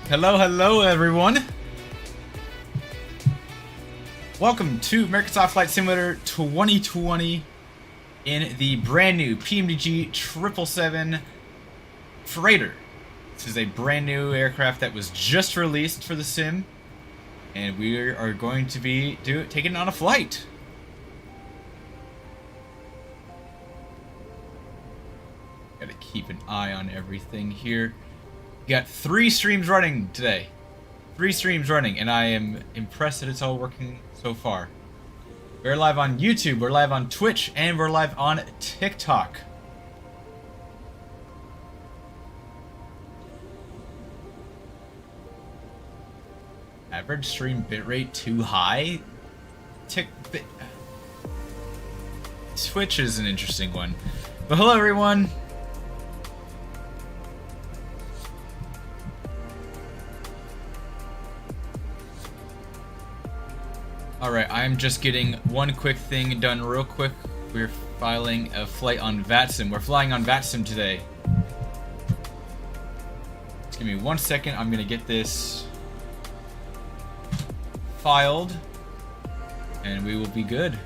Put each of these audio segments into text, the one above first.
Hello everyone. Welcome to American Top Flight Simulator 2020 in the brand new PMDG 777 Freighter. This is a brand new aircraft that was just released for the sim, and we are going to be taking it on a flight. Gotta keep an eye on everything here. We got 3 streams running today. 3 streams running, and I am impressed that it's all working so far. We're live on YouTube, we're live on Twitch, and we're live on TikTok. Average stream bitrate too high? Twitch is an interesting one. But hello everyone! Alright, I'm just getting one quick thing done real quick. We're filing a flight on VATSIM. We're flying on VATSIM today. Just give me 1 second. I'm gonna get this filed, and we will be good.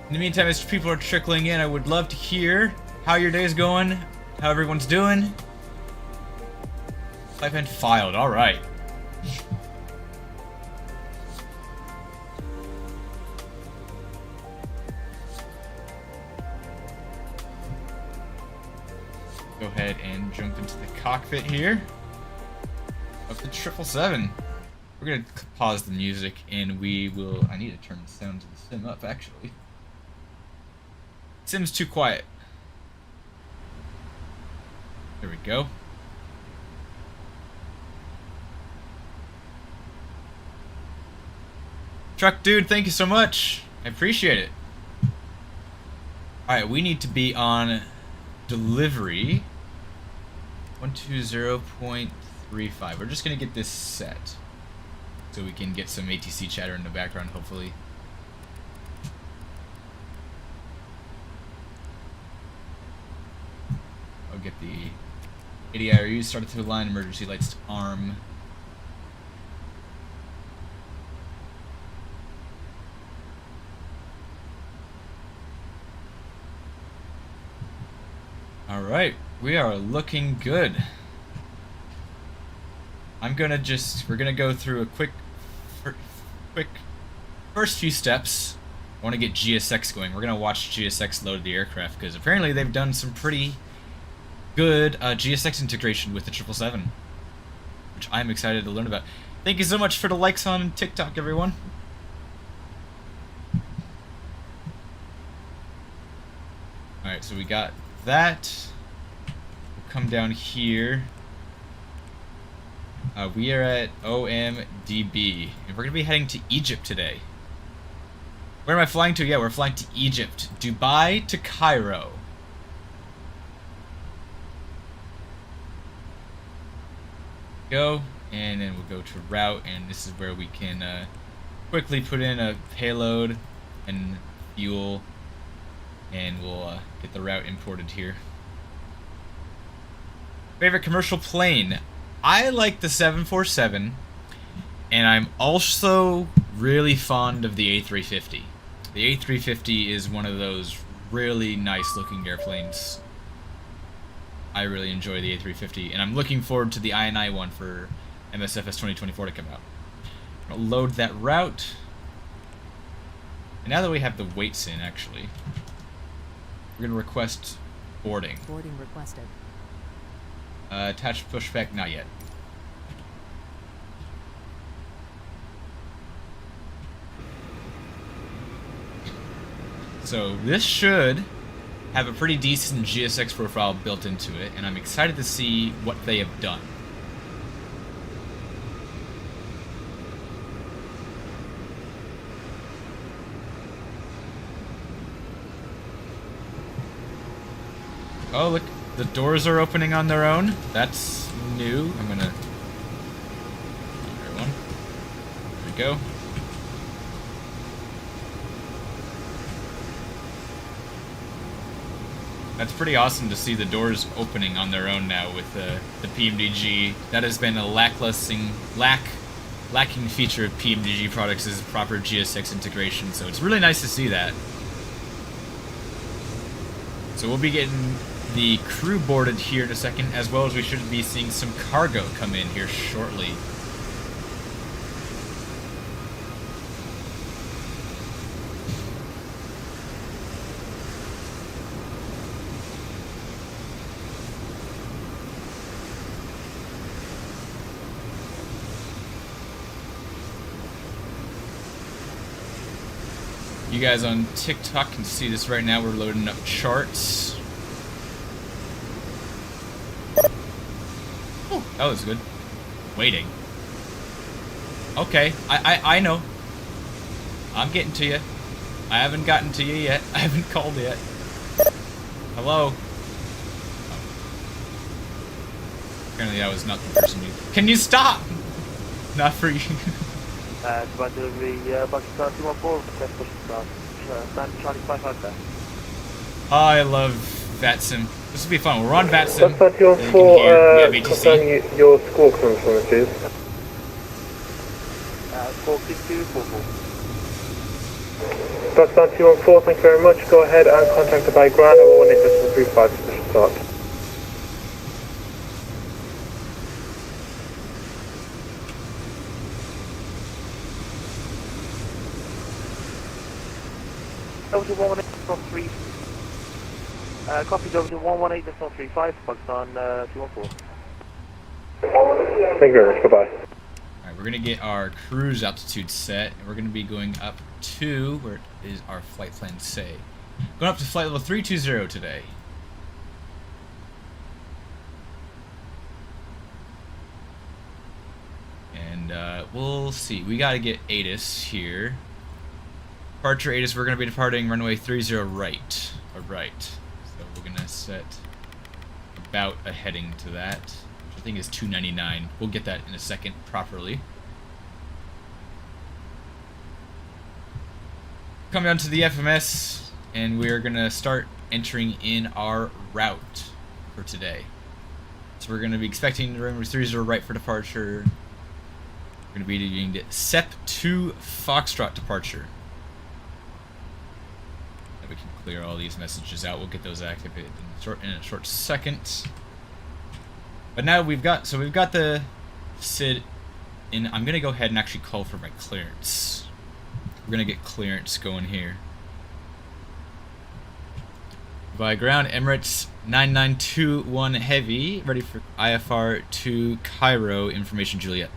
In the meantime, as people are trickling in, I would love to hear how your day's going, how everyone's doing. I've been filed, alright. Go ahead and jump into the cockpit here of the 777. We're gonna pause the music and we will... I need to turn the sound to the sim up, actually. Sim's too quiet. There we go. Truck dude, thank you so much. I appreciate it. Alright, we need to be on delivery 120.35. We're just gonna get this set so we can get some ATC chatter in the background, hopefully. I'll get the ADIRU started to align, emergency lights to arm. Alright, we are looking good. We're gonna go through a quick first few steps. I want to get GSX going. We're gonna watch GSX load the aircraft, because apparently they've done some pretty good GSX integration with the 777, which I'm excited to learn about. Thank you so much for the likes on TikTok, everyone. Alright, so we got that. We'll come down here. We are at OMDB, and we're going to be heading to Egypt today. Where am I flying to? Yeah, we're flying to Egypt. Dubai to Cairo. Go, and then we'll go to route, and this is where we can quickly put in a payload and fuel, and we'll get the route imported here. Favorite commercial plane? I like the 747, and I'm also really fond of the A350. The A350 is one of those really nice looking airplanes. I really enjoy the A350, and I'm looking forward to the INI one for MSFS 2024 to come out. I'll load that route. And now that we have the weights in, actually, we're going to request boarding. Boarding requested. Attached pushback, not yet. So this should have a pretty decent GSX profile built into it, and I'm excited to see what they have done. Oh, look, the doors are opening on their own. That's new. I'm gonna... Everyone. There we go. That's pretty awesome to see the doors opening on their own now with the PMDG. That has been a lacking feature of PMDG products is proper GSX integration, so it's really nice to see that. So we'll be getting the crew boarded here in a second, as well as we should be seeing some cargo come in here shortly. You guys on TikTok can see this right now. We're loading up charts. Oh, that was good. Waiting. Okay, I know. I'm getting to you. I haven't gotten to you yet. I haven't called yet. Hello? Oh. Apparently that was not the person you... Can you stop? Not for you. Provide delivery, Pakistan 214, test push start. Stand Charlie 55 there. Oh, I love VATSIM. This will be fun. We're on VATSIM. Pakistan 214, confirm your score confirm, please. Score 6244. Pakistan 214, thank you very much. Go ahead and contact the by ground over 1835 push start. Over to 118.3. Copies over to 118.35, Pakistan 214. Thank you very much, goodbye. Alright, we're going to get our cruise altitude set, and we're going to be going up to, where is our flight plan say? Going up to flight level 320 today. And we'll see. We got to get ATIS here. Departure ATIS, we're going to be departing runway 30 right. Right. So we're going to set about a heading to that, which I think is 299. We'll get that in a second properly. Coming onto the FMS, and we're going to start entering in our route for today. So we're going to be expecting runway 30 right for departure. We're going to be doing the SEP2 Foxtrot departure. We can clear all these messages out. We'll get those activated in a short second. But now we've got the SID in. I'm gonna go ahead and actually call for my clearance. We're gonna get clearance going here. By ground, Emirates 9921 Heavy, ready for IFR to Cairo, information Juliet.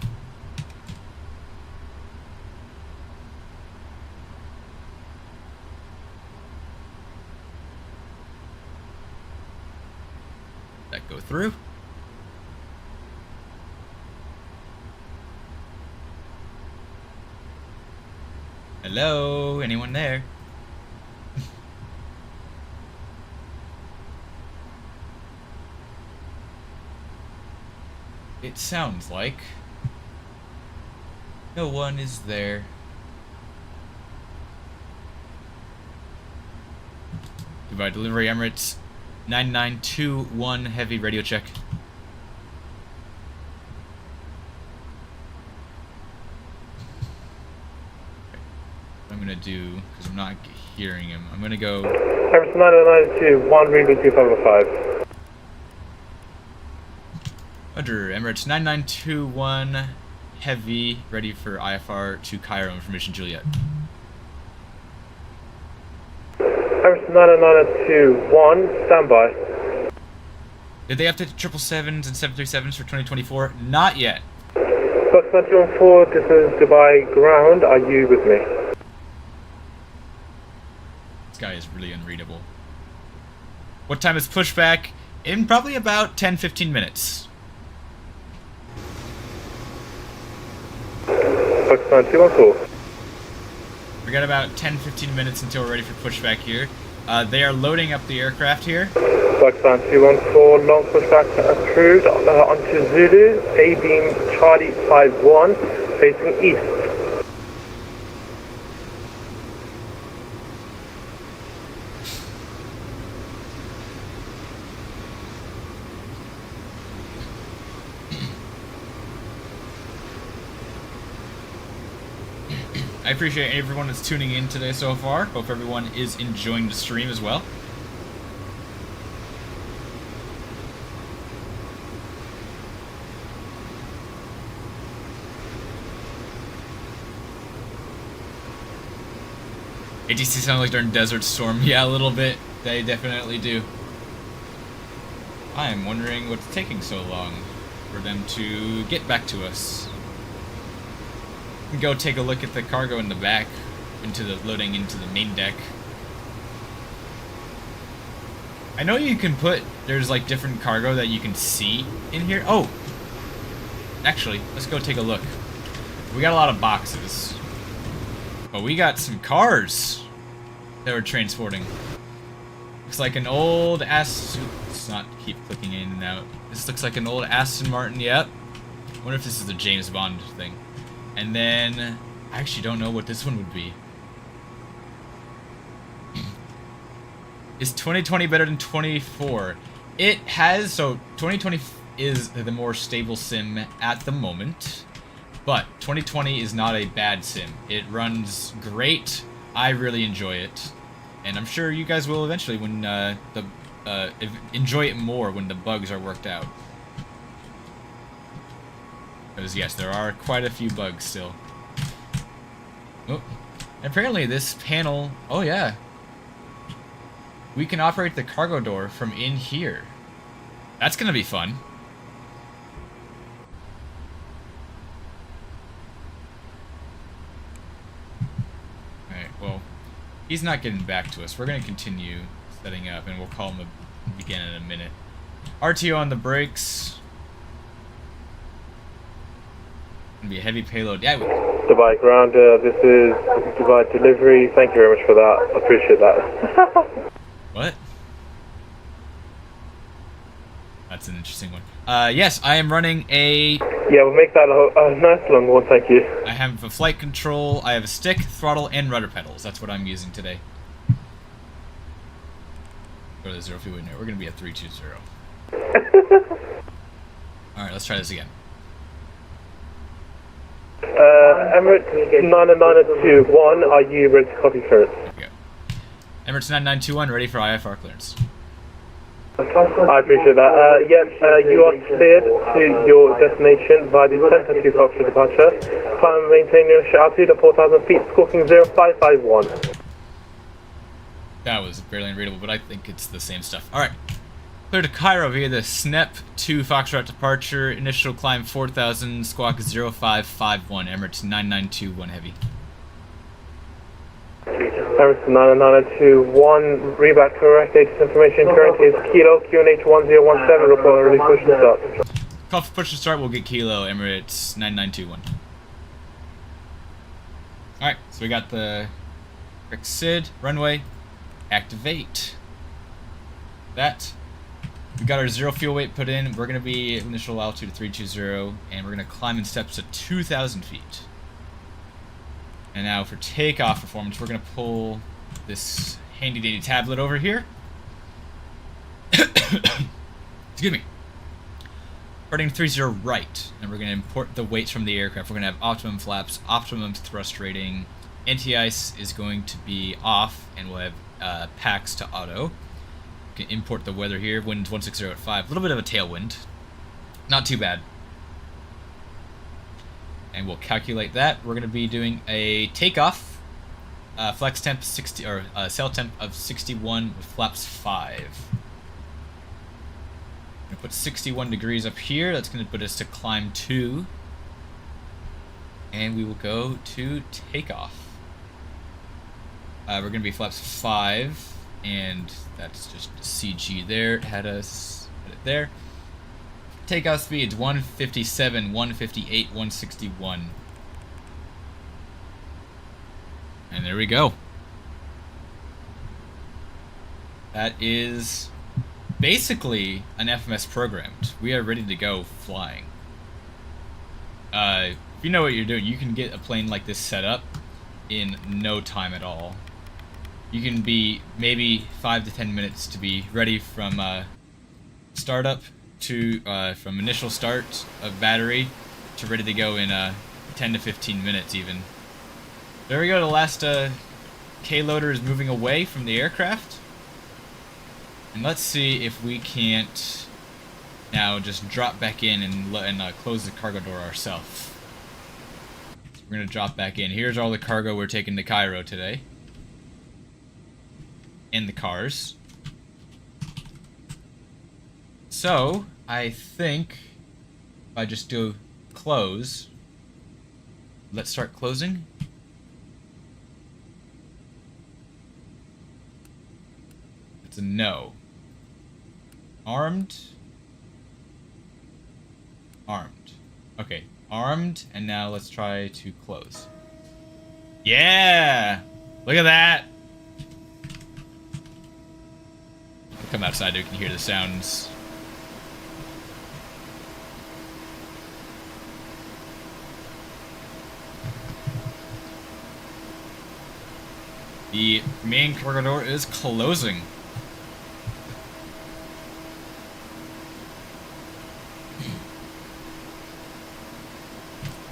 Go through. Hello, anyone there? It sounds like no one is there. Goodbye, delivery Emirates 9921 Heavy, radio check. What I'm gonna do, because I'm not hearing him, I'm gonna go. Emirates 9992, 1 Ringo 2505. Roger, Emirates 9921 Heavy, ready for IFR to Cairo, information Juliet. Emirates 9992, 1, standby. Did they update the 777s and 737s for 2024? Not yet. Pakistan 214, this is Dubai ground, are you with me? This guy is really unreadable. What time is pushback? In probably about 10-15 minutes. Pakistan 214. We got about 10-15 minutes until we're ready for pushback here. They are loading up the aircraft here. Pakistan 214, long pushback approved onto Zulu, A-beam Charlie 51, facing east. I appreciate everyone that's tuning in today so far. Hope everyone is enjoying the stream as well. ATC sound like they're in Desert Storm. Yeah, a little bit. They definitely do. I am wondering what's taking so long for them to get back to us. Go take a look at the cargo in the back, loading into the main deck. I know you can there's like different cargo that you can see in here. Oh, actually, let's go take a look. We got a lot of boxes, but we got some cars that we're transporting. Looks like an old let's not keep clicking in and out. This looks like an old Aston Martin. Yep. Wonder if this is a James Bond thing. And then, I actually don't know what this one would be. Is 2020 better than 24? It has, so 2020 is the more stable sim at the moment. But 2020 is not a bad sim. It runs great. I really enjoy it. And I'm sure you guys will eventually when enjoy it more when the bugs are worked out. Because yes, there are quite a few bugs still. Oh, apparently this panel, oh yeah. We can operate the cargo door from in here. That's gonna be fun. Alright, well, he's not getting back to us. We're gonna continue setting up and we'll call him again in a minute. RTO on the brakes. Be a heavy payload. Yeah. Dubai ground, this is Dubai delivery. Thank you very much for that. I appreciate that. What? That's an interesting one. Yes, I am running a... Yeah, we'll make that a nice long one, thank you. I have a flight control, I have a stick, throttle, and rudder pedals. That's what I'm using today. Go to the 0 fuel in there. We're going to be at 320. Alright, let's try this again. Emirates 99221, are you ready to copy clearance? There we go. Emirates 9921, ready for IFR clearance. I appreciate that. Yes, you are cleared to your destination via the Center 2 Fox for departure. Climb and maintain your altitude at 4,000 feet, squawking 0551. That was barely unreadable, but I think it's the same stuff. Alright. Clear to Cairo via the SNEP 2 Foxtrot departure. Initial climb 4,000, squawk 0551, Emirates 9921 heavy. Emirates 99221, read back correct, latest information. Current is Kilo, QNH 1017, report early push and start. Call for push and start, we'll get Kilo, Emirates 9921. Alright, so we got the correct SID, runway, activate. That. We got our 0 fuel weight put in. We're going to be initial altitude of 320, and we're going to climb in steps to 2,000 feet. And now for takeoff performance, we're going to pull this handy dandy tablet over here. Excuse me. Heading 30 right, and we're going to import the weights from the aircraft. We're going to have optimum flaps, optimum thrust rating. Anti-ice is going to be off, and we'll have packs to auto. Can import the weather here. Wind 160 at 5. A little bit of a tailwind. Not too bad. And we'll calculate that. We're going to be doing a takeoff. Flex temp 60 or sail temp of 61 with flaps 5. I'm going to put 61 degrees up here. That's going to put us to climb 2. And we will go to takeoff. We're going to be flaps 5. And that's just CG there. Had us put it there. Takeoff speeds 157, 158, 161. And there we go. That is basically an FMS programmed. We are ready to go flying. If you know what you're doing, you can get a plane like this set up in no time at all. You can be maybe 5 to 10 minutes to be ready from startup to from initial start of battery to ready to go in 10 to 15 minutes even. There we go, the last K-loader is moving away from the aircraft. And let's see if we can't now just drop back in and close the cargo door ourselves. So we're going to drop back in. Here's all the cargo we're taking to Cairo today. In the cars. So, I think if I just do close, let's start closing. It's a no. Armed. Armed. Okay, armed, and now let's try to close. Yeah! Look at that! I'll come outside so you can hear the sounds. The main cargo door is closing.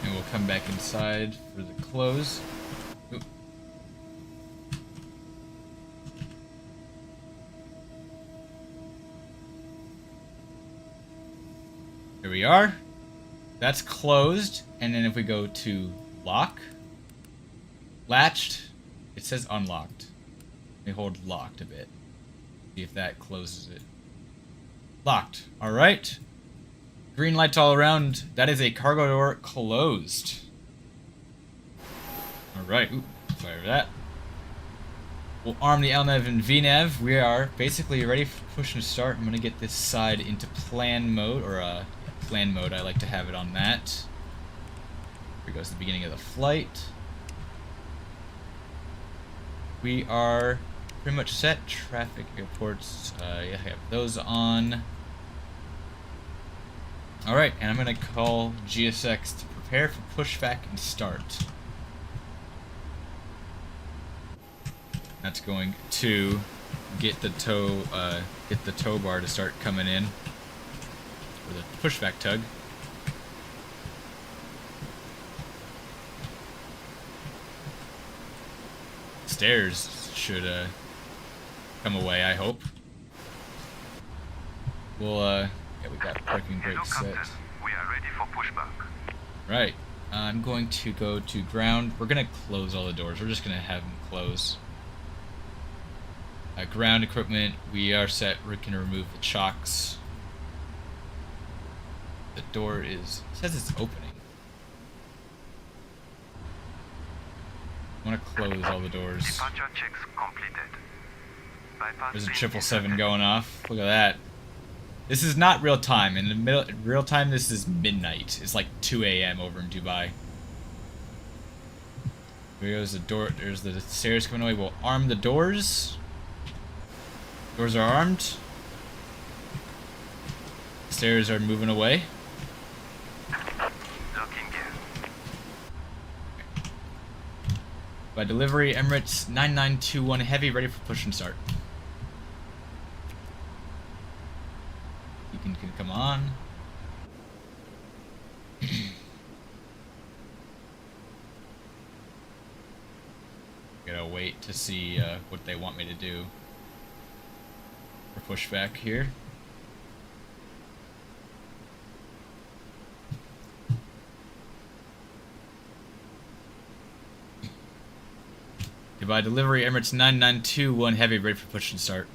And we'll come back inside for the close. Ooh. Here we are. That's closed. And then if we go to lock, latched, it says unlocked. Let me hold locked a bit. See if that closes it. Locked. Alright. Green lights all around. That is a cargo door closed. Alright. Ooh, sorry for that. We'll arm the LNAV and VNAV. We are basically ready for push and start. I'm going to get this side into plan mode, or plan mode. I like to have it on that. Here goes the beginning of the flight. We are pretty much set. Traffic, airports, yeah, I have those on. Alright, and I'm going to call GSX to prepare for pushback and start. That's going to get the tow bar to start coming in. Or the pushback tug. Stairs should come away, I hope. We'll yeah, we got parking brake set. We are ready for pushback. Right. I'm going to go to ground. We're gonna close all the doors. We're just gonna have them close. Ground equipment, we are set. We're gonna remove the chocks. The door is, it says it's opening. I want to close all the doors. Departure checks completed. There's a 777 going off. Look at that. This is not real time. In the middle, real time, this is midnight. It's like 2 a.m. over in Dubai. Here goes the door. There's the stairs coming away. We'll arm the doors. Doors are armed. Stairs are moving away. Locking gear. By delivery, Emirates 9921 Heavy, ready for push and start. You can come on. Gotta wait to see what they want me to do for pushback here. Goodbye delivery, Emirates 9921 Heavy, ready for push and start.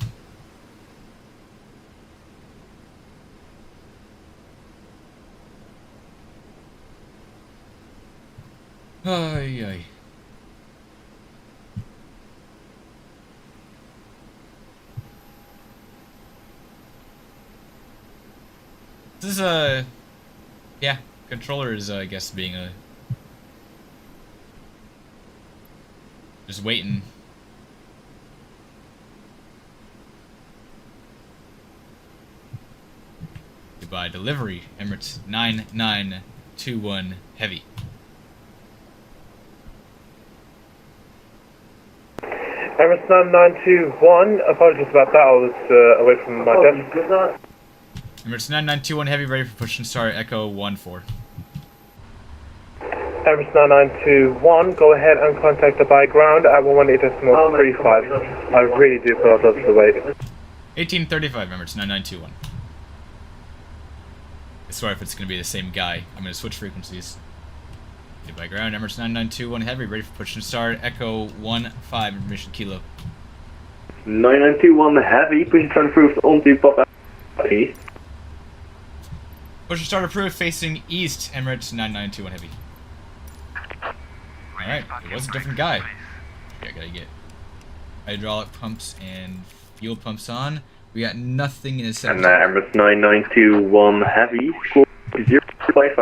Ay, ay. This is a, yeah, controller is, I guess, being a, just waiting. Goodbye delivery, Emirates 9921 Heavy. Emirates 9921, apologies about that, I was away from my desk. Emirates 9921 Heavy, ready for push and start, Echo 14. Emirates 9921, go ahead and contact the by ground at 118.35. I really do apologize for the wait. 1835, Emirates 9921. I swear if it's going to be the same guy, I'm going to switch frequencies. By ground, Emirates 9921 heavy, ready for push and start. Echo 15, information kilo. 9921 heavy, push and start approved onto Papa East. Push and start approved, facing east, Emirates 9921 heavy. Alright, it was a different guy. Okay, I gotta get hydraulic pumps and fuel pumps on. We got nothing in his And Emirates 9921 heavy, score 055.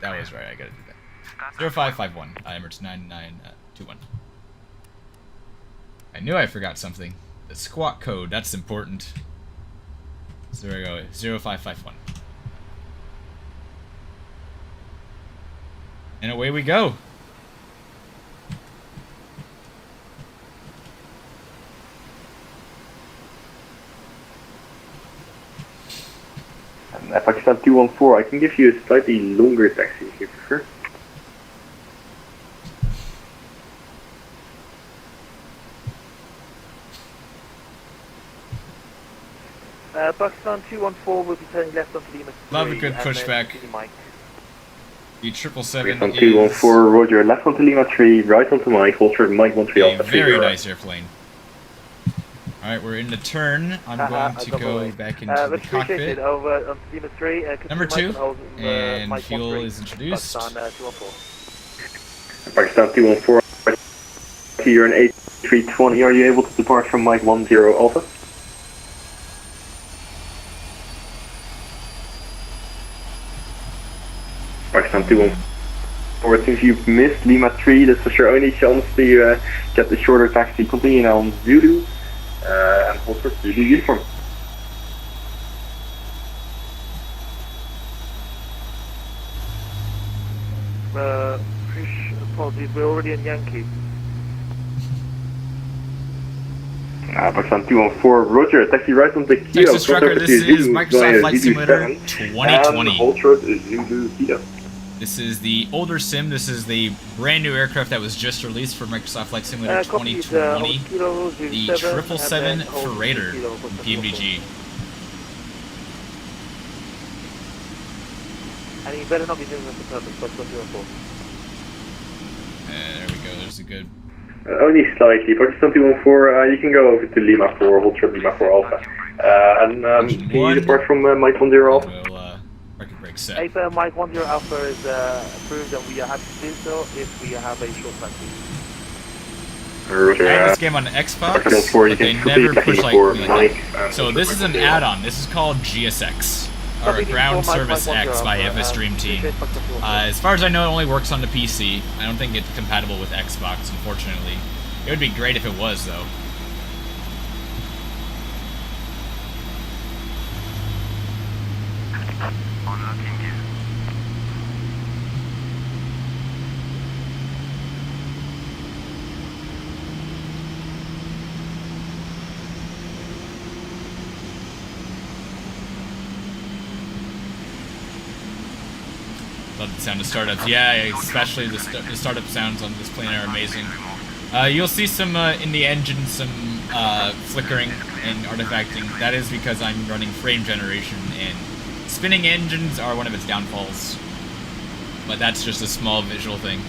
That was right, I gotta do that. 0551, Emirates 9921. I knew I forgot something. The squawk code, that's important. So there we go, 0551. And away we go. And Pakistan 214, I can give you a slightly longer taxi if you prefer. Pakistan 214 will be turning left onto Lima 3. Love a good and pushback. then Mike. The 777 Pakistan 214, roger, left onto Lima 3, right onto Mike, hold short, Mike 13 is Alpha a 3. very nice airplane. Alright, we're in the turn. I'm going to go back into the Let's appreciate cockpit. it over on Lima 3. Number 2, and Mike fuel 13, is introduced. Pakistan 214. Pakistan 214, you're an 8320, are you able to depart from Mike 10 Alpha? Pakistan 214, since you've missed Lima 3, this is your only chance to get the shorter taxi. Continue now on Zulu, and hold for Zulu uniform. Apologies, we're already in Yankee. Pakistan 214, roger, taxi right on the Kilo. Texas Trucker, this is Microsoft Flight Simulator 2020. Hold short, Zulu Kilo. This is the older sim. This is the brand new aircraft that was just released for Microsoft Flight Simulator 2020. The 777 Freighter from PMDG. And you better not be doing this on purpose, Pakistan 214. There we go, there's a good... Only slightly. Pakistan 214, you can go over to Lima 4, hold short Lima 4 Alpha. Can you depart from Mike 10 Alpha? We'll, record break set. Hey, Mike 10 Alpha is approved and we are happy to do so if we have a short taxi. Roger. I have this game on Xbox, but they never push like so this is an add-on. This is called GSX, or Ground Service X by FS Dream Team. As far as I know, it only works on the PC. I don't think it's compatible with Xbox, unfortunately. It would be great if it was, though. Unlocking gear. Love the sound of startups. Yeah, especially the startup sounds on this plane are amazing. You'll see some in the engine, some flickering and artifacting. That is because I'm running frame generation, and spinning engines are one of its downfalls. But that's just a small visual thing.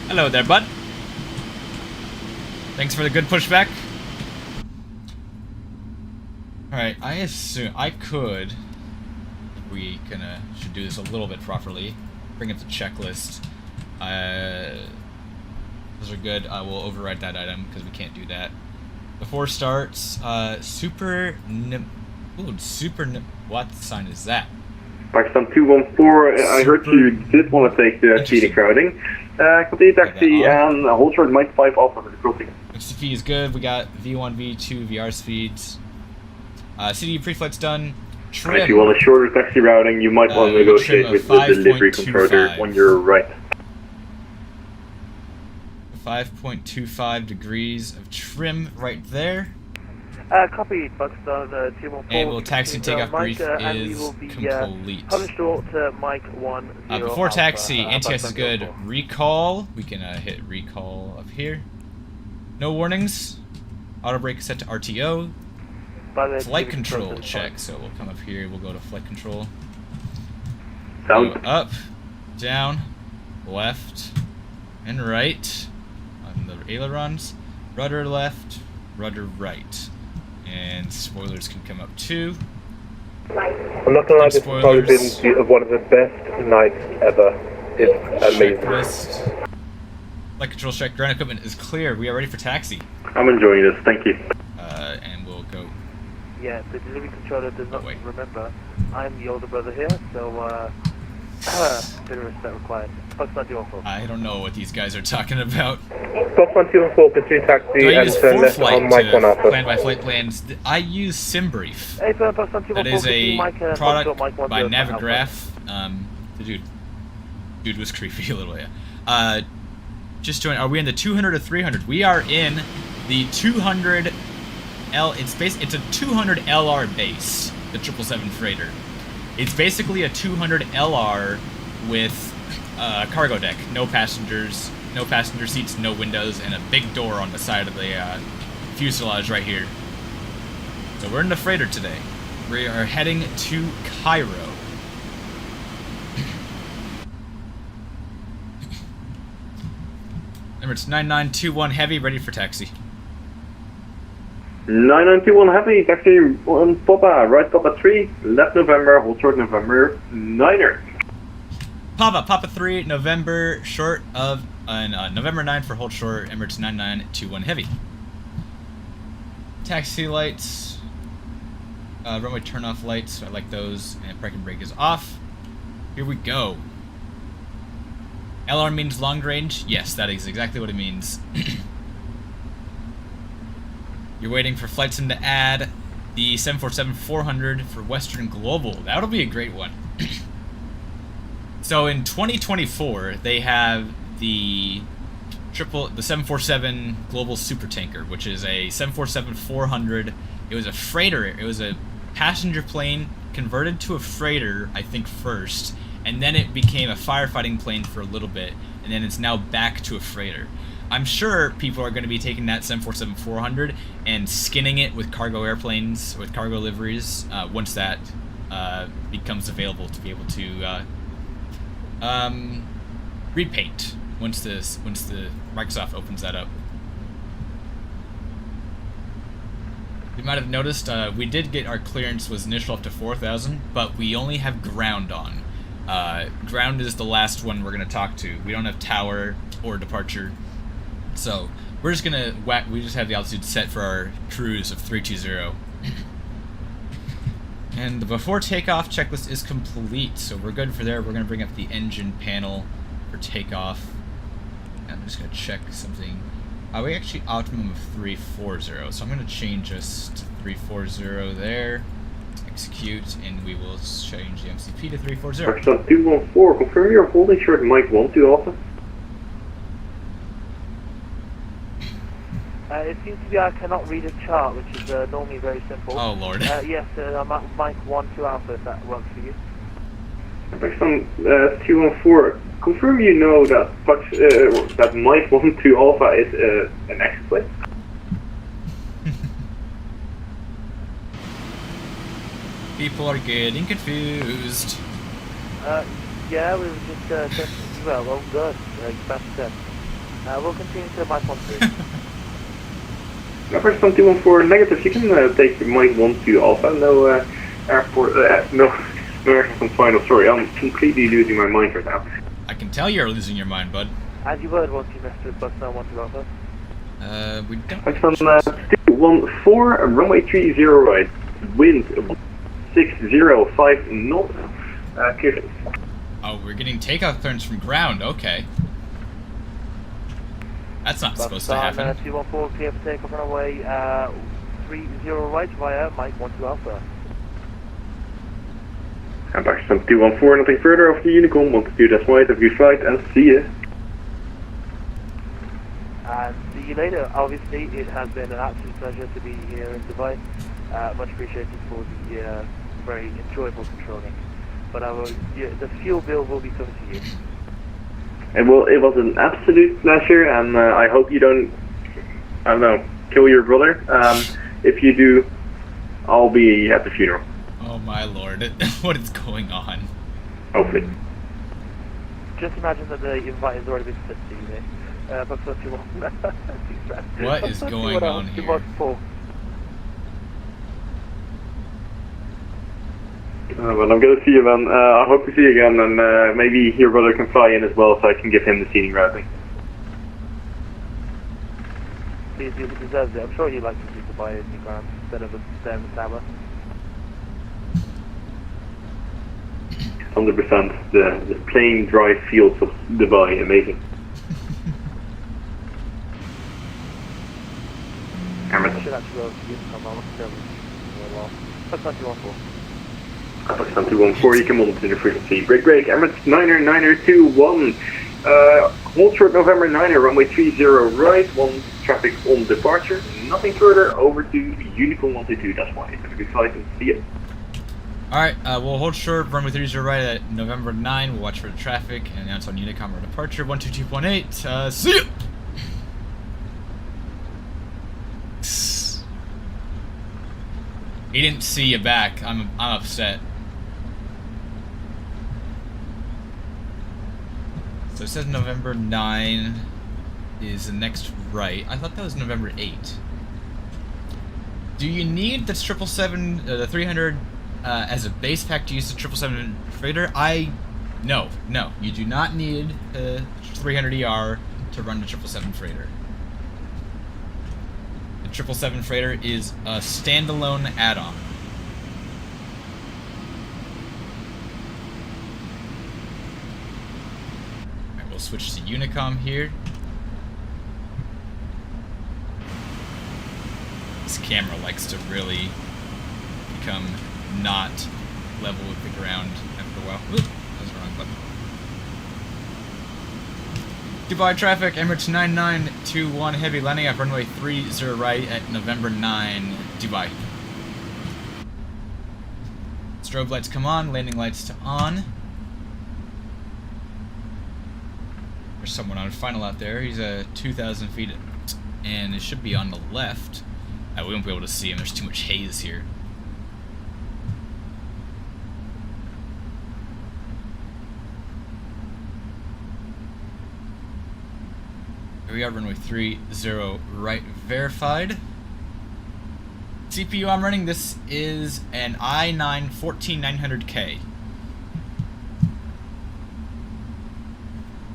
Hello there, bud. Thanks for the good pushback. Alright, I assume I could... We kinda should do this a little bit properly. Bring up the checklist. Those are good. I will override that item because we can't do that. Before starts, what sign is that? Pakistan 214, I heard you did want to take the speed crowding. Continue taxi and hold short Mike 5 Alpha for the crossing. XTP is good. We got V1, V2, VR speeds. CDU pre-flight's done. Trim. And if you want a shorter taxi routing, you might want to negotiate with the delivery controller on your right. 5.25 degrees of trim right there. Copy, Buxton, 214. And we'll taxi and takeoff Mike, brief and we is will be, complete. Published to Mike 10. Before taxi, Alpha, NTS is good. Recall. We can hit recall up here. No warnings. Auto brake is set to RTO. Flight control check. So we'll come up here. We'll go to flight control. Go up, down, left, and right on the ailerons. Rudder left, rudder right. And spoilers can come up too. I'm not gonna lie, this has probably been one of the best nights ever. It's amazing. Checklist. Flight control check. Ground equipment is clear. We are ready for taxi. I'm enjoying this, thank you. And we'll go. Yeah, the delivery controller does not wait. remember. I'm the older brother here, so bit of respect required. Buxton 214. I don't know what these guys are talking about. Buxton 214, pursue taxi Do I and use turn left ForeFlight on Mike 1 to Alpha. plan by flight plans? I use SimBrief. Hey, Buxton 214. That is a product Mike 10 by Alpha. Navigraph. The dude was creepy a little, yeah. Just join. Are we in the 200 or 300? We are in the 200 L. It's a 200 LR base, the 777 freighter. It's basically a 200 LR with cargo deck, no passengers, no passenger seats, no windows, and a big door on the side of the fuselage right here. So we're in the freighter today. We are heading to Cairo. Remember, it's 9921 Heavy, ready for taxi. 9921 Heavy, taxi on Papa, right Papa 3, left November, hold short November, 9er. Papa 3, November, short of, November 9 for hold short, Emirates 9921 Heavy. Taxi lights, runway turn off lights, I like those, and park and brake is off. Here we go. LR means long range? Yes, that is exactly what it means. You're waiting for flight sim to add the 747-400 for Western Global. That'll be a great one. So in 2024, they have the 747 Global Supertanker, which is a 747-400. It was a freighter. It was a passenger plane converted to a freighter, I think, first. And then it became a firefighting plane for a little bit, and then it's now back to a freighter. I'm sure people are going to be taking that 747-400 and skinning it with cargo airplanes, with cargo liveries, once that becomes available to be able to repaint, once the Microsoft opens that up. You might have noticed we did get our clearance was initial up to 4,000, but we only have ground on. Ground is the last one we're going to talk to. We don't have tower or departure. So we're just going to we just have the altitude set for our cruise of 320. And the before takeoff checklist is complete, so we're good for there. We're going to bring up the engine panel for takeoff. And I'm just going to check something. We actually optimum of 340, so I'm going to change us to 340 there. Execute, and we will change the MCP to 340. Pakistan 214, confirm you're holding short Mike 12 Alpha. It seems to be I cannot read a chart, which is normally very simple. Oh lord. Yes, I'm at Mike 12 Alpha, if that works for you. Pakistan 214, confirm you know that that Mike 12 Alpha is an exit plane. People are getting confused. Yeah, we were just testing as well. Oh, good. Fast step. We'll continue to Mike 13. Pakistan 214, negative. You can take Mike 12 Alpha. No airport. No aircraft on final. Sorry, I'm completely losing my mind right now. I can tell you're losing your mind, bud. As you would once you messed with Pakistan 12 Alpha. We don't. Pakistan 214, runway 30 right. Wind 605 knots. Clear. Oh, we're getting takeoff clearance from ground. Okay. That's not supposed to happen. 214, clear for takeoff runway 30 right via Mike 12 Alpha. And Pakistan 214, nothing further over the Unicom. Want to do that right of your flight and see you. And see you later. Obviously, it has been an absolute pleasure to be here in Dubai. Much appreciated for the very enjoyable controlling. But the fuel bill will be coming to you. And well, it was an absolute pleasure, and I hope you don't, I don't know, kill your brother. If you do, I'll be at the funeral. Oh my lord, what is going on? Hopefully. Just imagine that the invite has already been sent to you, mate. What is going on here? Well, I'm gonna see you, man. I hope to see you again, and maybe your brother can fly in as well, so I can give him the seating routing. He deserves it. I'm sure he'd like to see Dubai in the ground instead of staying in the tower. 100%. The plain, dry fields of Dubai, amazing. I should actually go to Unicom. I want to go for a while. That's not 214. Pakistan 214, you can monitor the frequency. Break, Emirates 9er 9er 21. Hold short November 9er, runway 30 right, 1 traffic on departure. Nothing further, over to Unicorn 122, that's why. Have a good flight and see you. Alright, we'll hold short, runway 30 right at November 9. We'll watch for the traffic and announce on Unicom our departure. 122.8. See ya! He didn't see you back. I'm upset. So it says November 9 is the next right. I thought that was November 8. Do you need the 777, the 300 as a base pack to use the 777 freighter? No, you do not need a 300ER to run the 777 freighter. The 777 freighter is a standalone add-on. Alright, we'll switch to Unicom here. This camera likes to really become not level with the ground after a while. Oop, that was the wrong button. Dubai traffic, Emirates 9921 heavy, landing at runway 30 right at November 9, Dubai. Strobe lights come on, landing lights to on. There's someone on final out there. He's 2,000 feet and it should be on the left. We won't be able to see him, there's too much haze here. Here we are, runway 30 right verified. CPU I'm running, this is an i9 14900K.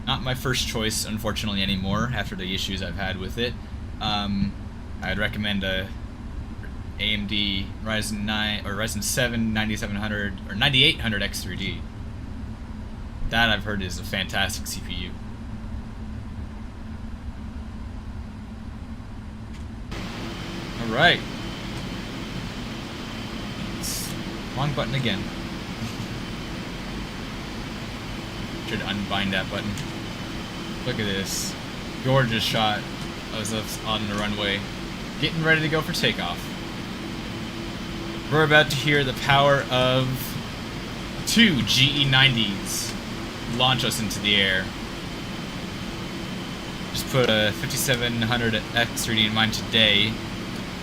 Not my first choice, unfortunately, anymore, after the issues I've had with it. I'd recommend a AMD Ryzen 9 or Ryzen 7 9700 or 9800 X3D. That I've heard is a fantastic CPU. All right. Wrong button again. Should unbind that button. Look at this. Gorgeous shot of us on the runway. Getting ready to go for takeoff. We're about to hear the power of 2 GE90s launch us into the air. Just put a 5700 X3D in mine today.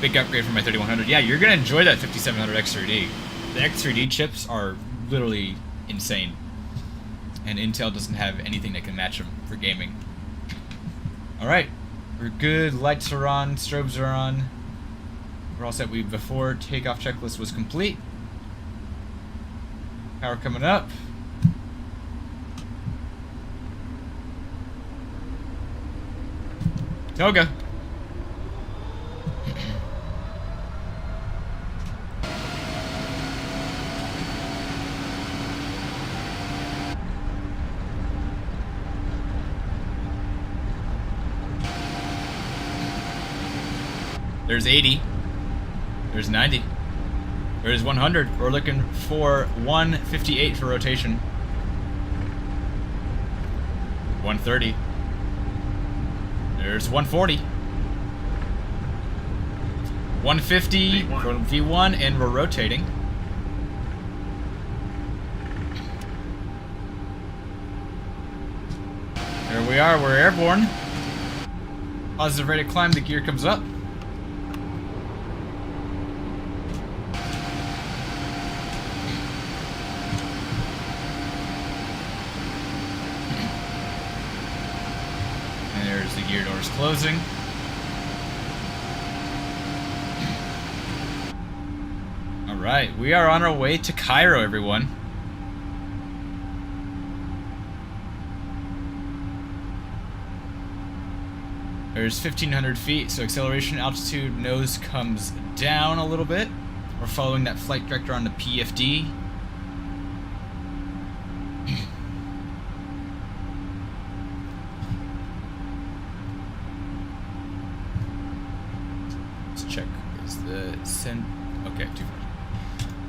Big upgrade from my 3100. Yeah, you're gonna enjoy that 5700 X3D. The X3D chips are literally insane. And Intel doesn't have anything that can match them for gaming. Alright, we're good. Lights are on, strobes are on. We're all set. Before takeoff checklist was complete. Power coming up. Toga. There's 80. There's 90. There's 100. We're looking for 158 for rotation. 130. There's 140. 150 from V1, and we're rotating. There we are, we're airborne. Positive rate of climb, the gear comes up. And there's the gear doors closing. Alright, we are on our way to Cairo, everyone. There's 1,500 feet, so acceleration, altitude, nose comes down a little bit. We're following that flight director on the PFD. Let's check. Is the send? Okay, 240.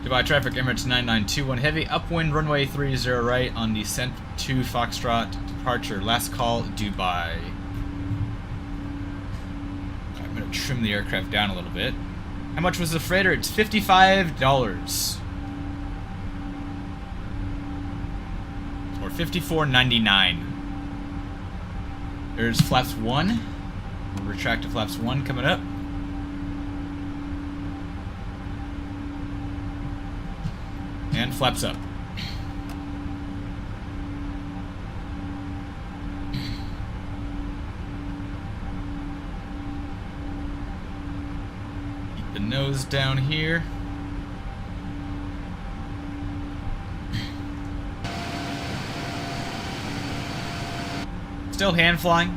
Dubai traffic, Emirates 9921 heavy, upwind, runway 30 right on descent to Foxtrot, departure, last call, Dubai. I'm gonna trim the aircraft down a little bit. How much was the freighter? It's $55. Or $54.99. There's flaps 1. We'll retract to flaps 1 coming up. And flaps up. Keep the nose down here. Still hand flying.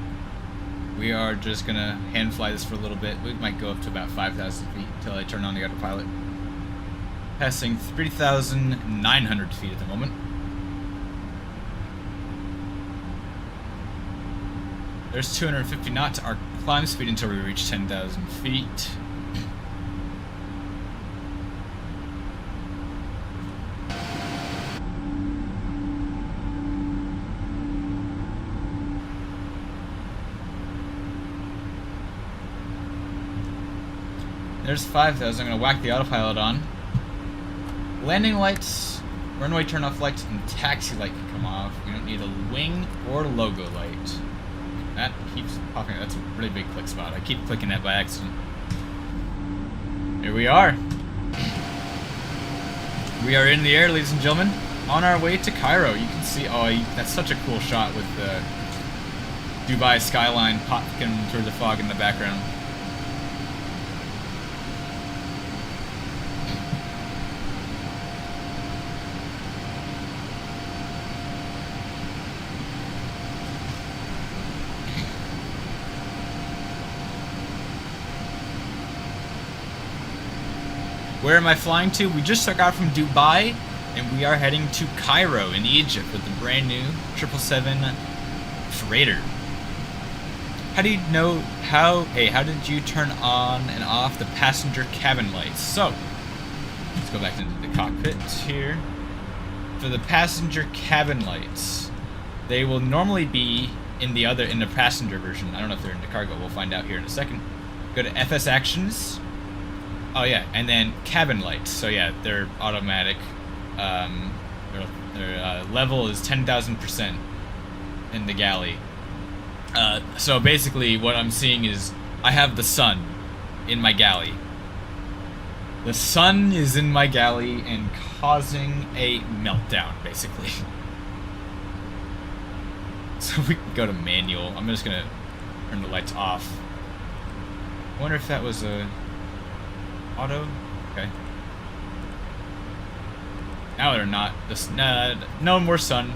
We are just gonna hand fly this for a little bit. We might go up to about 5,000 feet until I turn on the autopilot. Passing 3,900 feet at the moment. There's 250 knots, our climb speed until we reach 10,000 feet. There's 5,000, I'm gonna whack the autopilot on. Landing lights, runway turn-off lights, and taxi light can come off. We don't need a wing or logo light. That keeps popping up. That's a really big click spot. I keep clicking that by accident. Here we are. We are in the air, ladies and gentlemen, on our way to Cairo. You can see, oh, that's such a cool shot with the Dubai skyline popping through the fog in the background. Where am I flying to? We just took out from Dubai, and we are heading to Cairo in Egypt with the brand new 777 freighter. How do you know how did you turn on and off the passenger cabin lights? So, let's go back into the cockpit here. For the passenger cabin lights, they will normally be in the passenger version. I don't know if they're in the cargo. We'll find out here in a second. Go to FS Actions. Oh yeah, and then cabin lights. So yeah, they're automatic. Their level is 10,000% in the galley. So basically, what I'm seeing is I have the sun in my galley. The sun is in my galley and causing a meltdown, basically. So we can go to manual. I'm just gonna turn the lights off. I wonder if that was a auto? Okay. Now they're not. No more sun.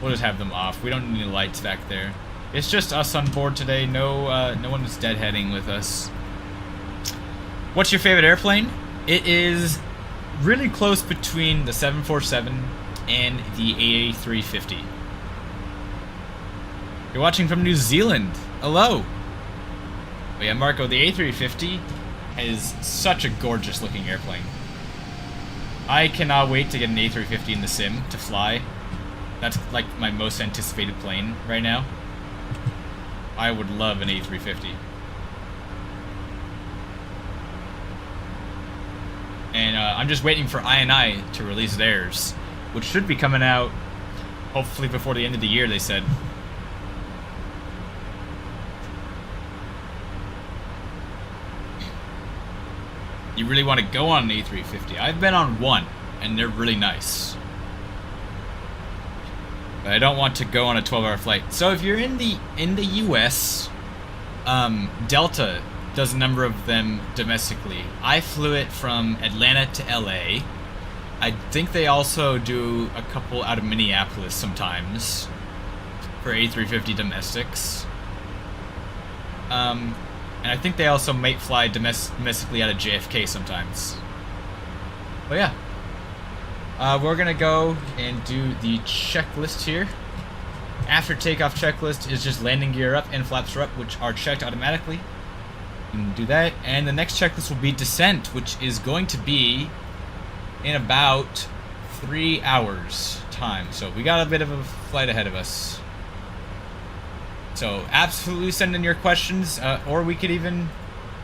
We'll just have them off. We don't need any lights back there. It's just us on board today. No, no one is deadheading with us. What's your favorite airplane? It is really close between the 747 and the A350. You're watching from New Zealand. Hello. But yeah, Marco, the A350 is such a gorgeous looking airplane. I cannot wait to get an A350 in the sim to fly. That's like my most anticipated plane right now. I would love an A350. And I'm just waiting for I&I to release theirs, which should be coming out hopefully before the end of the year, they said. You really want to go on an A350? I've been on one, and they're really nice. But I don't want to go on a 12-hour flight. So if you're in the US, Delta does a number of them domestically. I flew it from Atlanta to LA. I think they also do a couple out of Minneapolis sometimes for A350 domestics. And I think they also might fly domestically out of JFK sometimes. But yeah. We're gonna go and do the checklist here. After takeoff checklist is just landing gear up and flaps are up, which are checked automatically. You can do that. And the next checklist will be descent, which is going to be in about 3 hours time. So we got a bit of a flight ahead of us. So absolutely send in your questions, or we could even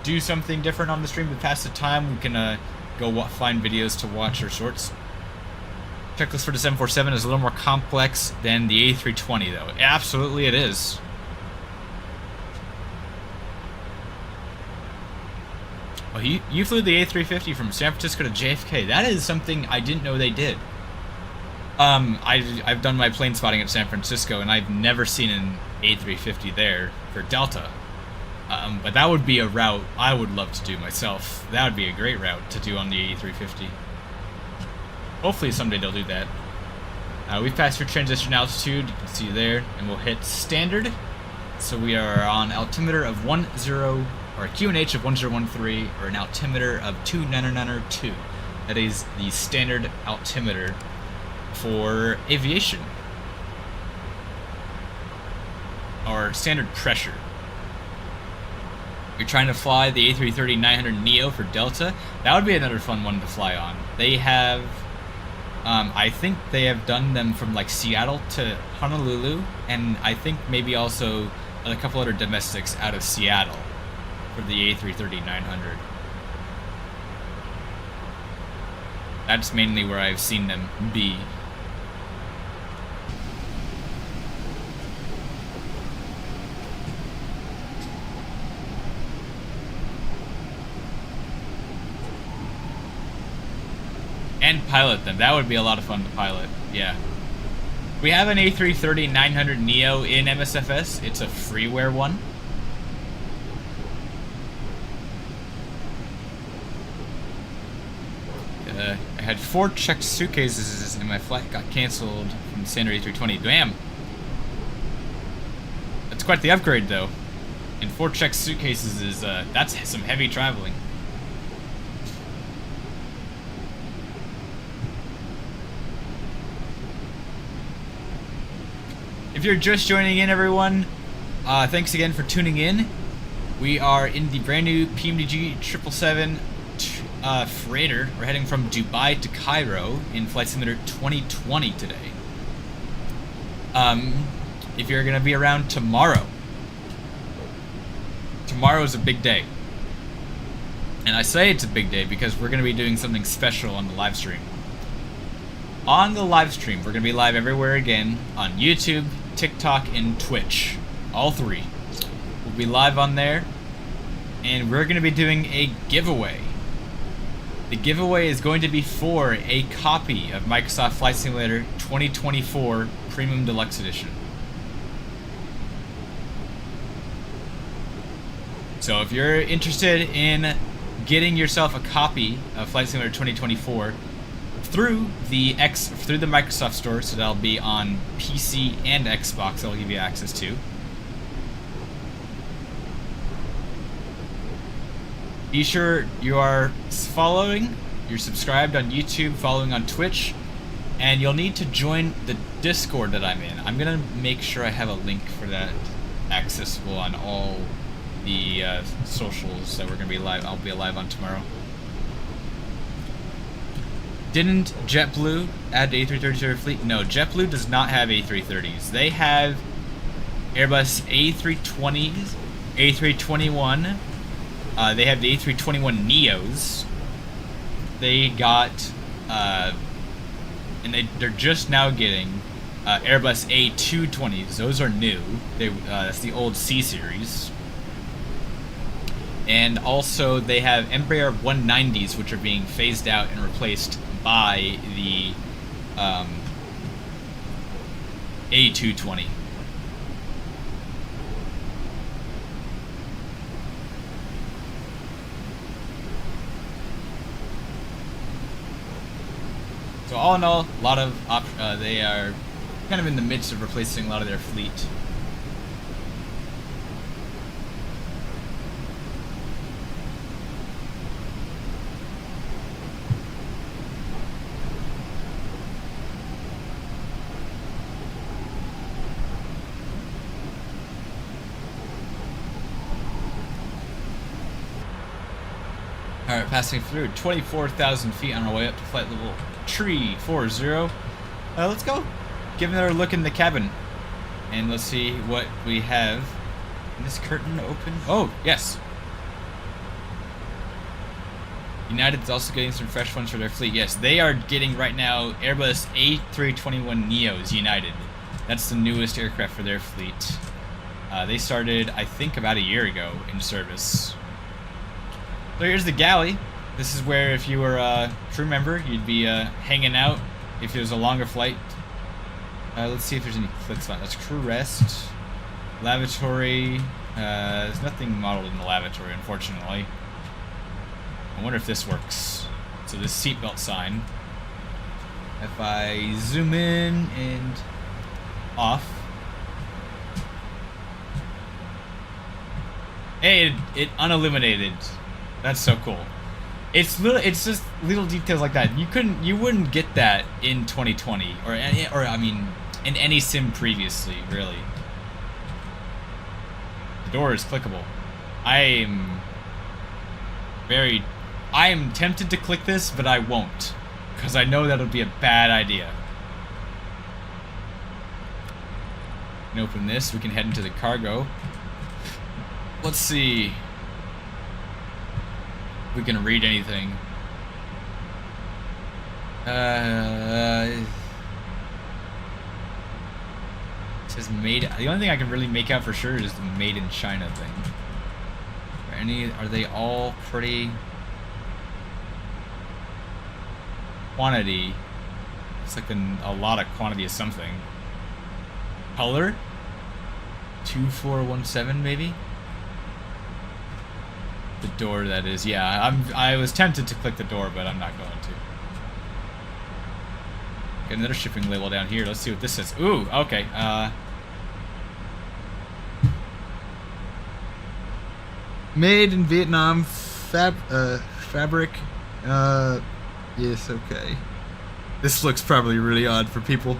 do something different on the stream to pass the time. We can go find videos to watch or sorts. Checklist for the 747 is a little more complex than the A320 though. Absolutely it is. Oh, you flew the A350 from San Francisco to JFK. That is something I didn't know they did. I've done my plane spotting at San Francisco, and I've never seen an A350 there for Delta. But that would be a route I would love to do myself. That would be a great route to do on the A350. Hopefully someday they'll do that. We've passed through transition altitude, you can see there, and we'll hit standard. So we are on altimeter of or QNH of 1013, or an altimeter of 2992. That is the standard altimeter for aviation, or standard pressure. You're trying to fly the A330-900neo for Delta. That would be another fun one to fly on. They have, I think they have done them from like Seattle to Honolulu, and I think maybe also a couple other domestics out of Seattle for the A330-900. That's mainly where I've seen them be. And pilot them. That would be a lot of fun to pilot. Yeah. We have an A330-900neo in MSFS. It's a freeware one. I had 4 checked suitcases and my flight got canceled from the standard A320. Damn. That's quite the upgrade though. And 4 checked suitcases is, that's some heavy traveling. If you're just joining in, everyone, thanks again for tuning in. We are in the brand new PMDG 777 freighter. We're heading from Dubai to Cairo in Flight Simulator 2020 today. If you're gonna be around tomorrow is a big day. And I say it's a big day because we're gonna be doing something special on the live stream. On the live stream, we're gonna be live everywhere again on YouTube, TikTok, and Twitch. All 3. We'll be live on there, and we're gonna be doing a giveaway. The giveaway is going to be for a copy of Microsoft Flight Simulator 2024 Premium Deluxe Edition. So if you're interested in getting yourself a copy of Flight Simulator 2024 through the Microsoft Store, so that'll be on PC and Xbox, that'll give you access to. Be sure you are following, you're subscribed on YouTube, following on Twitch, and you'll need to join the Discord that I'm in. I'm gonna make sure I have a link for that accessible on all the socials that we're gonna be live. I'll be live on tomorrow. Didn't JetBlue add the A330 to their fleet? No, JetBlue does not have A330s. They have Airbus A320s, A321. They have the A321neos. they got, and they're just now getting Airbus A220s. Those are new. That's the old C series. And also they have Embraer 190s, which are being phased out and replaced by the A220. So all in all, a lot of they are kind of in the midst of replacing a lot of their fleet. Alright, passing through 24,000 feet on our way up to flight level 340. Let's go. Give another look in the cabin. And let's see what we have. Is this curtain open? Oh, yes. United's also getting some fresh ones for their fleet. Yes, they are getting right now Airbus A321neos, United. That's the newest aircraft for their fleet. They started, I think, about a year ago in service. So here's the galley. This is where, if you were a crew member, you'd be hanging out if it was a longer flight. Let's see if there's any clicks on. That's crew rest, lavatory. There's nothing modeled in the lavatory, unfortunately. I wonder if this works. So this seatbelt sign. If I zoom in and off. Hey, it unilluminated. That's so cool. It's just little details like that. You wouldn't get that in 2020 or I mean in any sim previously, really. The door is clickable. I am tempted to click this, but I won't, because I know that'll be a bad idea. We can open this. We can head into the cargo. Let's see. We can read anything. It says made. The only thing I can really make out for sure is the made in China thing. Are they all pretty? Quantity. It's like a lot of quantity of something. Color. 2417 maybe. The door, that is. Yeah, I was tempted to click the door, but I'm not going to. Got another shipping label down here. Let's see what this says. Ooh, okay. Made in Vietnam. Fabric. Yes, okay. This looks probably really odd for people.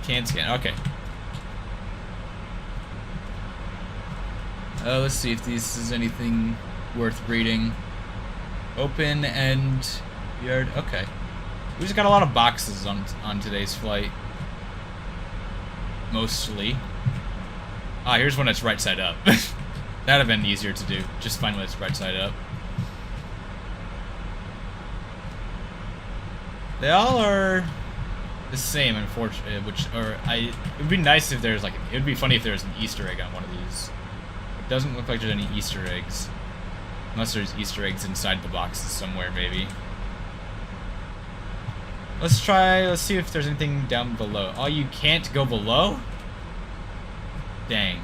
Can scan, okay. Let's see if this is anything worth reading. Open and yard, okay. We just got a lot of boxes on today's flight. Mostly. Ah, here's one that's right side up. That'd have been easier to do. Just find one that's right side up. They all are the same, unfortunately. It would be nice if there's it would be funny if there was an Easter egg on one of these. It doesn't look like there's any Easter eggs, unless there's Easter eggs inside the boxes somewhere, maybe. Let's see if there's anything down below. Oh, you can't go below? Dang.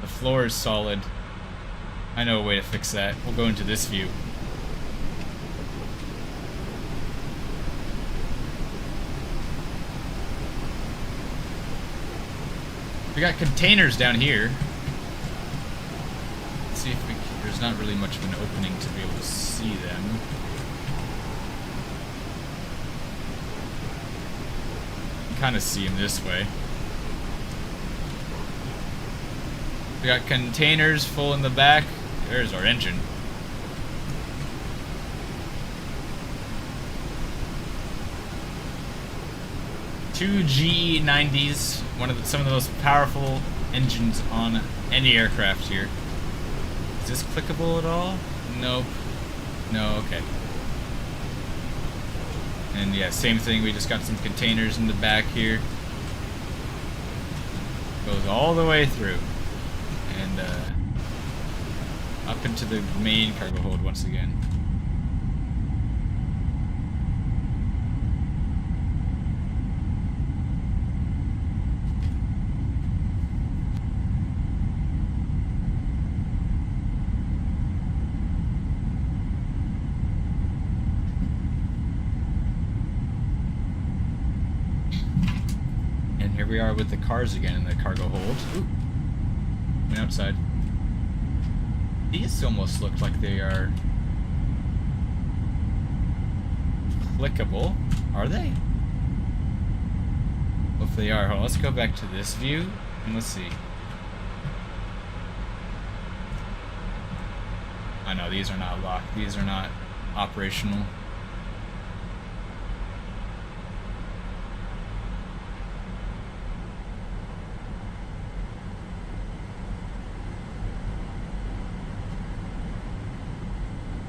The floor is solid. I know a way to fix that. We'll go into this view. We got containers down here. Let's see if there's not really much of an opening to be able to see them. You can kind of see them this way. We got containers full in the back. There's our engine. Two GE90s, some of the most powerful engines on any aircraft here. Is this clickable at all? Nope. No, okay. And yeah, same thing, we just got some containers in the back here. Goes all the way through. And up into the main cargo hold once again. Here we are with the cars again in the cargo hold. Ooh. Went outside. These almost look like they are clickable. Are they? Well, if they are, hold on, let's go back to this view and let's see. I know these are not locked. These are not operational.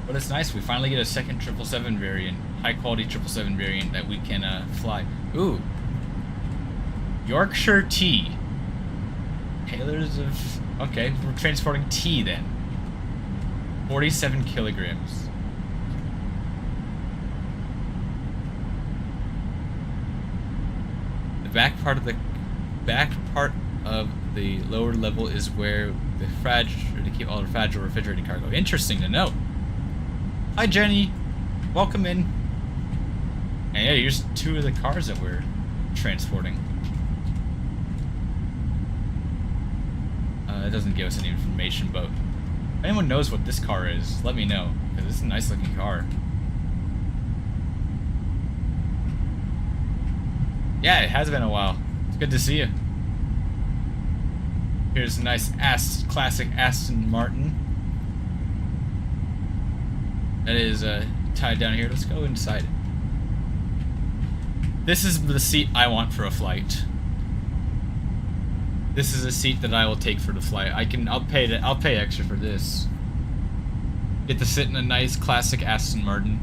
But it's nice, we finally get a second 777 variant, high quality 777 variant that we can fly. Ooh. Yorkshire tea. Tailors of... Okay, we're transporting tea then. 47 kilograms. The back part of the lower level is where the to keep all the fragile refrigerated cargo. Interesting to know. Hi Jenny, welcome in. And yeah, here's two of the cars that we're transporting. It doesn't give us any information, but if anyone knows what this car is, let me know, because it's a nice looking car. Yeah, it has been a while. It's good to see you. Here's a nice classic Aston Martin. That is tied down here. Let's go inside. This is the seat I want for a flight. This is a seat that I will take for the flight. I'll pay extra for this. Get to sit in a nice classic Aston Martin.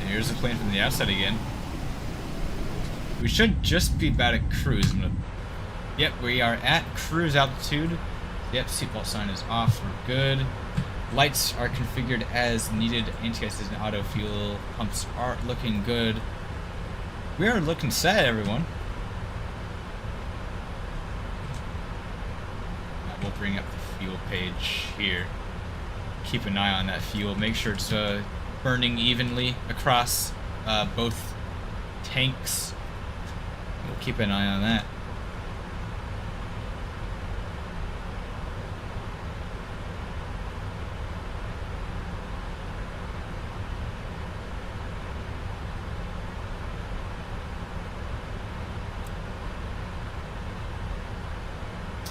Here's the plane from the outside again. We should just be about at cruise. Yep, we are at cruise altitude. Yep, seatbelt sign is off. We're good. Lights are configured as needed. Anti-gas and auto fuel pumps are looking good. We are looking set, everyone. We'll bring up the fuel page here. Keep an eye on that fuel. Make sure it's burning evenly across both tanks. We'll keep an eye on that.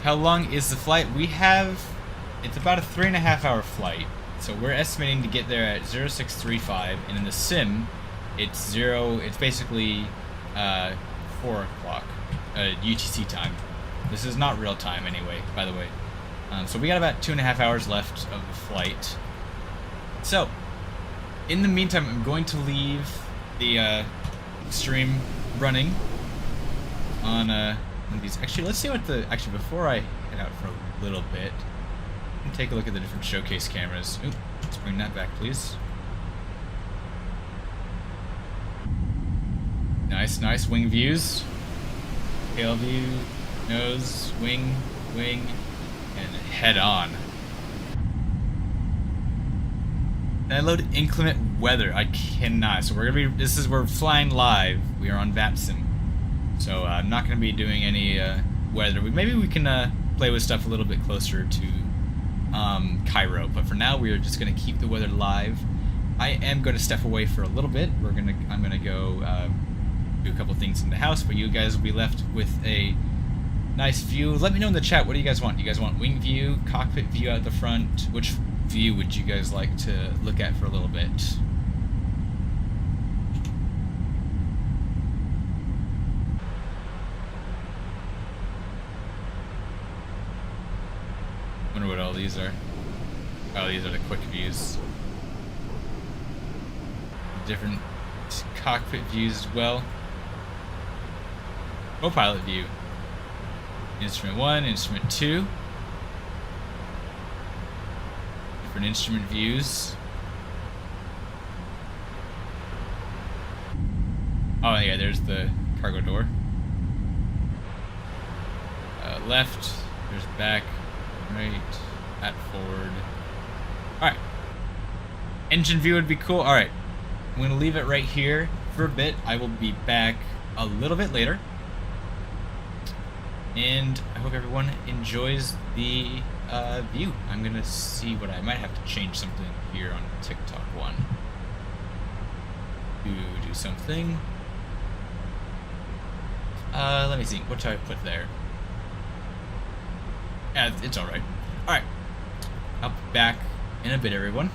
How long is the flight? It's about a 3.5 hour flight. So we're estimating to get there at 0635, and in the sim, it's basically 4 o'clock UTC time. This is not real time anyway, by the way. So we got about 2.5 hours left of the flight. So, in the meantime, I'm going to leave the stream running on these. Actually, let's see what before I head out for a little bit, take a look at the different showcase cameras. Ooh, let's bring that back, please. Nice wing views. Tail view, nose, wing, and head on. And I load inclement weather. I cannot. So we're flying live. We are on VATSIM. So I'm not going to be doing any weather. Maybe we can play with stuff a little bit closer to Cairo, but for now we are just going to keep the weather live. I am going to step away for a little bit. I'm going to go do a couple things in the house, but you guys will be left with a Nice view. Let me know in the chat, what do you guys want? Do you guys want wing view, cockpit view out the front? Which view would you guys like to look at for a little bit? Wonder what all these are. Oh, these are the quick views. Different cockpit views as well. Co-pilot view. Instrument 1, Instrument 2. Different instrument views. Oh yeah, there's the cargo door. Left, there's back, right, at forward. Alright. Engine view would be cool. Alright. I'm going to leave it right here for a bit. I will be back a little bit later. And I hope everyone enjoys the view. I'm going to see what I might have to change something here on TikTok 1. To do something. Let me see. What should I put there? Yeah, it's alright. Alright. I'll be back in a bit, everyone.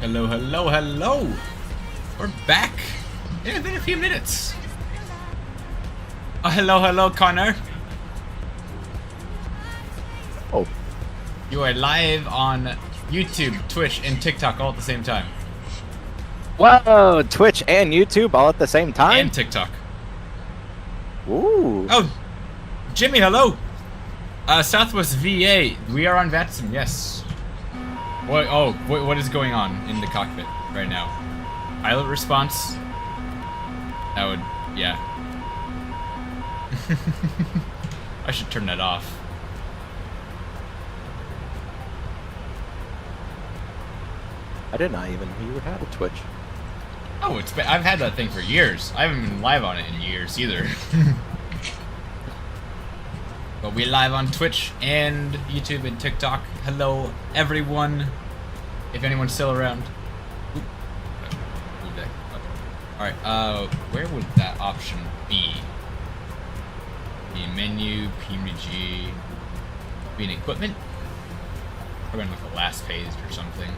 Hello, hello, hello. We're back. It's been a few minutes. Oh, hello, hello, Connor. Oh. You are live on YouTube, Twitch, and TikTok all at the same time. Whoa, Twitch and YouTube all at the same time? And TikTok. Ooh. Oh, Jimmy, hello. Southwest VA. We are on VATSIM, yes. What? Oh, what is going on in the cockpit right now? Pilot response. That would, yeah. I should turn that off. I did not even know you had a Twitch. Oh, I've had that thing for years. I haven't been live on it in years either. But we're live on Twitch and YouTube and TikTok. Hello, everyone. If anyone's still around. Oop. Move that up. Alright, where would that option be? The menu, PMDG, being equipment? Probably like the last page or something.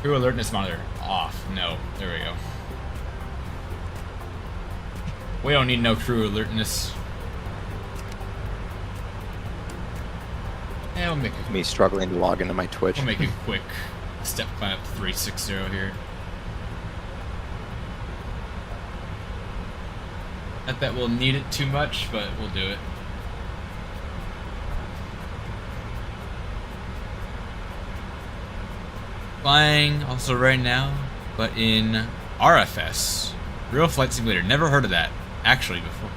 Crew alertness monitor off. No, there we go. We don't need no crew alertness. Yeah, we'll make it. Me struggling to log into my Twitch. We'll make it quick. Step climb up to 360 here. Not that we'll need it too much, but we'll do it. Flying also right now, but in RFS, Real Flight Simulator. Never heard of that actually before.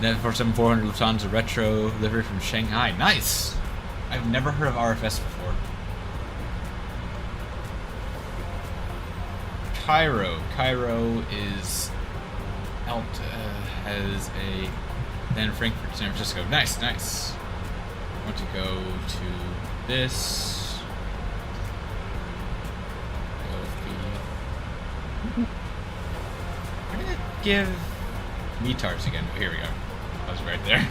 47400 Lufthansa retro delivery from Shanghai. Nice. I've never heard of RFS before. Cairo. Cairo is out. Has a then Frankfurt, San Francisco. Nice, nice. I want to go to this. Where did it give METARs again? Oh, here we go. That was right there.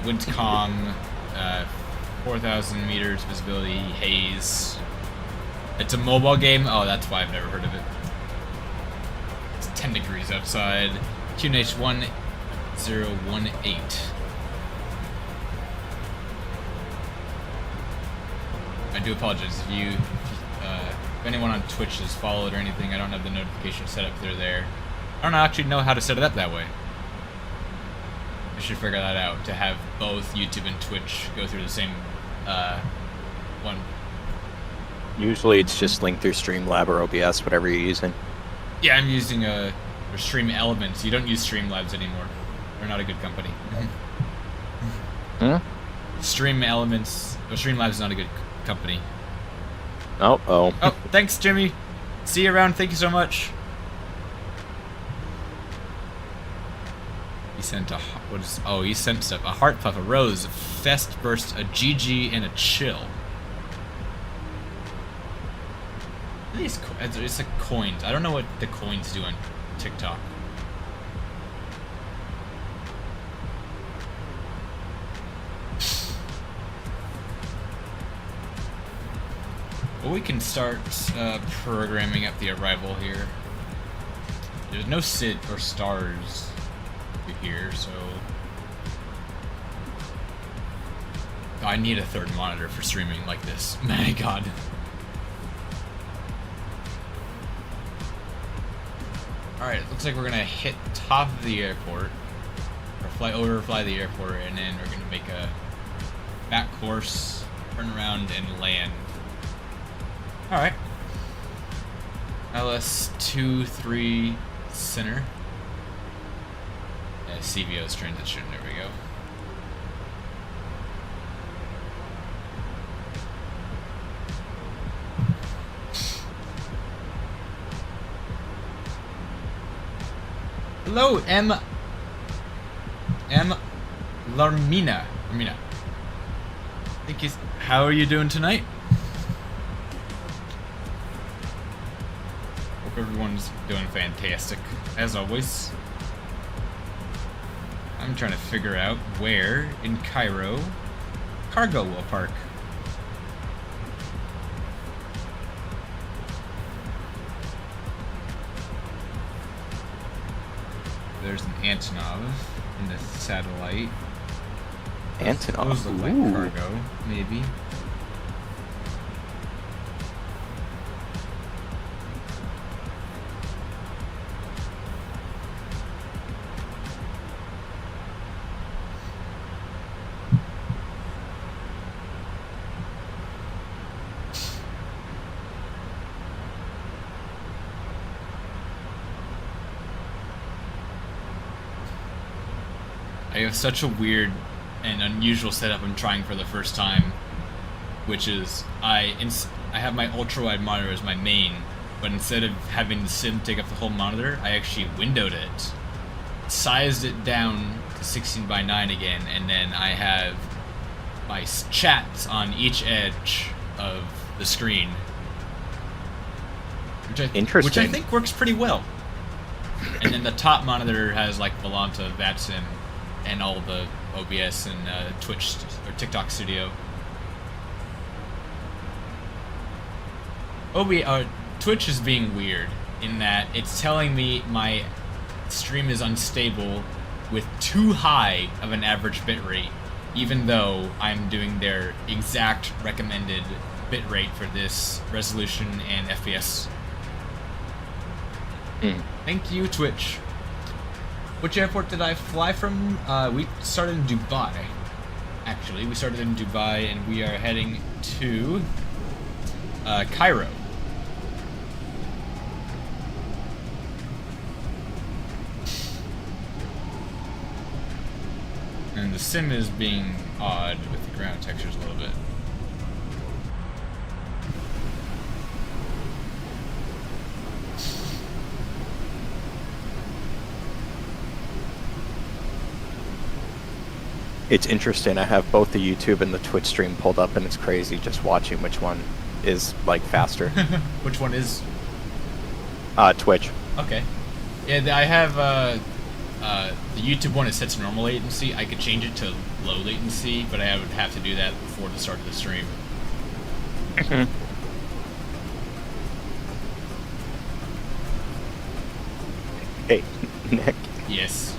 Wind's calm, 4,000 meters visibility, haze. It's a mobile game? Oh, that's why I've never heard of it. It's 10 degrees outside. QNH 1018. I do apologize if anyone on Twitch has followed or anything. I don't have the notification set up. They're there. I don't actually know how to set it up that way. I should figure that out, to have both YouTube and Twitch go through the same one. Usually it's just linked through Streamlab or OBS, whatever you're using. Yeah, I'm using Stream Elements. You don't use Streamlabs anymore. They're not a good company. Huh? Stream Elements. Streamlabs is not a good company. Oh. Oh, thanks, Jimmy. See you around. Thank you so much. He sent he sent stuff. A heart puff, a rose, a fest burst, a GG, and a chill. These it's like coins. I don't know what the coins do on TikTok. Well, we can start programming up the arrival here. There's no SID or stars here, so I need a third monitor for streaming like this. My God. Alright, it looks like we're gonna hit top of the airport, or overfly the airport, and then we're gonna make a back course, turn around, and land. Alright. LS23 center. CVO's transition, there we go. Hello, M. Larmina. Thank you. How are you doing tonight? Hope everyone's doing fantastic, as always. I'm trying to figure out where in Cairo cargo will park. There's an Antonov in the satellite. Antonov. Those look like Ooh. cargo, maybe. I have such a weird and unusual setup I'm trying for the first time, which is I have my ultra-wide monitor as my main, but instead of having the sim take up the whole monitor, I actually windowed it, sized it down to 16:9 again, and then I have my chats on each edge of the screen, which I think works pretty well. And then the top monitor has like Volanta, VATSIM, and all the OBS and Twitch or TikTok Studio. Twitch is being weird in that it's telling me my stream is unstable with too high of an average bitrate, even though I'm doing their exact recommended bitrate for this resolution and FPS. Thank you, Twitch. Which airport did I fly from? We started in Dubai. Actually, we started in Dubai and we are heading to Cairo. And the sim is being odd with the ground textures a little bit. It's interesting. I have both the YouTube and the Twitch stream pulled up, and it's crazy just watching which one is like faster. Which one is? Twitch. Okay. Yeah, I have the YouTube one. It sets normal latency. I could change it to low latency, but I would have to do that before the start of the stream. Hey, Nick. Yes.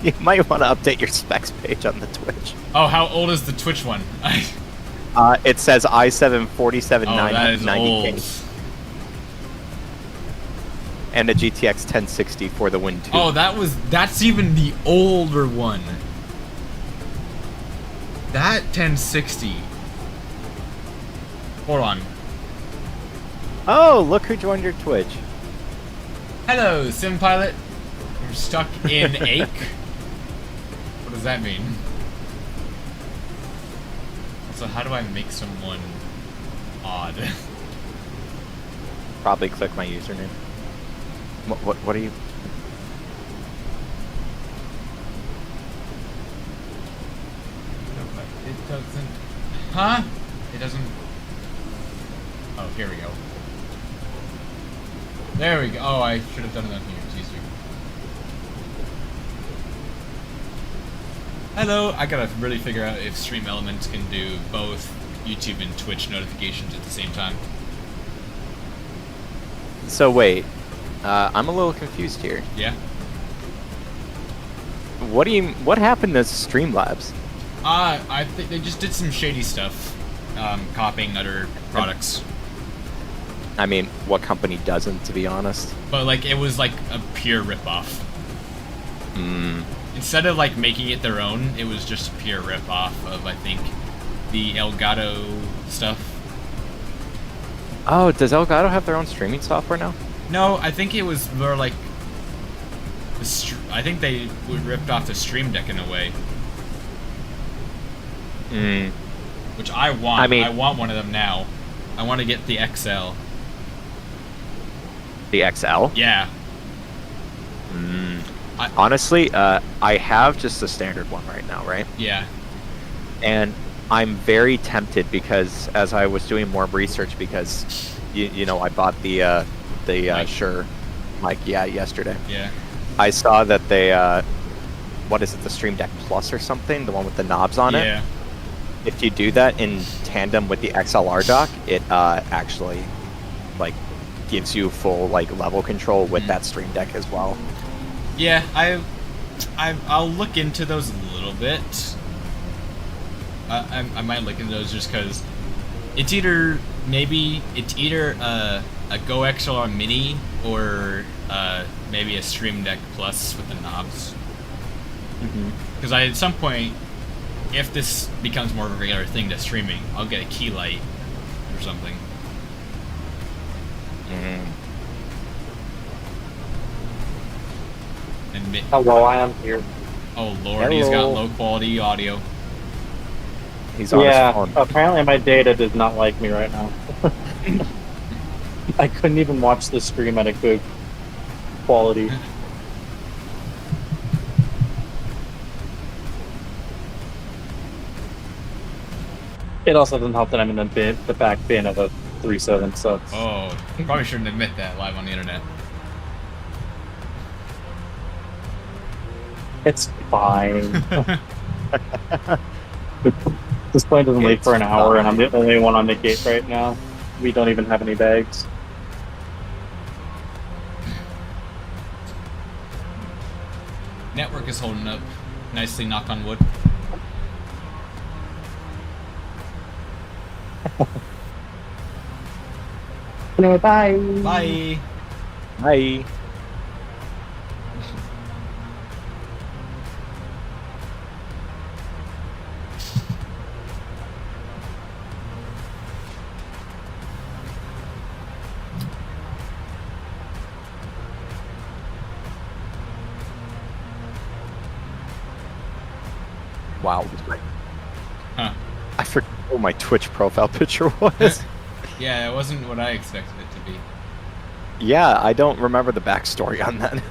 You might want to update your specs page on the Twitch. Oh, how old is the Twitch one? It says i7 that is 4790K old. and a GTX 1060 for the Win 2. Oh, that's even the older one. That 1060. Hold on. Oh, look who joined your Twitch. Hello, Sim Pilot. We're stuck in Ache. What does that mean? So how do I make someone odd? Probably click my username. What are you? It doesn't. Huh? It doesn't. Oh, here we go. There we go. Oh, I should have done it on here. It's easier. Hello. I gotta really figure out if Stream Elements can do both YouTube and Twitch notifications at the same time. So wait, I'm a little confused here. Yeah. What happened to Streamlabs? I think they just did some shady stuff, copying other products. I mean, what company doesn't, to be honest? But like, it was like a pure ripoff. Instead of like making it their own, it was just a pure ripoff of, I think, the Elgato stuff. Oh, does Elgato have their own streaming software now? No, I think it was more like I think they ripped off the Stream Deck in a way. Which I want. I want one of them now. I want to get the XL. The XL? Yeah. Honestly, I have just the standard one right now, right? Yeah. And I'm very tempted because as I was doing more research, because you know, I bought the Shure mic, yesterday. Yeah. I saw that they what is it, the Stream Deck Plus or something, the one with the knobs on it. Yeah. If you do that in tandem with the XLR dock, it actually like gives you full like level control with that Stream Deck as well. Yeah, I'll look into those a little bit. I might look into those just because it's either a Go XLR Mini or maybe a Stream Deck Plus with the knobs. Because at some point, if this becomes more of a regular thing to streaming, I'll get a key light or something. And Hello, I am here. oh lord, he's got low quality audio. He's on his phone. Apparently my data does not like me right now. I couldn't even watch the stream at a good quality. It also doesn't help that I'm in the back bin of a 3.7, so Oh, probably shouldn't admit that live on the internet. it's fine. This plane doesn't leave for an hour, and I'm the only one on the gate right now. We don't even have any bags. Network is holding up nicely, knock on wood. Bye. Bye. Hi. Wow. Huh. I forgot what my Twitch profile picture was. Yeah, it wasn't what I expected it to be. Yeah, I don't remember the backstory on that.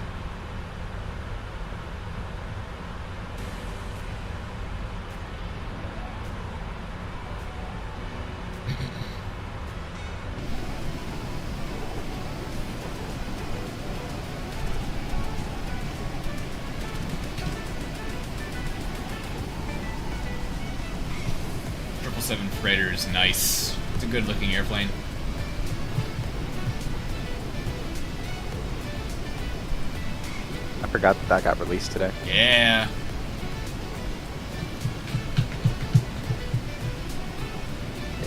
Seven Freighter is nice. It's a good looking airplane. I forgot that got released today. Yeah.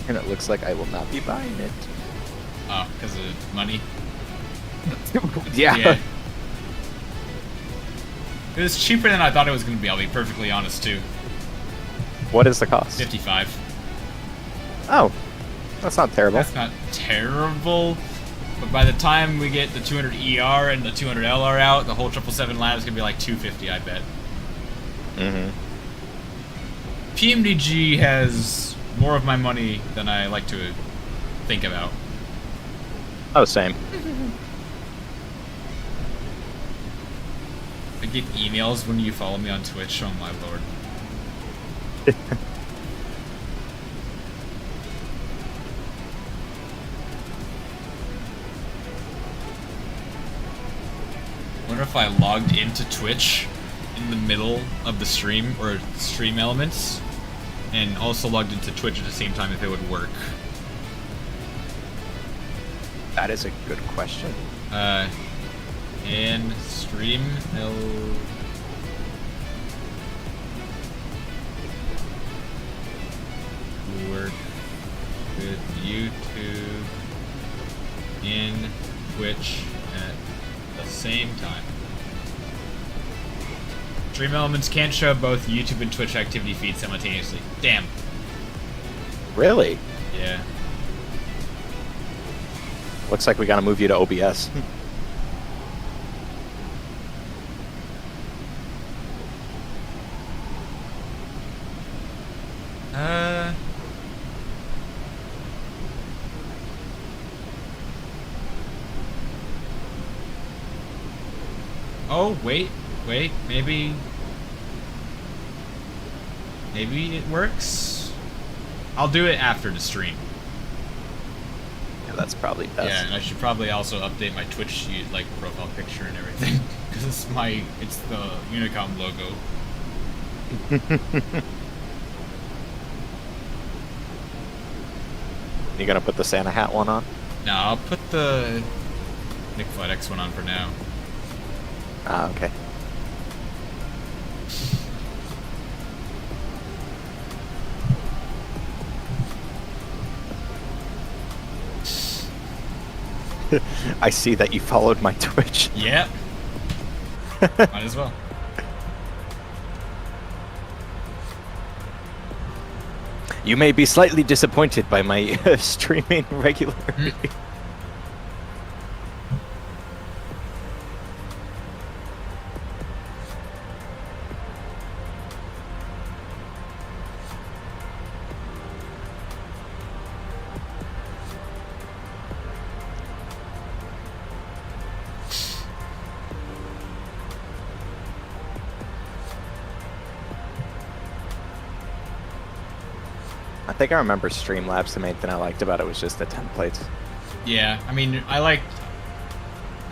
And it looks like I will not be buying it. Oh, because of money? Yeah. It was cheaper than I thought it was going to be, I'll be perfectly honest, too. What is the cost? 55. Oh, that's not terrible. That's not terrible. But by the time we get the 200 ER and the 200 LR out, the whole 777 lab is going to be like 250, I bet. PMDG has more of my money than I like to think about. Oh, same. I get emails when you follow me on Twitch, oh my lord. I wonder if I logged into Twitch in the middle of the stream, or stream elements, and also logged into Twitch at the same time, if it would work. That is a good question. And stream work with YouTube in Twitch at the same time. Stream elements can't show both YouTube and Twitch activity feeds simultaneously. Damn. Really? Yeah. Looks like we gotta move you to OBS. Oh, wait, maybe it works? I'll do it after the stream. Yeah, that's probably best. Yeah, and I should probably also update my Twitch profile picture and everything, because it's the Unicom logo. You gonna put the Santa hat one on? No, I'll put the NickFlightX one on for now. Ah, okay. I see that you followed my Twitch. Yep. Might as well. You may be slightly disappointed by my streaming regularly. I think I remember Streamlabs. The main thing I liked about it was just the templates. Yeah, I mean, I like.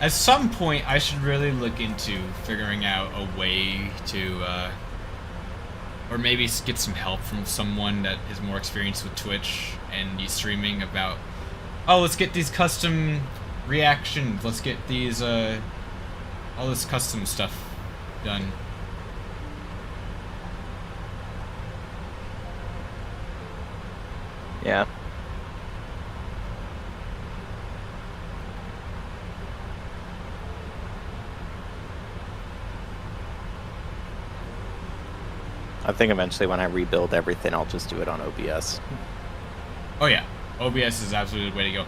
At some point, I should really look into figuring out a way to, or maybe get some help from someone that is more experienced with Twitch and streaming about, oh, let's get these custom reactions, let's get these, all this custom stuff done. Yeah. I think eventually when I rebuild everything, I'll just do it on OBS. Oh yeah, OBS is absolutely the way to go.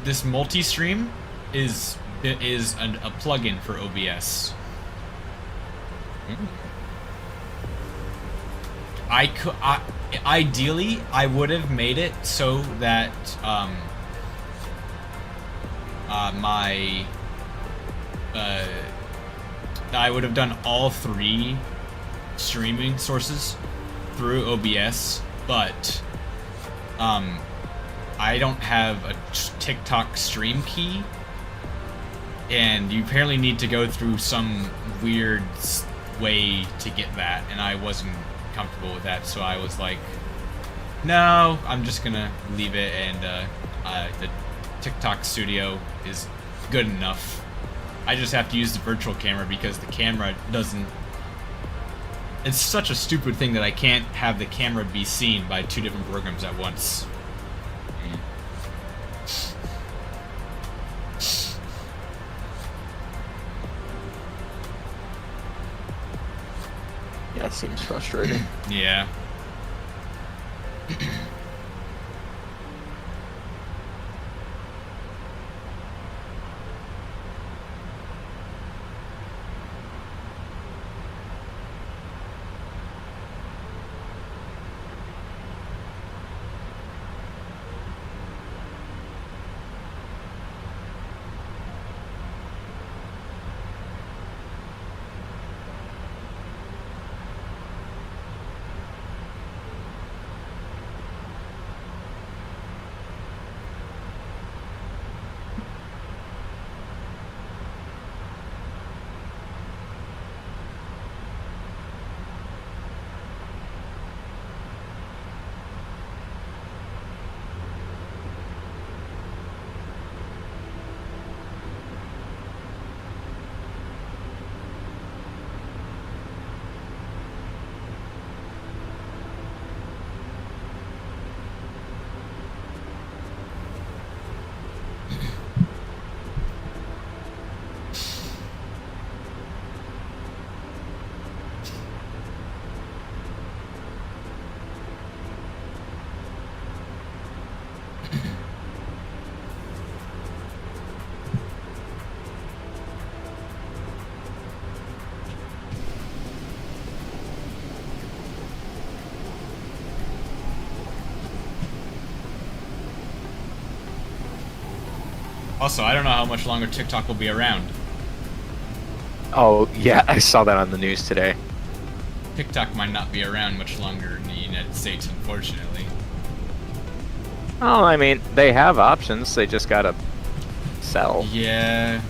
This multi-stream is a plugin for OBS. Ideally, I would have made it so that I would have done all 3 streaming sources through OBS, but I don't have a TikTok stream key, and you apparently need to go through some weird way to get that, and I wasn't comfortable with that, so I was like, no, I'm just gonna leave it, and the TikTok studio is good enough. I just have to use the virtual camera because the camera doesn't. It's such a stupid thing that I can't have the camera be seen by 2 different programs at once. Yeah, it seems frustrating. Yeah. Also, I don't know how much longer TikTok will be around. Oh, yeah, I saw that on the news today. TikTok might not be around much longer in the United States, unfortunately. Oh, I mean, they have options. They just gotta sell. Yeah.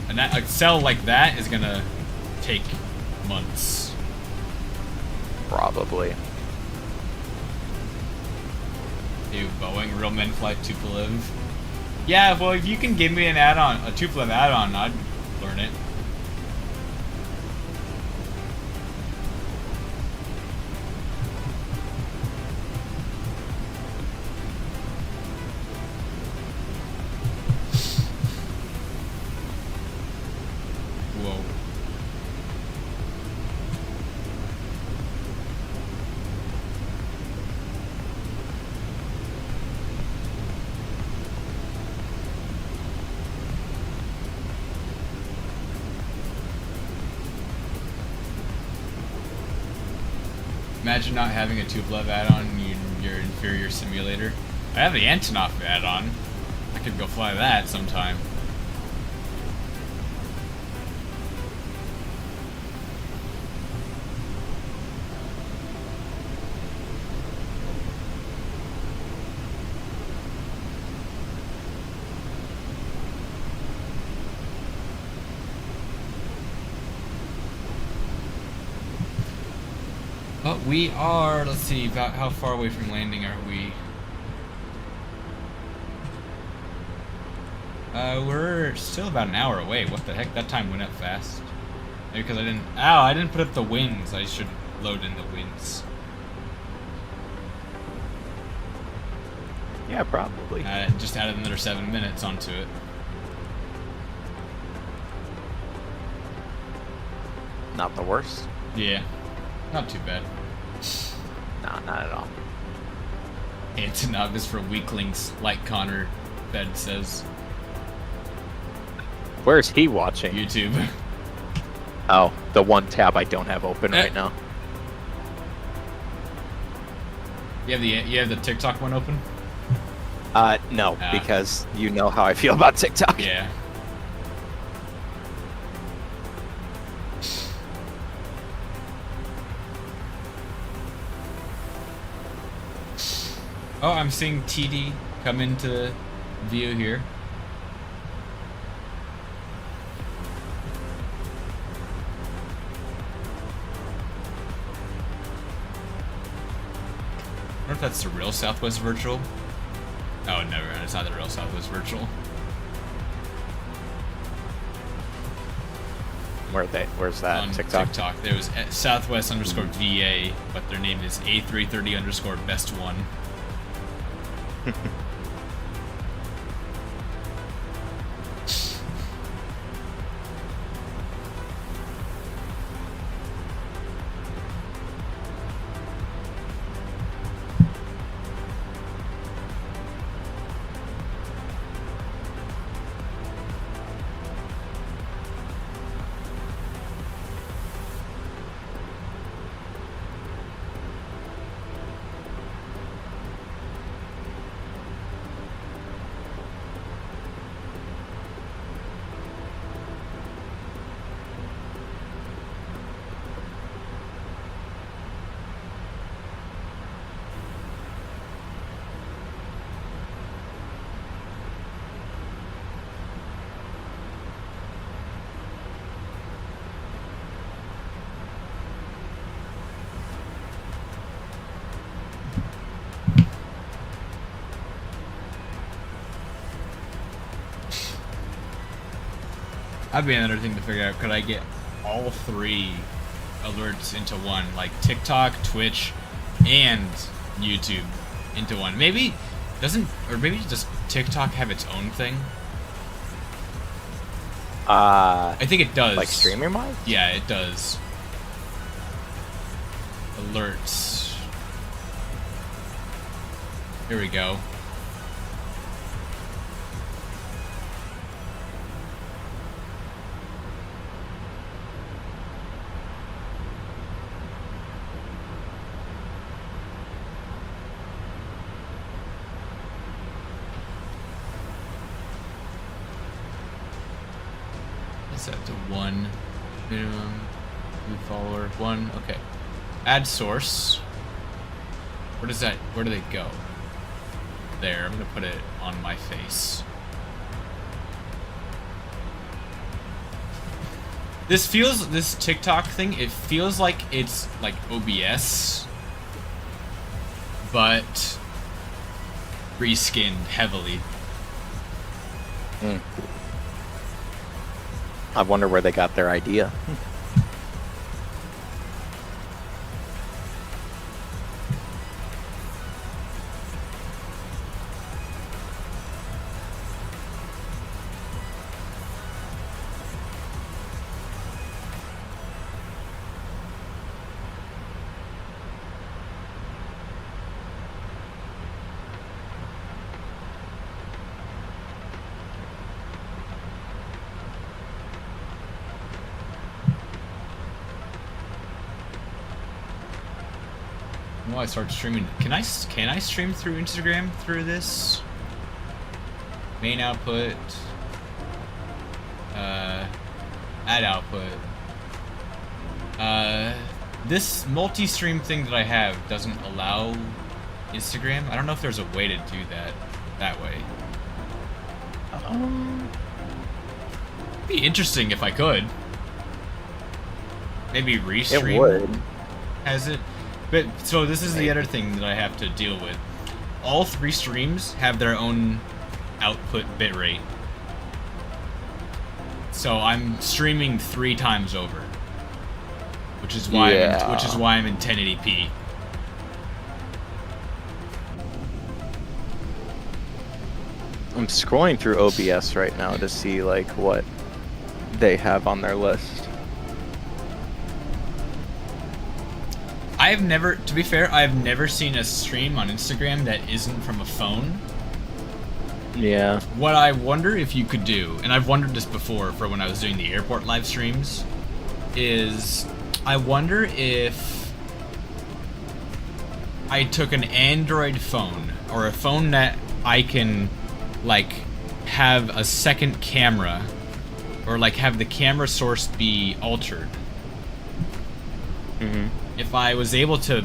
And a sell like that is gonna take months. Probably. Do Boeing real men fly Tupolev? Yeah, well, if you can give me an add-on, a Tupolev add-on, I'd learn it. Whoa. Imagine not having a Tupolev add-on in your inferior simulator. I have the Antonov add-on. I could go fly that sometime. But we are, let's see, about how far away from landing are we? We're still about an hour away. What the heck? That time went up fast. Maybe because I didn't put up the wings. I should load in the wings. Yeah, probably. Just added another 7 minutes onto it. Not the worst. Yeah. Not too bad. Nah, not at all. Antonov is for weaklings, like Connor Bed says. Where's he watching? YouTube. Oh, the one tab I don't have open right now. You have the TikTok one open? No, because you know how I feel about TikTok. Yeah. Oh, I'm seeing TD come into view here. I wonder if that's the real Southwest Virtual. Oh, never mind. It's not the real Southwest Virtual. Where's that? On TikTok? TikTok. There was Southwest _ VA, but their name is A330 _ best one. That'd be another thing to figure out. Could I get all 3 alerts into one, like TikTok, Twitch, and YouTube into one? Maybe maybe does TikTok have its own thing? I think it does. Like streaming wise? Yeah, it does. Alerts. Here we go. Set to 1 minimum, new follower, 1, okay. Add source. Where do they go? There, I'm gonna put it on my face. This TikTok thing, it feels like it's like OBS, but reskinned heavily. I wonder where they got their idea. Well, I start streaming. Can I stream through Instagram through this? Main output. Add output. This multi-stream thing that I have doesn't allow Instagram. I don't know if there's a way to do that way. It'd be interesting if I could. Maybe Restream It would. has it. But so this is the other thing that I have to deal with. All 3 streams have their own output bitrate. So I'm streaming 3 times over. Which is why I'm in 1080p. I'm scrolling through OBS right now to see like what they have on their list. To be fair, I've never seen a stream on Instagram that isn't from a phone. Yeah. What I wonder if you could do, and I've wondered this before for when I was doing the airport live streams, is I wonder if I took an Android phone, or a phone that I can, like, have a second camera, or, like, have the camera source be altered. Mm-hmm. If I was able to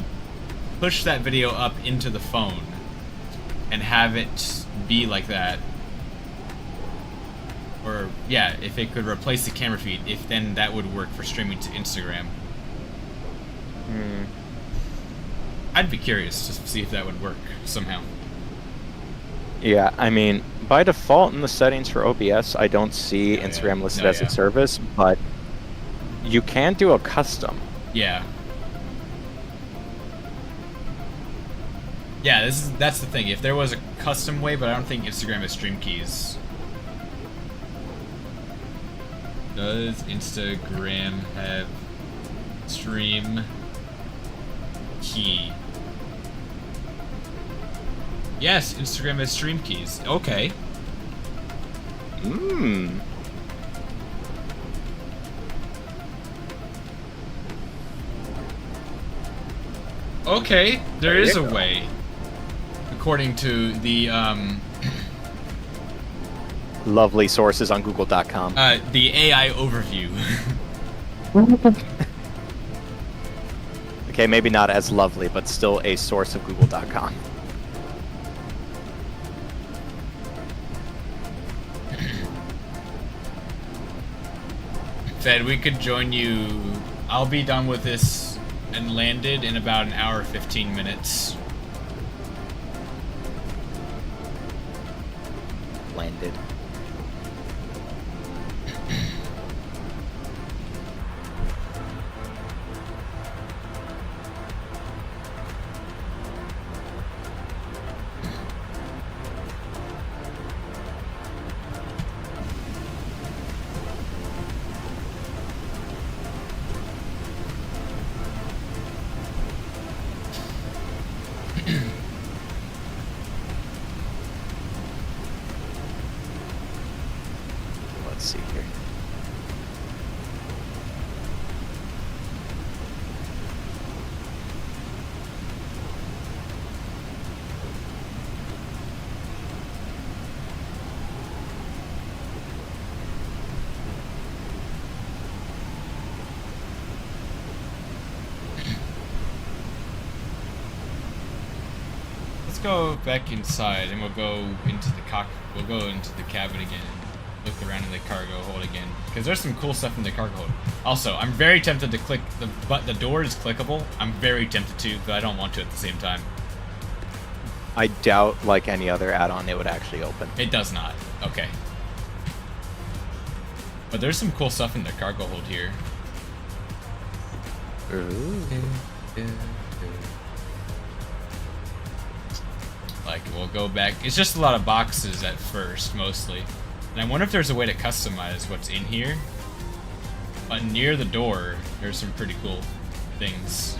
push that video up into the phone and have it be like that, or yeah, if it could replace the camera feed, if then that would work for streaming to Instagram. I'd be curious to see if that would work somehow. Yeah, I mean, by default in the settings for OBS, I don't see Instagram listed as a service, but you can do a custom. Yeah. Yeah, that's the thing. If there was a custom way, but I don't think Instagram has stream keys. Does Instagram have stream key? Yes, Instagram has stream keys. Okay. Okay, there is a way. According to the Lovely sources on Google.com. the AI overview. Okay, maybe not as lovely, but still a source of Google.com. Fed, we could join you. I'll be done with this and landed in about an hour 15 minutes. Landed. Let's see here. Let's go back inside and we'll go into the We'll go into the cabin again and look around in the cargo hold again, because there's some cool stuff in the cargo hold. Also, I'm very tempted to click the door is clickable. I'm very tempted to, but I don't want to at the same time. I doubt, like any other add-on, it would actually open. It does not. Okay. But there's some cool stuff in the cargo hold here. Like, we'll go back. It's just a lot of boxes at first, mostly. And I wonder if there's a way to customize what's in here. But near the door, there's some pretty cool things.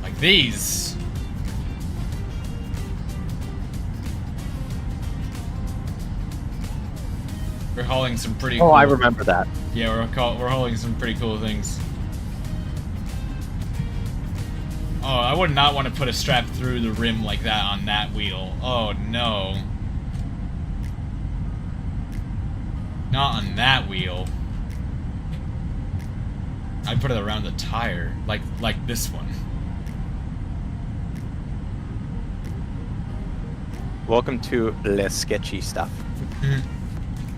Like these. We're hauling some pretty cool... Oh, I remember that. Yeah, we're hauling some pretty cool things. Oh, I would not want to put a strap through the rim like that on that wheel. Oh, no. Not on that wheel. I'd put it around the tire, like this one. Welcome to less sketchy stuff.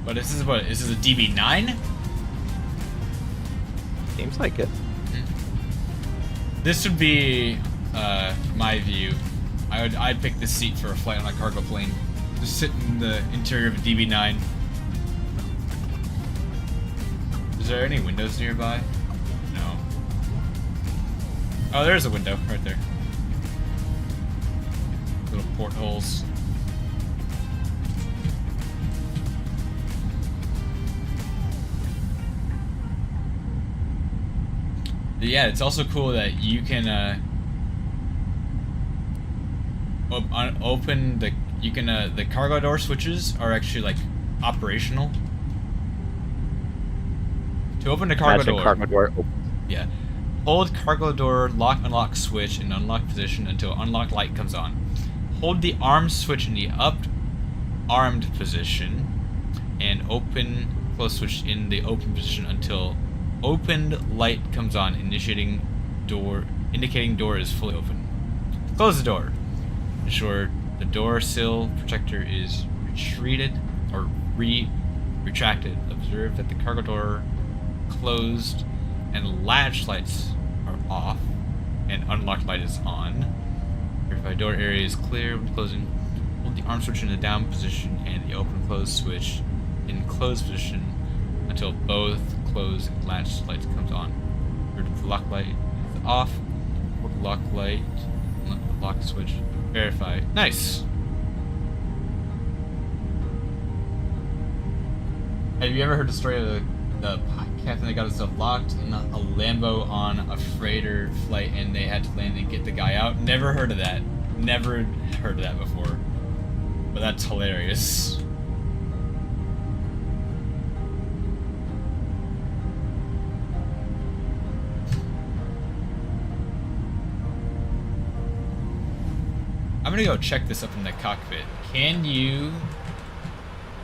But this is what? This is a DB9? Seems like it. This would be my view. I'd pick this seat for a flight on a cargo plane. Just sit in the interior of a DB9. Is there any windows nearby? No. Oh, there's a window right there. Little portholes. Yeah, it's also cool that you can open the the cargo door switches are actually like operational. To open the cargo door. Yeah. Hold cargo door lock unlock switch in unlocked position until unlocked light comes on. Hold the arm switch in the up armed position and open close switch in the open position until opened light comes on, indicating door is fully open. Close the door. Ensure the door sill protector is retracted. Observe that the cargo door closed and latch lights are off and unlocked light is on. Verify door area is clear when closing. Hold the arm switch in the down position and the open close switch in closed position until both close and latch lights comes on. The lock light is off. Hold the lock light, lock switch, verify. Nice. Have you ever heard the story of the captain that got himself locked in a Lambo on a freighter flight and they had to land and get the guy out? Never heard of that. Never heard of that before. But that's hilarious. I'm gonna go check this up in the cockpit. Can you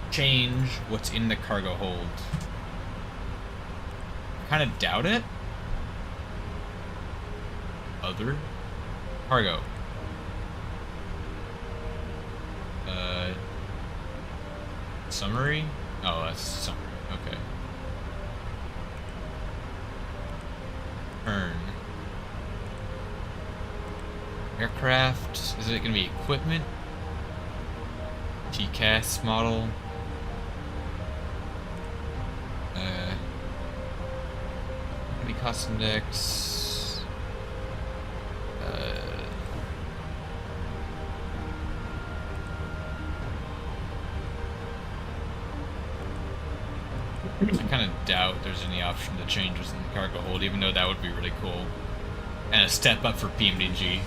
change what's in the cargo hold? I kind of doubt it. Other cargo. Summary? Oh, that's summary. Okay. Turn. Aircraft, is it going to be equipment? TCAS model. Company cost index. I kind of doubt there's any option to change what's in the cargo hold, even though that would be really cool. And a step up for PMDG.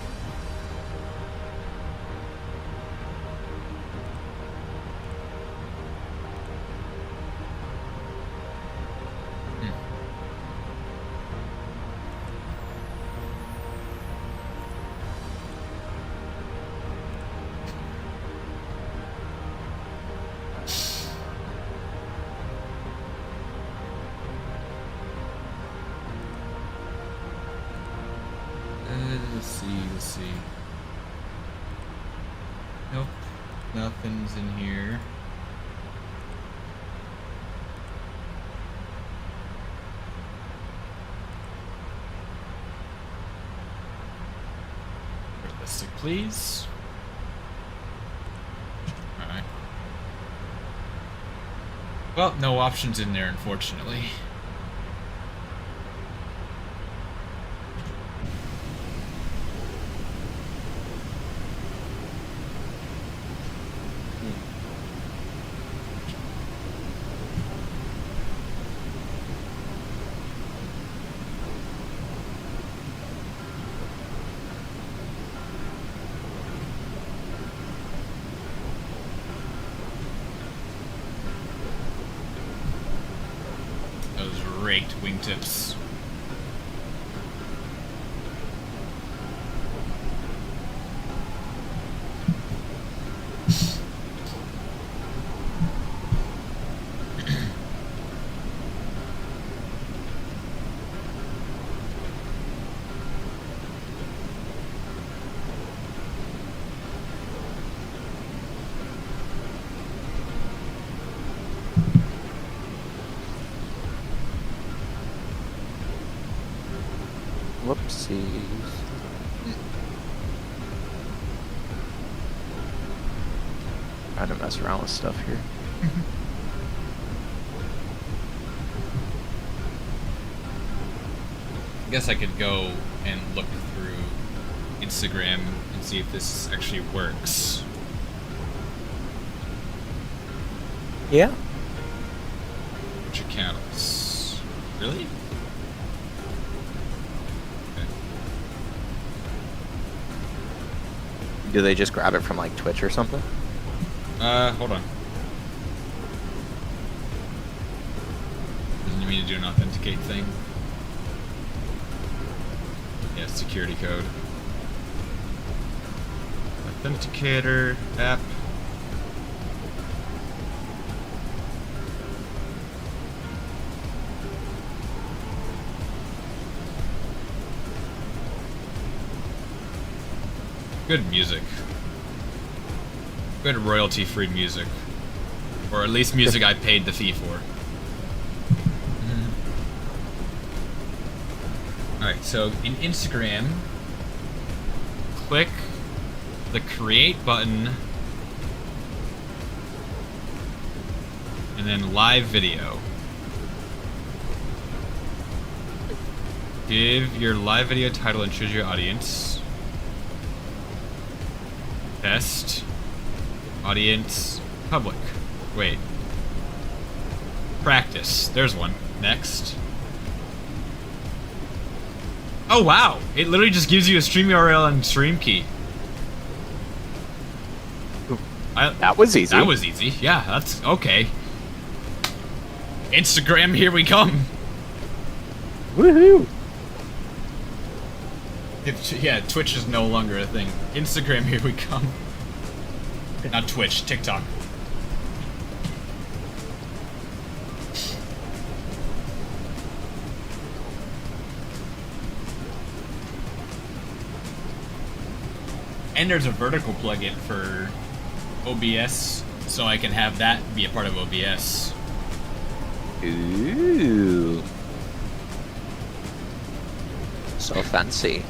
Let's see. Nope, nothing's in here. Realistic, please. Alright. Well, no options in there, unfortunately. Those raked wingtips. Whoopsies. Trying to mess around with stuff here. I guess I could go and look through Instagram and see if this actually works. Yeah. Which accounts? Really? Do they just grab it from like Twitch or something? Hold on. Doesn't you mean to do an authenticate thing? Yeah, security code. Authenticator app. Good music. Good royalty-free music. Or at least music I paid the fee for. Alright, so in Instagram, click the create button and then live video. Give your live video title and choose your audience. Test. Audience. Public. Wait. Practice. There's one. Next. Oh wow! It literally just gives you a stream URL and stream key. That was easy. That was easy. Yeah, that's okay. Instagram, here we come. Woohoo! Yeah, Twitch is no longer a thing. Instagram, here we come. Not Twitch, TikTok. And there's a vertical plugin for OBS, so I can have that be a part of OBS. Ooh. So fancy.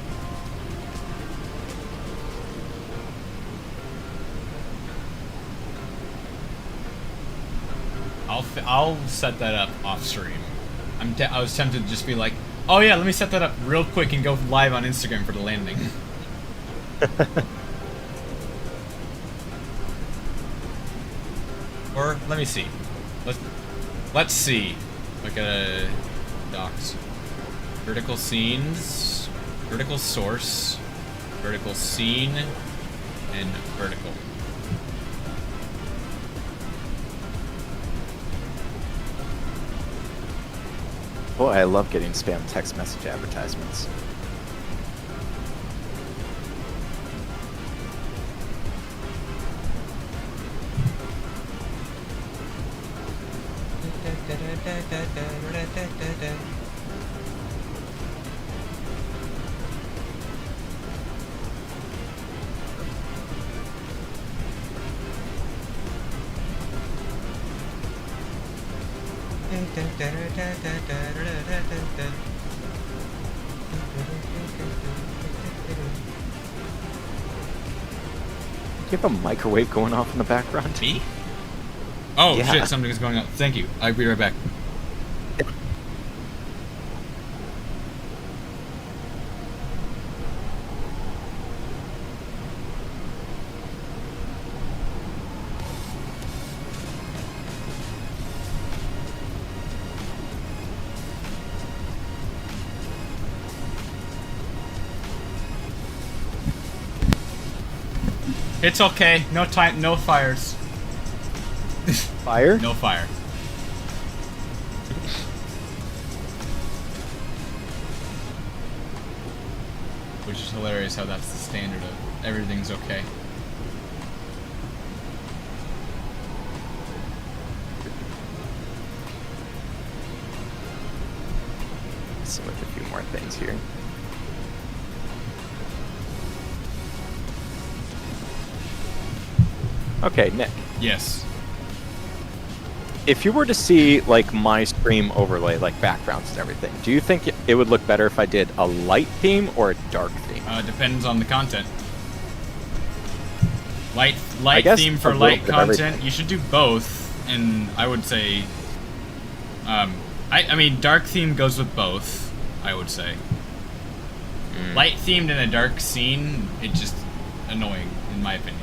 I'll set that up off stream. I was tempted to just be like, oh yeah, let me set that up real quick and go live on Instagram for the landing. Or let me see. Let's see. Look at docs. Vertical scenes, vertical source, vertical scene, and vertical. Boy, I love getting spam text message advertisements. You have a microwave going off in the background. Me? Oh Yeah. shit, something is going on. Thank you. I'll be right back. It's okay. No time. No fires. Fire? No fire. Which is hilarious how that's the standard of everything's okay. So with a few more things here. Okay, Nick. Yes. If you were to see like my stream overlay, like backgrounds and everything, do you think it would look better if I did a light theme or a dark theme? Depends on the content. Light guess theme a for little light bit of content. everything. You should do both, and I would say, I mean, dark theme goes with both. I would say. Light themed in a dark scene, it's just annoying, in my opinion.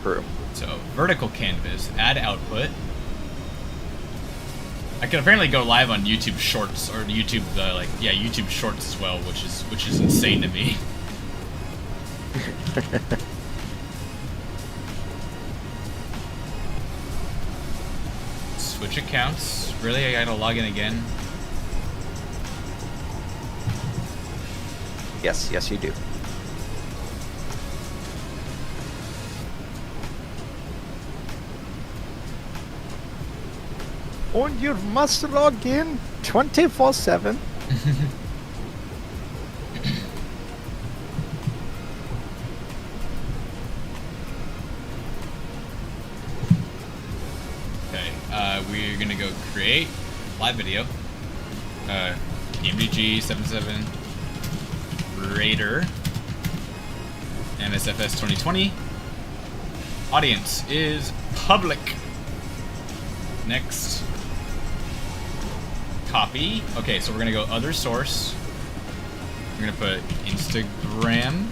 True. So, vertical canvas, add output. I can apparently go live on YouTube Shorts or YouTube, YouTube Shorts as well, which is insane to me. Switch accounts. Really, I gotta log in again. Yes, yes, you do. And you must log in 24/7. Okay, we're gonna go create live video. PMDG 77 Raider MSFS 2020. Audience is public. Next. Copy. Okay, so we're gonna go other source. We're gonna put Instagram.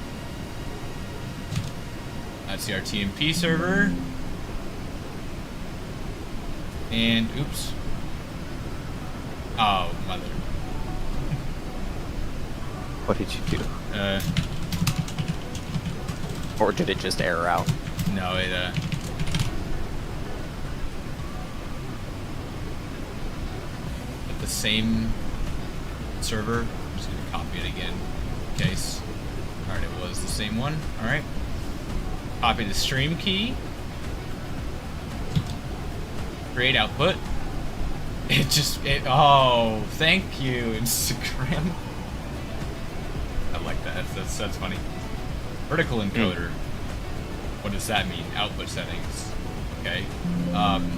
That's the RTMP server. And oops. Oh, mother. What did you do? Or did it just error out? No, it at the same server. I'm just gonna copy it again in case. Alright, it was the same one. Alright. Copy the stream key. Create output. Oh, thank you, Instagram. I like that. That's funny. Vertical encoder. What does that mean? Output settings. Okay. Can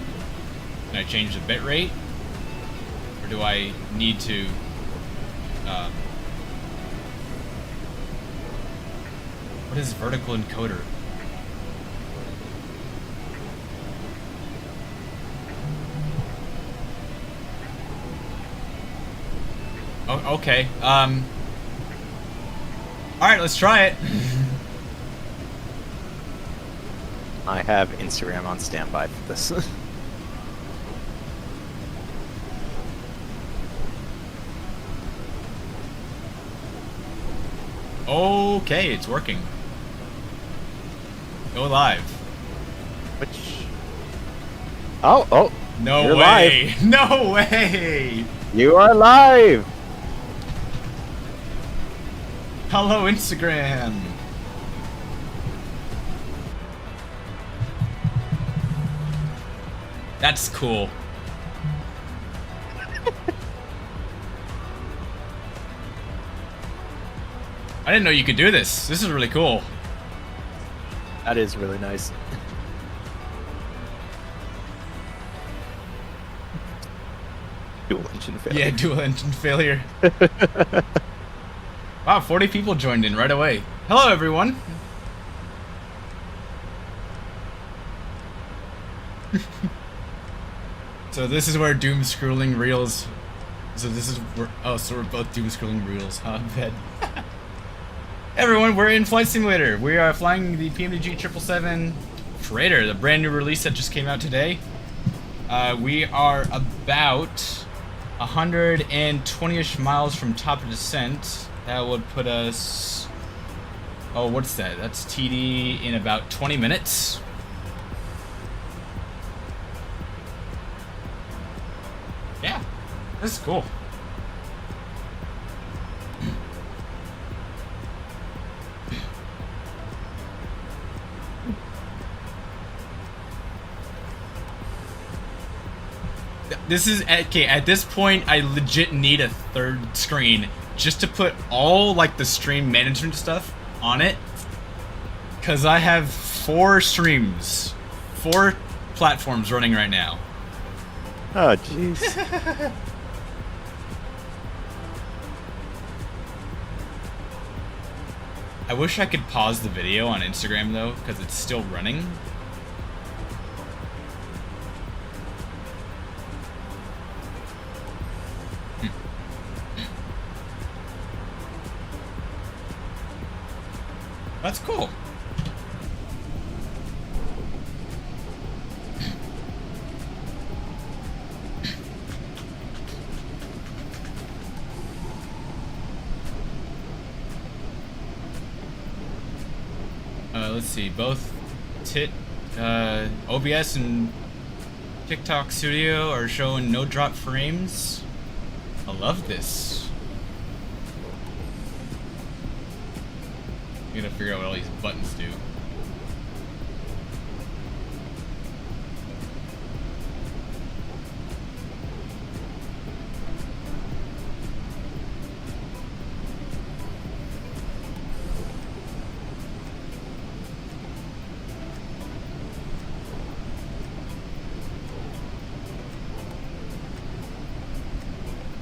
I change the bitrate? Or do I need to what is vertical encoder? Oh, okay. Alright, let's try it. I have Instagram on standby for this. Okay, it's working. Go live. Which? Oh, No you're way. live. No way. You are live. Hello, Instagram. That's cool. I didn't know you could do this. This is really cool. That is really nice. engine failure. Yeah, dual engine failure. Wow, 40 people joined in right away. Hello, everyone. So this is where doom scrolling reels. So this is where. Oh, so we're both doom scrolling reels, huh? Bed. Everyone, we're in Flight Simulator. We are flying the PMDG 777 Freighter, the brand new release that just came out today. We are about 120-ish miles from top of descent. That would put us... Oh, what's that? That's TD in about 20 minutes. Yeah, this is cool. This is okay. At this point, I legit need a third screen just to put all like the stream management stuff on it, because I have 4 streams, 4 platforms running right now. Oh, jeez. I wish I could pause the video on Instagram though, because it's still running. That's cool. Let's see, both OBS and TikTok Studio are showing no drop frames. I love this. I gotta figure out what all these buttons do.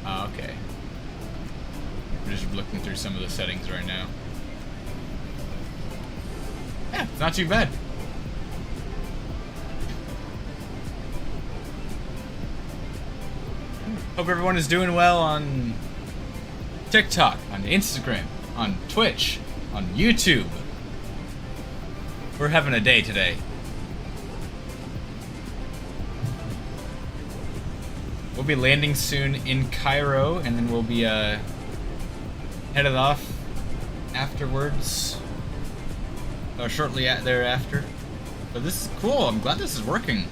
Okay. We're just looking through some of the settings right now. Yeah, it's not too bad. Hope everyone is doing well on TikTok, on Instagram, on Twitch, on YouTube. We're having a day today. We'll be landing soon in Cairo, and then we'll be headed off afterwards, or shortly thereafter. But this is cool. I'm glad this is working.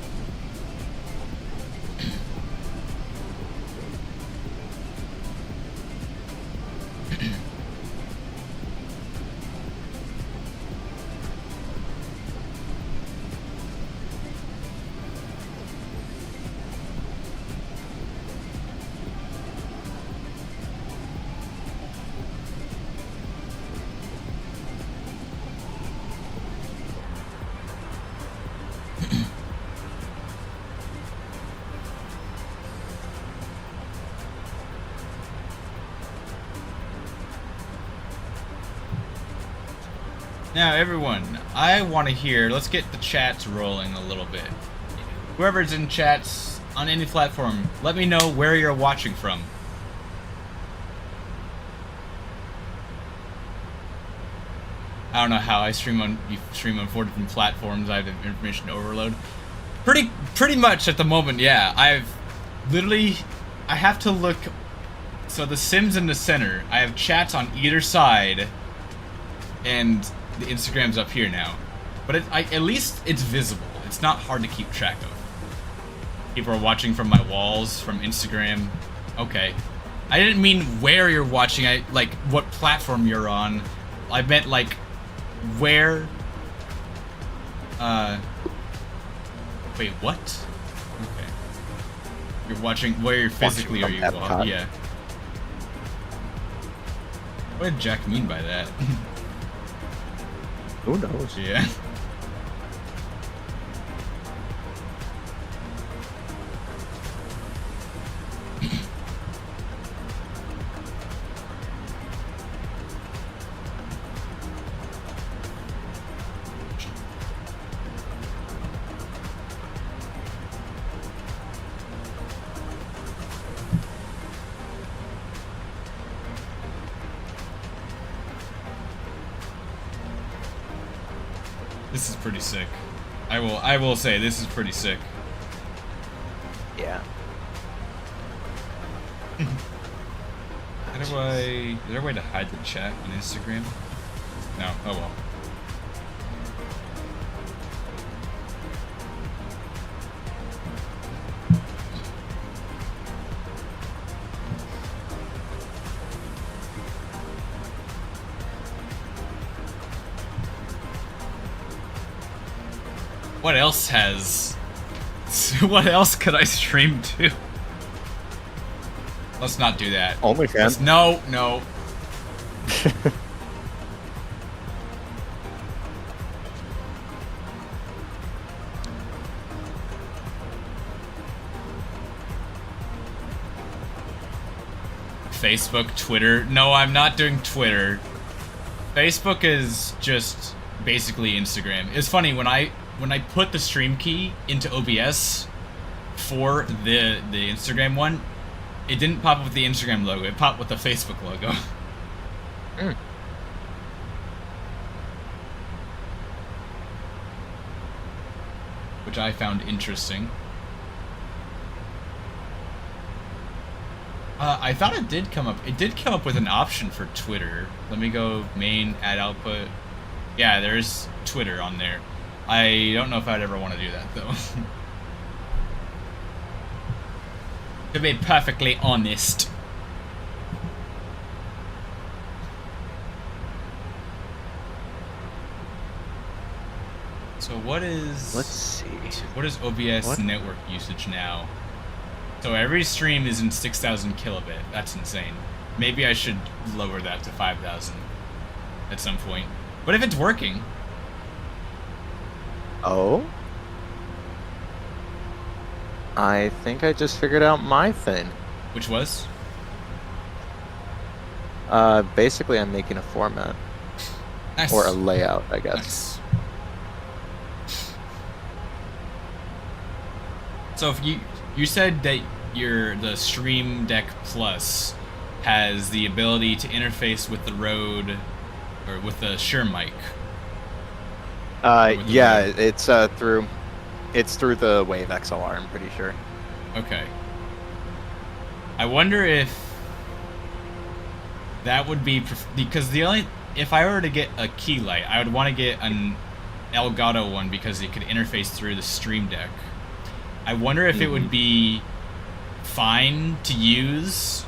Now, everyone, I want to hear, let's get the chats rolling a little bit. Whoever's in chats on any platform, let me know where you're watching from. I don't know how you stream on 4 different platforms. I have information overload. Pretty much at the moment, yeah. I have to look. So the Sim's in the center. I have chats on either side, and the Instagram's up here now. But at least it's visible. It's not hard to keep track of. People are watching from my walls, from Instagram. Okay. I didn't mean where you're watching. Like what platform you're on. I meant like where. Wait, what? Okay. You're watching where you're physically are you? Yeah. What did Jack mean by that? Who knows? Yeah. This is pretty sick. I will say this is pretty sick. Yeah. How do is there a way to hide the chat on Instagram? No. Oh well. What else has... What else could I stream to? Let's not do that. OnlyFans. No, no. Facebook, Twitter. No, I'm not doing Twitter. Facebook is just basically Instagram. It's funny when I put the stream key into OBS for the Instagram one, it didn't pop up with the Instagram logo. It popped with the Facebook logo. Mm. Which I found interesting. I thought it did come up. It did come up with an option for Twitter. Let me go main, add output. Yeah, there's Twitter on there. I don't know if I'd ever want to do that, though. To be perfectly honest. So what is... Let's see. What is OBS network usage now? So every stream is in 6,000 kilobit. That's insane. Maybe I should lower that to 5,000 at some point. But if it's working... Oh? I think I just figured out my thing. Which was? Basically I'm making a format. Nice. Or a layout, I guess. Nice. So if you said that the Stream Deck Plus has the ability to interface with the Rode or with the Shure mic. Yeah, Rode. It's through the Wave XLR, I'm pretty sure. Okay. I wonder if that would be because if I were to get a key light, I would want to get an Elgato one because it could interface through the Stream Deck. I wonder if it would be fine to use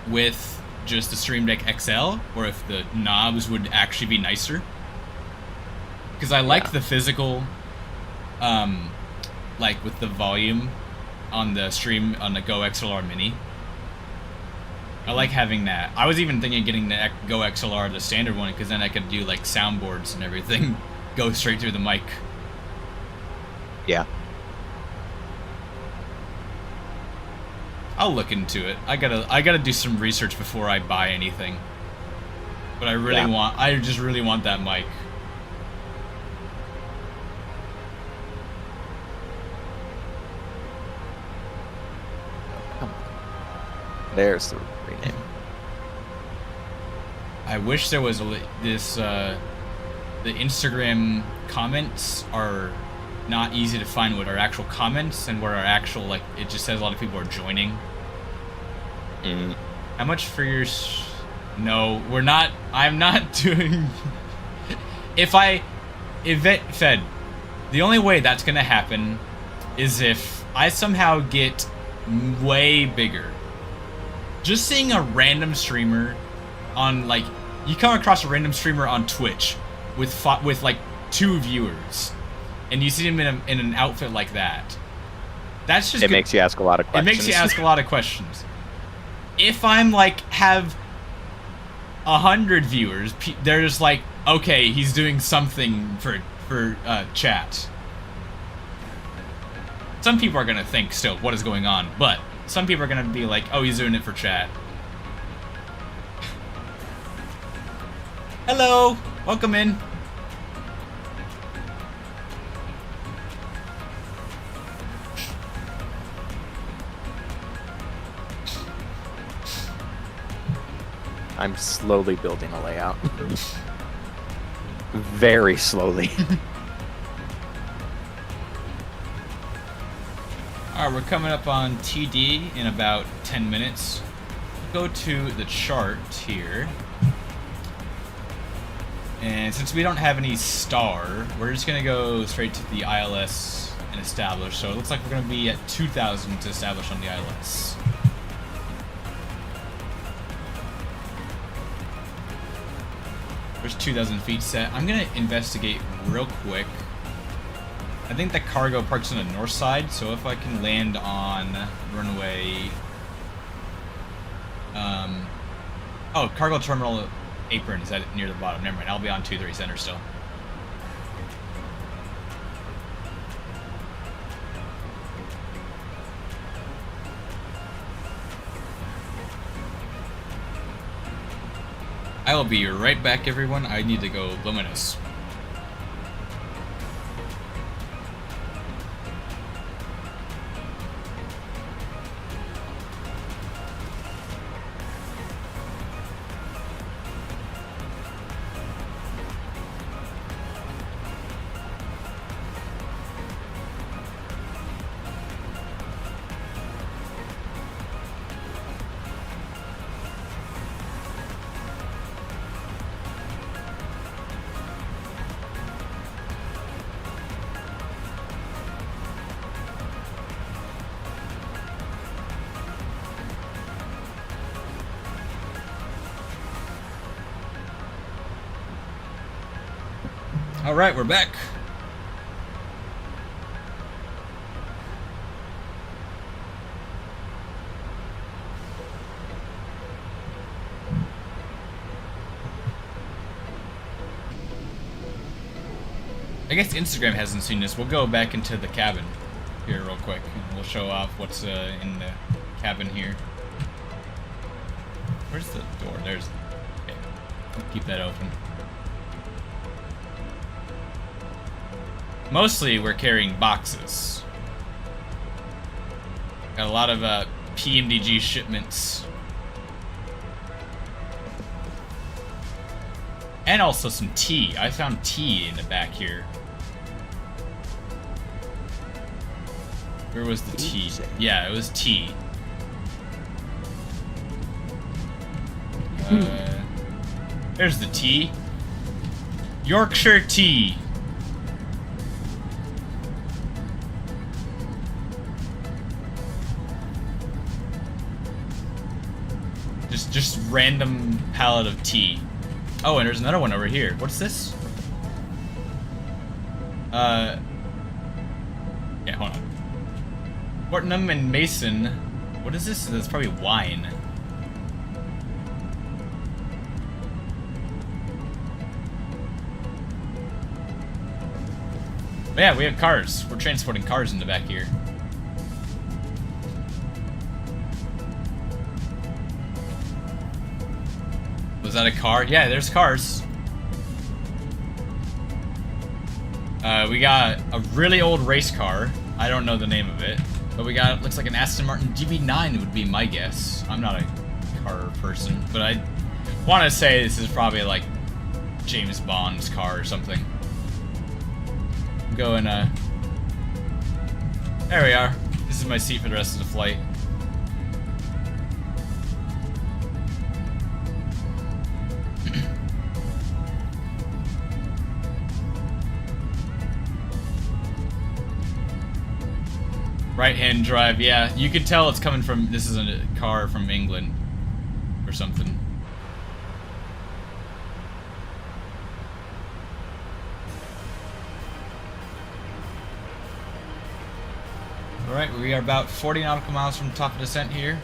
with just the Stream Deck XL, or if the knobs would actually be nicer. Because I like the physical, like with the volume on the Go XLR Mini. I like having that. I was even thinking of getting the Go XLR, the standard one, because then I could do like soundboards and everything, go straight through the mic. Yeah. I'll look into it. I gotta do some research before I buy anything. But I just really want that mic. There's the rename. I wish there was the Instagram comments are not easy to find what our actual comments and where our actual, like, it just says a lot of people are joining. How much for your... No, we're not... I'm not doing... Fed, the only way that's gonna happen is if I somehow get way bigger. Just seeing a random streamer on, like... You come across a random streamer on Twitch with like 2 viewers, and you see him in an outfit like that. That's just... It makes you ask a lot of questions. It makes you ask a lot of questions. If I'm like, have 100 viewers, they're just like, okay, he's doing something for chat. Some people are gonna think still, what is going on? But some people are gonna be like, oh, he's doing it for chat. Hello, welcome in. I'm slowly building a layout. Very slowly. Alright, we're coming up on TD in about 10 minutes. Go to the chart here. And since we don't have any star, we're just going to go straight to the ILS and establish. So it looks like we're going to be at 2,000 to establish on the ILS. There's 2,000 feet set. I'm going to investigate real quick. I think the cargo parks on the north side, so if I can land on runway... oh, cargo terminal apron is at near the bottom. Never mind, I'll be on 23 center still. I will be right back, everyone. I need to go luminous. Alright, we're back. I guess Instagram hasn't seen this. We'll go back into the cabin here real quick, and we'll show off what's in the cabin here. Where's the door? There's... Okay. Keep that open. Mostly, we're carrying boxes. Got a lot of PMDG shipments. And also some tea. I found tea in the back here. Where was the tea? Yeah, it was tea. There's the tea. Yorkshire tea. Just random pallet of tea. Oh, and there's another one over here. What's this? Yeah, hold on. Fortnum and Mason. What is this? That's probably wine. But yeah, we have cars. We're transporting cars in the back here. Was that a car? Yeah, there's cars. We got a really old race car. I don't know the name of it. But we got, looks like an Aston Martin DB9 would be my guess. I'm not a car person, but I want to say this is probably like James Bond's car or something. I'm going, there we are. This is my seat for the rest of the flight. Right-hand drive, yeah. You can tell it's coming from, this is a car from England or something. Alright, we are about 40 nautical miles from top of descent here.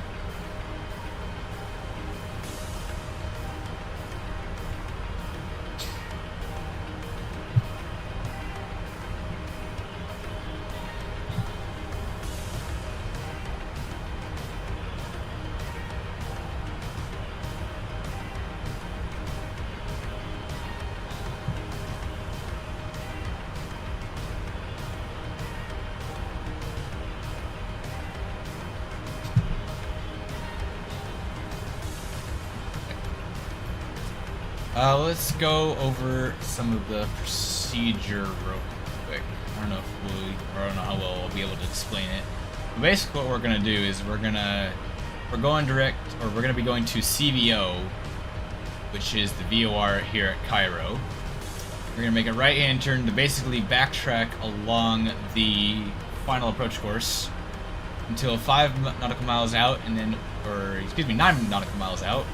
Let's go over some of the procedure real quick. I don't know if I don't know how well we'll be able to explain it. Basically, what we're gonna do is we're gonna be going to CVO, which is the VOR here at Cairo. We're gonna make a right-hand turn to basically backtrack along the final approach course until 5 nautical miles out, and then, or excuse me, 9 nautical miles out,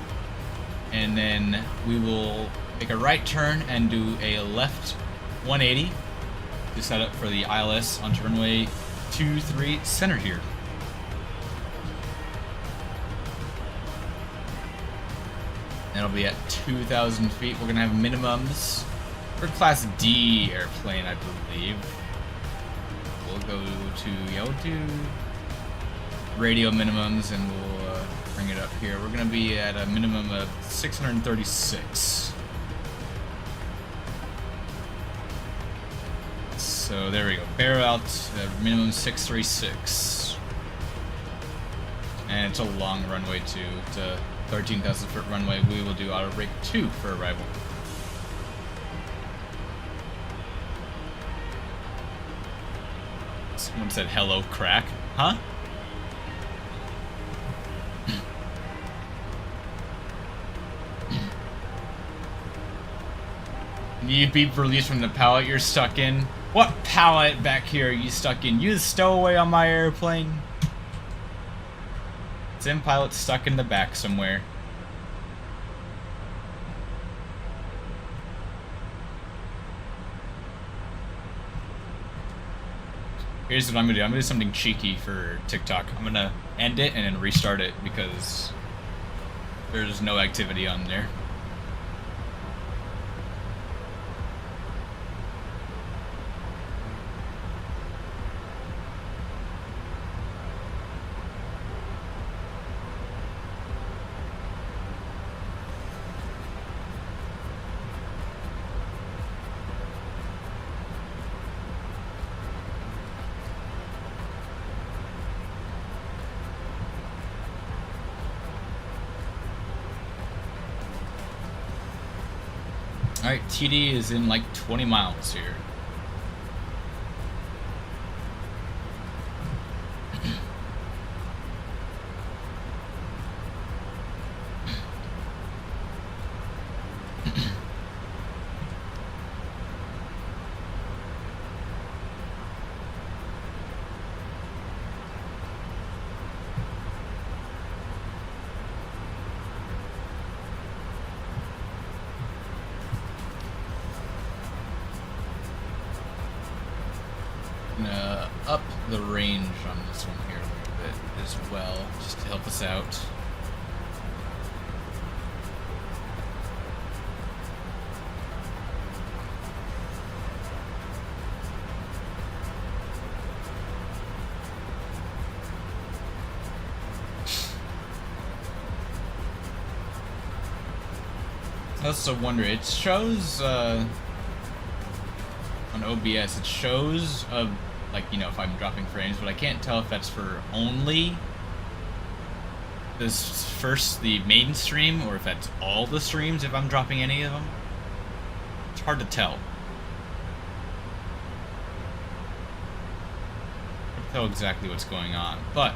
and then we will make a right turn and do a left 180 to set up for the ILS onto runway 23 center here. That'll be at 2,000 feet. We're gonna have minimums for Class D airplane, I believe. We'll go to, yeah, we'll do radio minimums, and we'll bring it up here. We're gonna be at a minimum of 636. So there we go. Bear out minimum 636. And it's a long runway too. It's a 13,000 foot runway. We will do auto brake 2 for arrival. Someone said hello, crack. Huh? Need to be released from the pallet you're stuck in. What pallet back here are you stuck in? You the stowaway on my airplane? Sim pilot stuck in the back somewhere. Here's what I'm gonna do. I'm gonna do something cheeky for TikTok. I'm gonna end it and then restart it because there's no activity on there. Alright, TD is in like 20 miles here. Up the range on this one here a little bit as well, just to help us out. I also wonder, it shows on OBS, it shows like, you know, if I'm dropping frames, but I can't tell if that's for only the main stream, or if that's all the streams, if I'm dropping any of them. It's hard to tell. Hard to tell exactly what's going on, but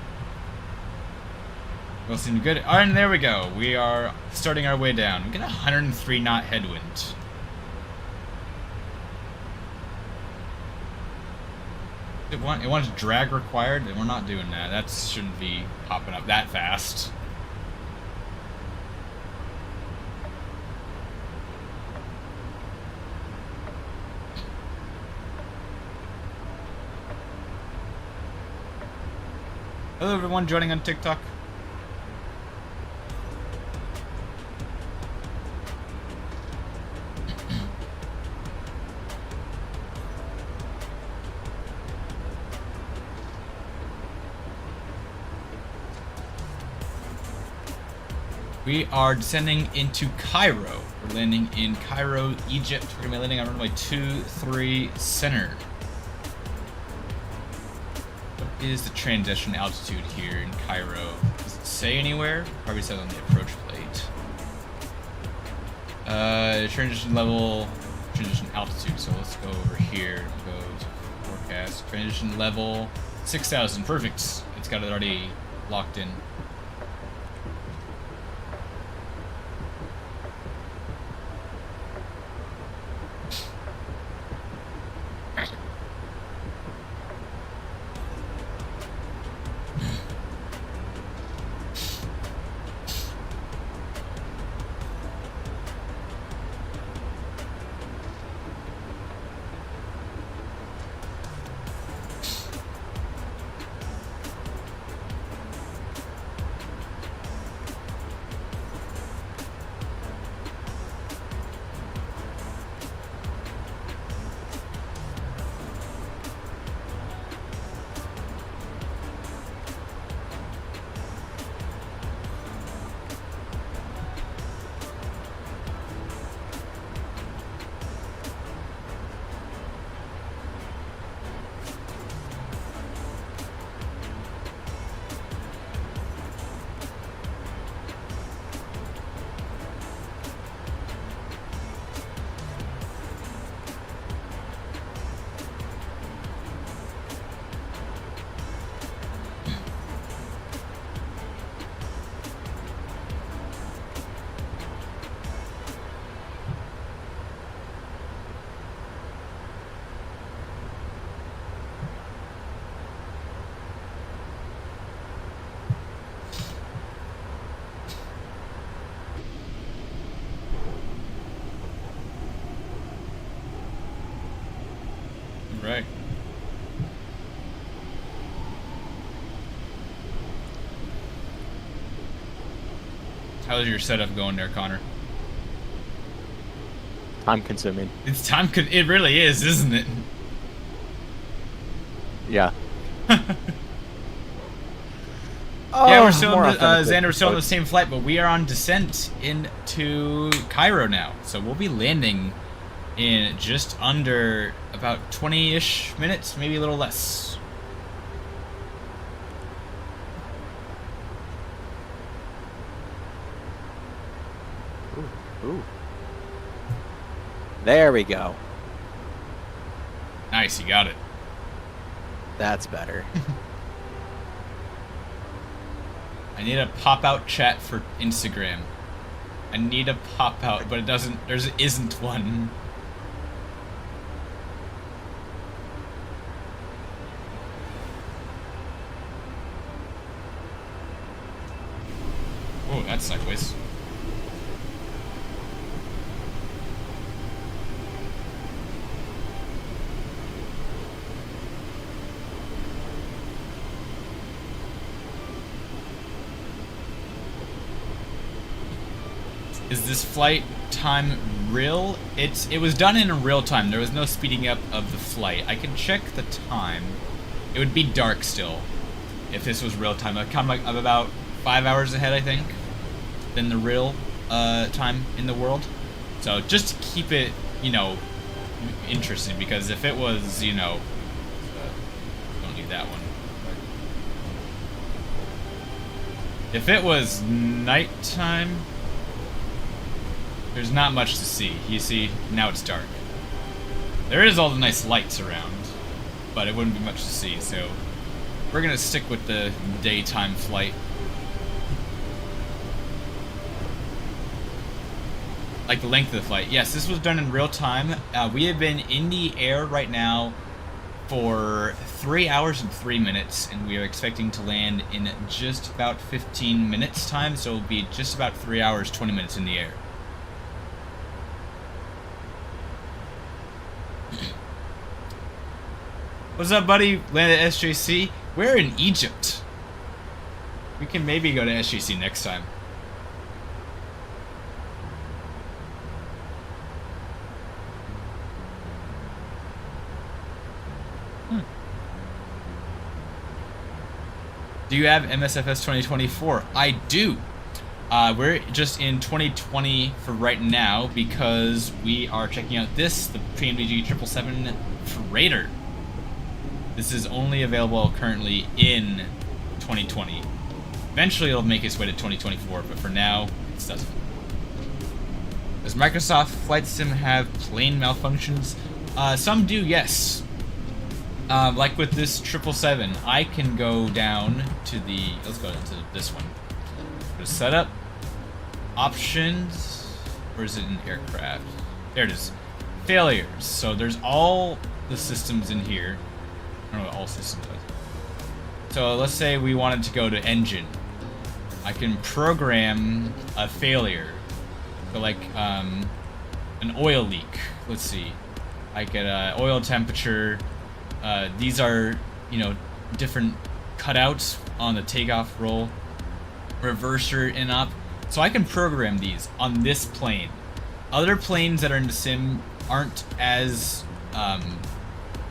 will seem good. Alright, and there we go. We are starting our way down. We get a 103 knot headwind. It wants drag required, and we're not doing that. That shouldn't be popping up that fast. Hello everyone joining on TikTok. We are descending into Cairo. We're landing in Cairo, Egypt. We're gonna be landing on runway 23 center. What is the transition altitude here in Cairo? Does it say anywhere? Probably says on the approach plate. Transition level, transition altitude. So let's go over here. Go to forecast. Transition level 6,000. Perfect. got it already locked in. Right. How's your setup going there, Connor? Time consuming. It's time. It really is, isn't it? Yeah. Yeah, we're still more on the, authentic Xander, we're still on the approach. same flight, but we are on descent into Cairo now. So we'll be landing in just under about 20-ish minutes, maybe a little less. Ooh. There we go. Nice, you got it. That's better. I need a pop-out chat for Instagram. I need a pop-out, but it doesn't. There isn't one. Oh, that's sideways. Is this flight time real? It was done in real time. There was no speeding up of the flight. I can check the time. It would be dark still if this was real time. I'm about 5 hours ahead, I think, than the real time in the world. So just to keep it, you know, interesting, because if it was, you know, don't need that one. If it was nighttime, there's not much to see. You see, now it's dark. There is all the nice lights around, but it wouldn't be much to see, so we're gonna stick with the daytime flight. Like the length of the flight. Yes, this was done in real time. We have been in the air right now for 3 hours and 3 minutes, and we are expecting to land in just about 15 minutes time, so it'll be just about 3 hours, 20 minutes in the air. What's up, buddy? Landed at SJC. We're in Egypt. We can maybe go to SJC next time. Do you have MSFS 2024? I do. We're just in 2020 for right now because we are checking out the PMDG 777 Freighter. This is only available currently in 2020. Eventually it'll make its way to 2024, but for now, it doesn't. Does Microsoft Flight Sim have plane malfunctions? Some do, yes. like with this 777, I can go down to the, let's go into this one. Go to setup, options, or is it in aircraft? There it is. Failures. So there's all the systems in here. I don't know what all systems are. So let's say we wanted to go to engine. I can program a failure. So like an oil leak. Let's see. I get oil temperature. These are, you know, different cutouts on the takeoff roll. Reverser in up. So I can program these on this plane. Other planes that are in the sim aren't as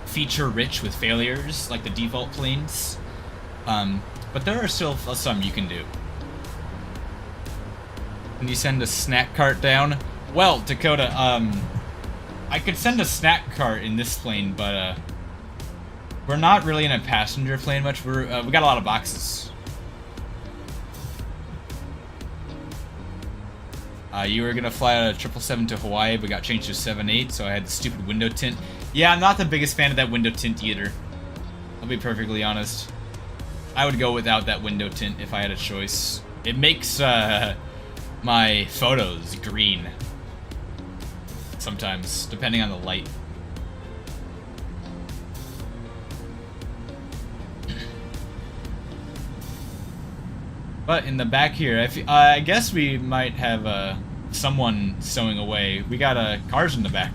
feature rich with failures like the default planes. But there are still some you can do. Can you send a snack cart down? Well, Dakota, I could send a snack cart in this plane, but we're not really in a passenger plane much. We got a lot of boxes. You were gonna fly a 777 to Hawaii, but got changed to 78, so I had the stupid window tint. Yeah, I'm not the biggest fan of that window tint either. I'll be perfectly honest. I would go without that window tint if I had a choice. It makes my photos green. Sometimes, depending on the light. But in the back here, I guess we might have someone stowing away. We got cars in the back.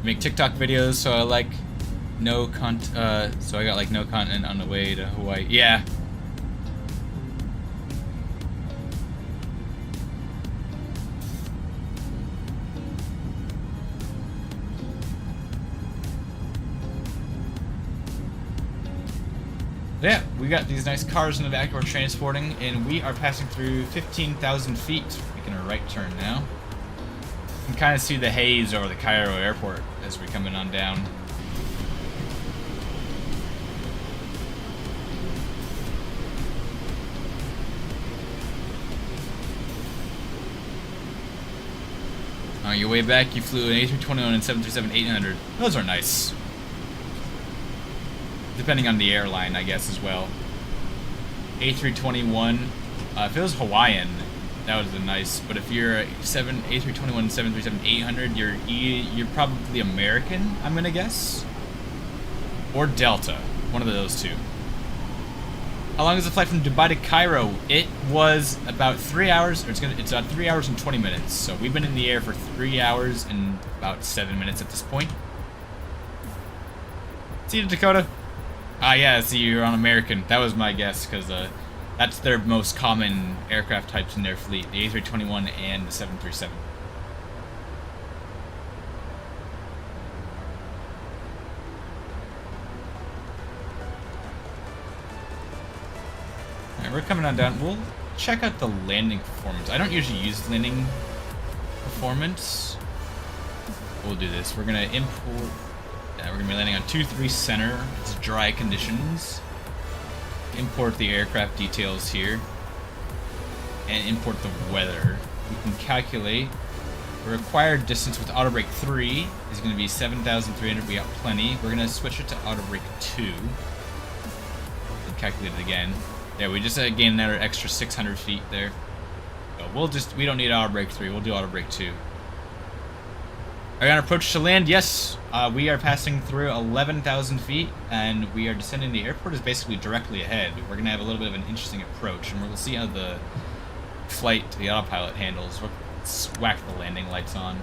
Make TikTok videos, so I like so I got like no content on the way to Hawaii. Yeah. Yeah, we got these nice cars in the back we're transporting, and we are passing through 15,000 feet. Making a right turn now. You can kind of see the haze over the Cairo airport as we're coming on down. On your way back, you flew an A321 and 737-800. Those are nice. Depending on the airline, I guess, as well. A321, if it was Hawaiian, that was nice. But if you're a A321 737-800, you're probably American, I'm gonna guess, or Delta, one of those two. How long is the flight from Dubai to Cairo? It was about 3 hours, or it's about 3 hours and 20 minutes. So we've been in the air for 3 hours and about 7 minutes at this point. See you, Dakota. Yeah, see, you're on American. That was my guess, because that's their most common aircraft types in their fleet, the A321 and the 737. Alright, we're coming on down. We'll check out the landing performance. I don't usually use landing performance. We'll do this. We're going to import... we're going to be landing on 2-3 center. It's dry conditions. Import the aircraft details here. And import the weather. We can calculate the required distance with auto brake 3 is going to be 7,300. We got plenty. We're going to switch it to auto brake 2. And calculate it again. There, we just gained another extra 600 feet there. So we don't need auto brake 3. We'll do auto brake 2. Are you on approach to land? Yes, we are passing through 11,000 feet, and we are descending. The airport is basically directly ahead. We're going to have a little bit of an interesting approach, and we'll see how the flight, the autopilot handles. Let's whack the landing lights on.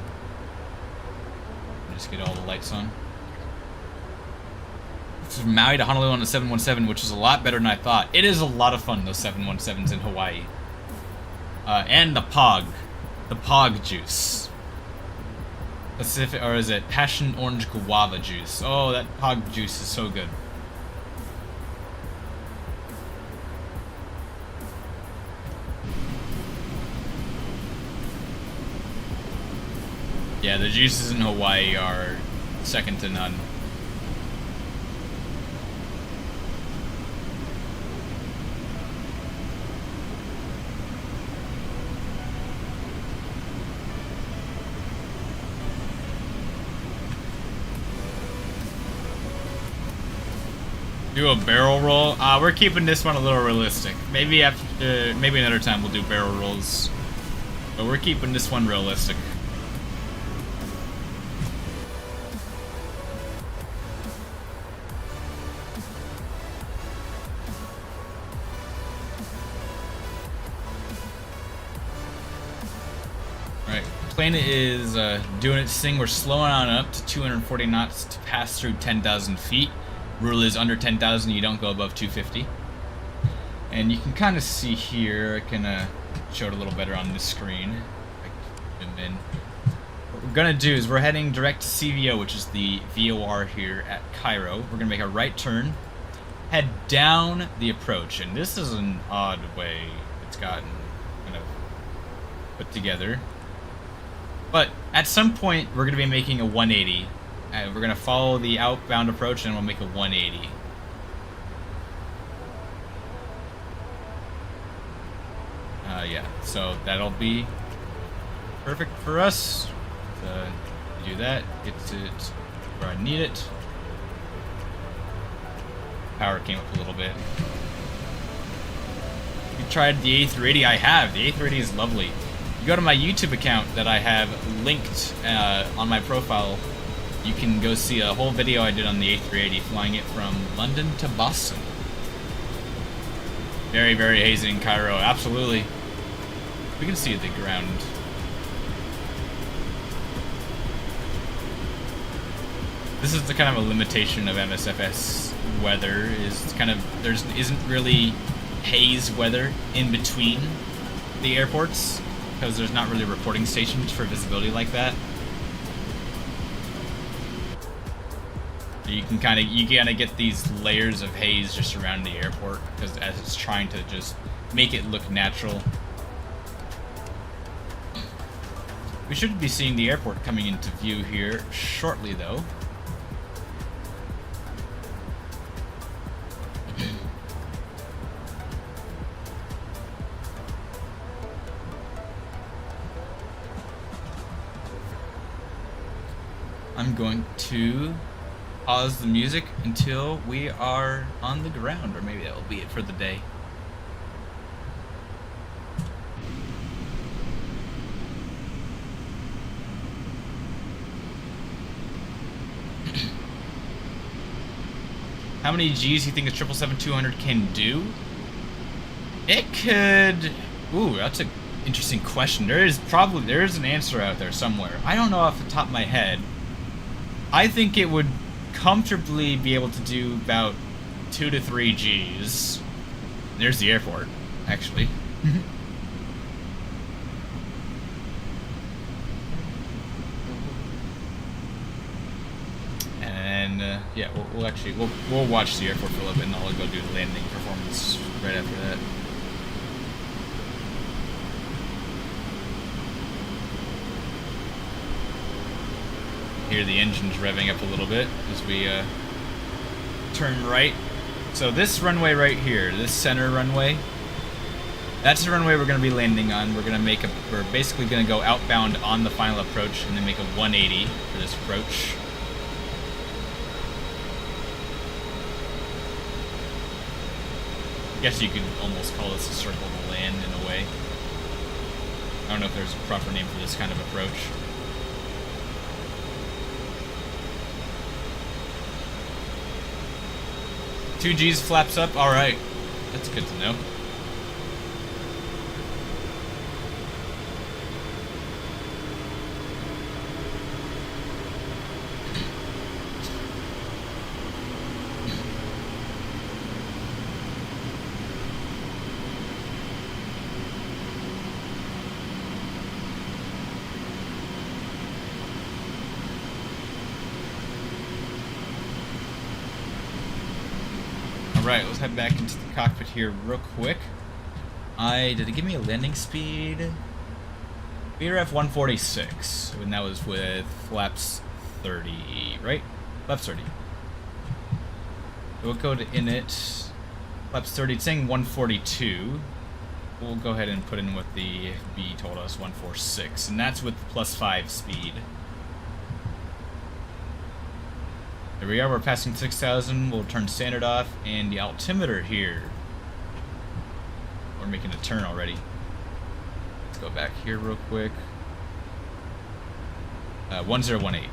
Just get all the lights on. This is Maui to Honolulu on the 717, which is a lot better than I thought. It is a lot of fun, those 717s in Hawaii. And the POG juice. Let's see if or is it passion orange guava juice? Oh, that POG juice is so good. Yeah, the juices in Hawaii are second to none. Do a barrel roll. We're keeping this one a little realistic. Maybe after, maybe another time we'll do barrel rolls. But we're keeping this one realistic. Alright, plane is doing its thing. We're slowing on up to 240 knots to pass through 10,000 feet. Rule is under 10,000, you don't go above 250. And you can kind of see here, I can show it a little better on this screen. Zoom in. What we're gonna do is we're heading direct to CVO, which is the VOR here at Cairo. We're gonna make a right turn, head down the approach, and this is an odd way it's gotten kind of put together. But at some point, we're gonna be making a 180. We're gonna follow the outbound approach and we'll make a 180. Yeah, so that'll be perfect for us. Do that, get it where I need it. Power came up a little bit. You tried the A380? I have. The A380 is lovely. You go to my YouTube account that I have linked on my profile. You can go see a whole video I did on the A380 flying it from London to Boston. Very, very hazy in Cairo. Absolutely. We can see the ground. This is the kind of a limitation of MSFS weather, is kind of, isn't really haze weather in between the airports, because there's not really reporting stations for visibility like that. You can kind of get these layers of haze just around the airport, because as it's trying to just make it look natural. We should be seeing the airport coming into view here shortly, though. I'm going to pause the music until we are on the ground, or maybe that will be it for the day. How many Gs do you think the 777-200 can do? It could... Ooh, that's an interesting question. There is an answer out there somewhere. I don't know off the top of my head. I think it would comfortably be able to do about 2 to 3 Gs. There's the airport, actually. And yeah, we'll watch the airport for a little bit, and I'll go do the landing performance right after that. Hear the engines revving up a little bit as we turn right. So this runway right here, this center runway, that's the runway we're going to be landing on. We're basically going to go outbound on the final approach and then make a 180 for this approach. I guess you could almost call this a circle to land in a way. I don't know if there's a proper name for this kind of approach. Two Gs flaps up, alright. That's good to know. Alright, let's head back into the cockpit here real quick. Did it give me a landing speed? VRF 146, and that was with flaps 30, right? Flaps 30. We'll go to init, flaps 30, it's saying 142. We'll go ahead and put in what the B told us, 146, and that's with +5 speed. There we are, we're passing 6,000. We'll turn standard off, and the altimeter here. We're making a turn already. Let's go back here real quick. 1018.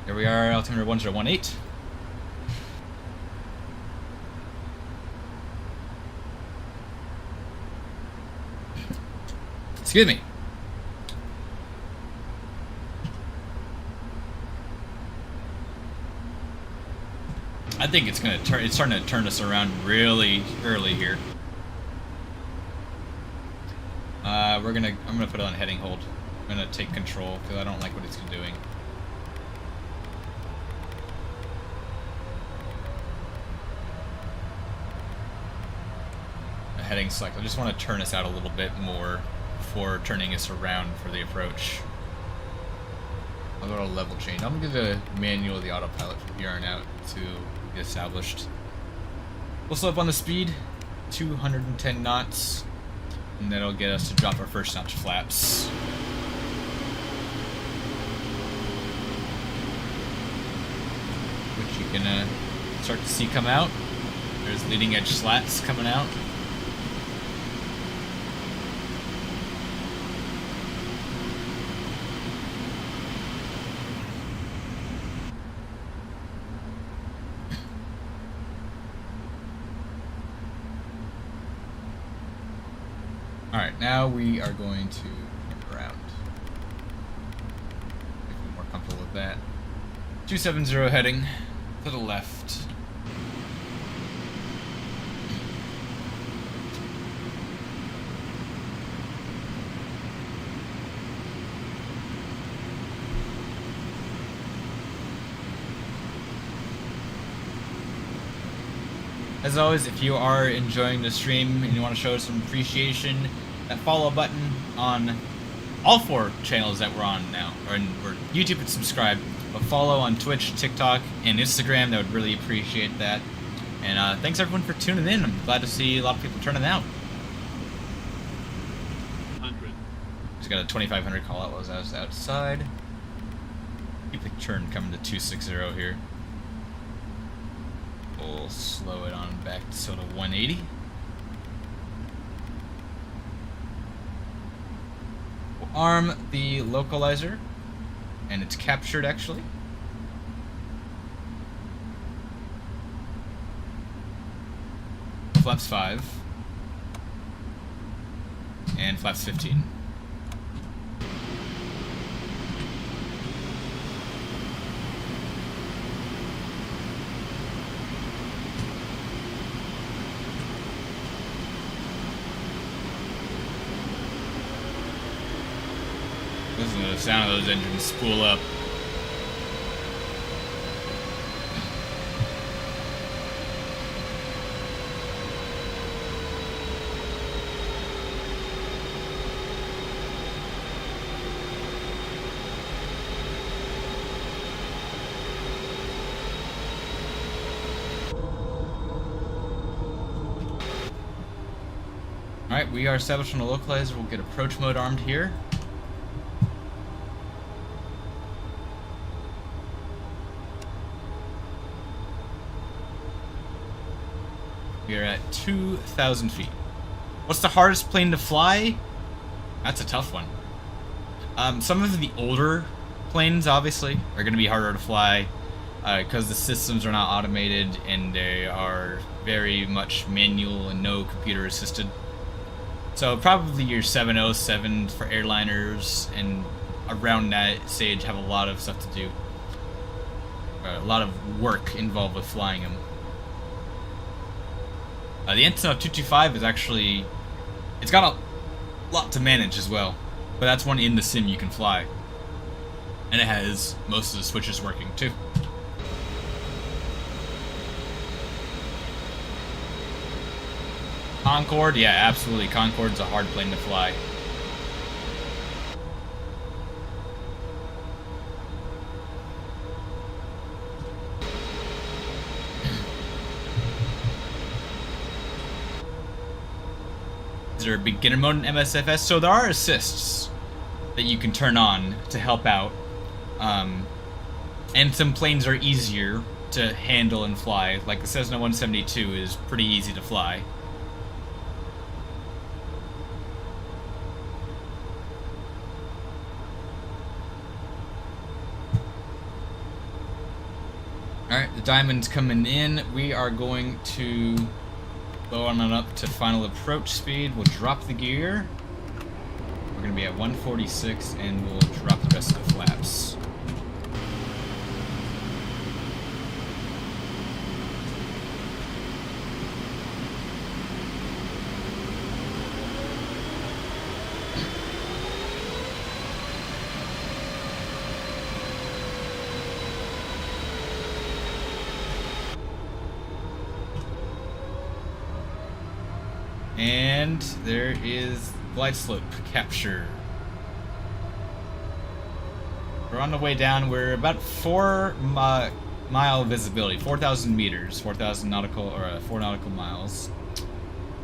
There we are, altimeter 1018. Excuse me. I think it's gonna turn. It's starting to turn us around really early here. I'm gonna put it on heading hold. I'm gonna take control because I don't like what it's doing. A heading select. I just want to turn us out a little bit more before turning us around for the approach. A little level change. I'm gonna do the manual of the autopilot from here on out to get established. We'll slow up on the speed, 210 knots, and that'll get us to drop our first notch flaps. Which you can start to see come out. There's leading edge slats coming out. Alright, now we are going to camp around. Make me more comfortable with that. 270 heading to the left. As always, if you are enjoying the stream and you want to show some appreciation, that follow button on all 4 channels that we're on now, or YouTube and subscribe, but follow on Twitch, TikTok, and Instagram. That would really appreciate that. And thanks everyone for tuning in. I'm glad to see a lot of people turning out. 100. Just got a 2500 call out while I was outside. Keep the turn coming to 260 here. We'll slow it on back to sort of 180. We'll arm the localizer, and it's captured actually. Flaps 5 and flaps 15. Listen to the sound of those engines spool up. Alright, we are established on a localizer. We'll get approach mode armed here. We are at 2,000 feet. What's the hardest plane to fly? That's a tough one. Some of the older planes, obviously, are going to be harder to fly because the systems are not automated and they are very much manual and no computer assisted. So probably your 707 for airliners and around that stage have a lot of stuff to do. A lot of work involved with flying them. The Antonov 225 is actually, it's got a lot to manage as well, but that's one in the sim you can fly. And it has most of the switches working too. Concorde, yeah, absolutely. Concorde's a hard plane to fly. Is there a beginner mode in MSFS? So there are assists. that you can turn on to help out. And some planes are easier to handle and fly. Like the Cessna 172 is pretty easy to fly. Alright, the Diamond's coming in. We are going to go on up to final approach speed. We'll drop the gear. We're going to be at 146 and we'll drop the rest of the flaps. And there is glide slope capture. We're on the way down. We're about 4 mile visibility, 4,000 meters, 4,000 nautical or 4 nautical miles.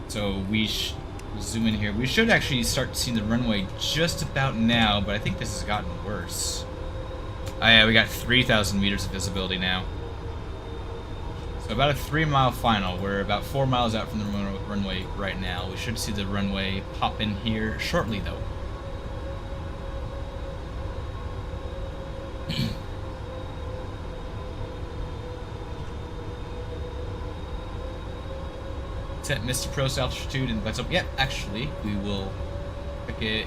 So we zoom in here. We should actually start seeing the runway just about now, but I think this has gotten worse. Oh yeah, we got 3,000 meters of visibility now. So about a 3 mile final. We're about 4 miles out from the runway right now. We should see the runway pop in here shortly though. Set Mr. Pro's altitude and let's up. Yep, actually, we will pick it.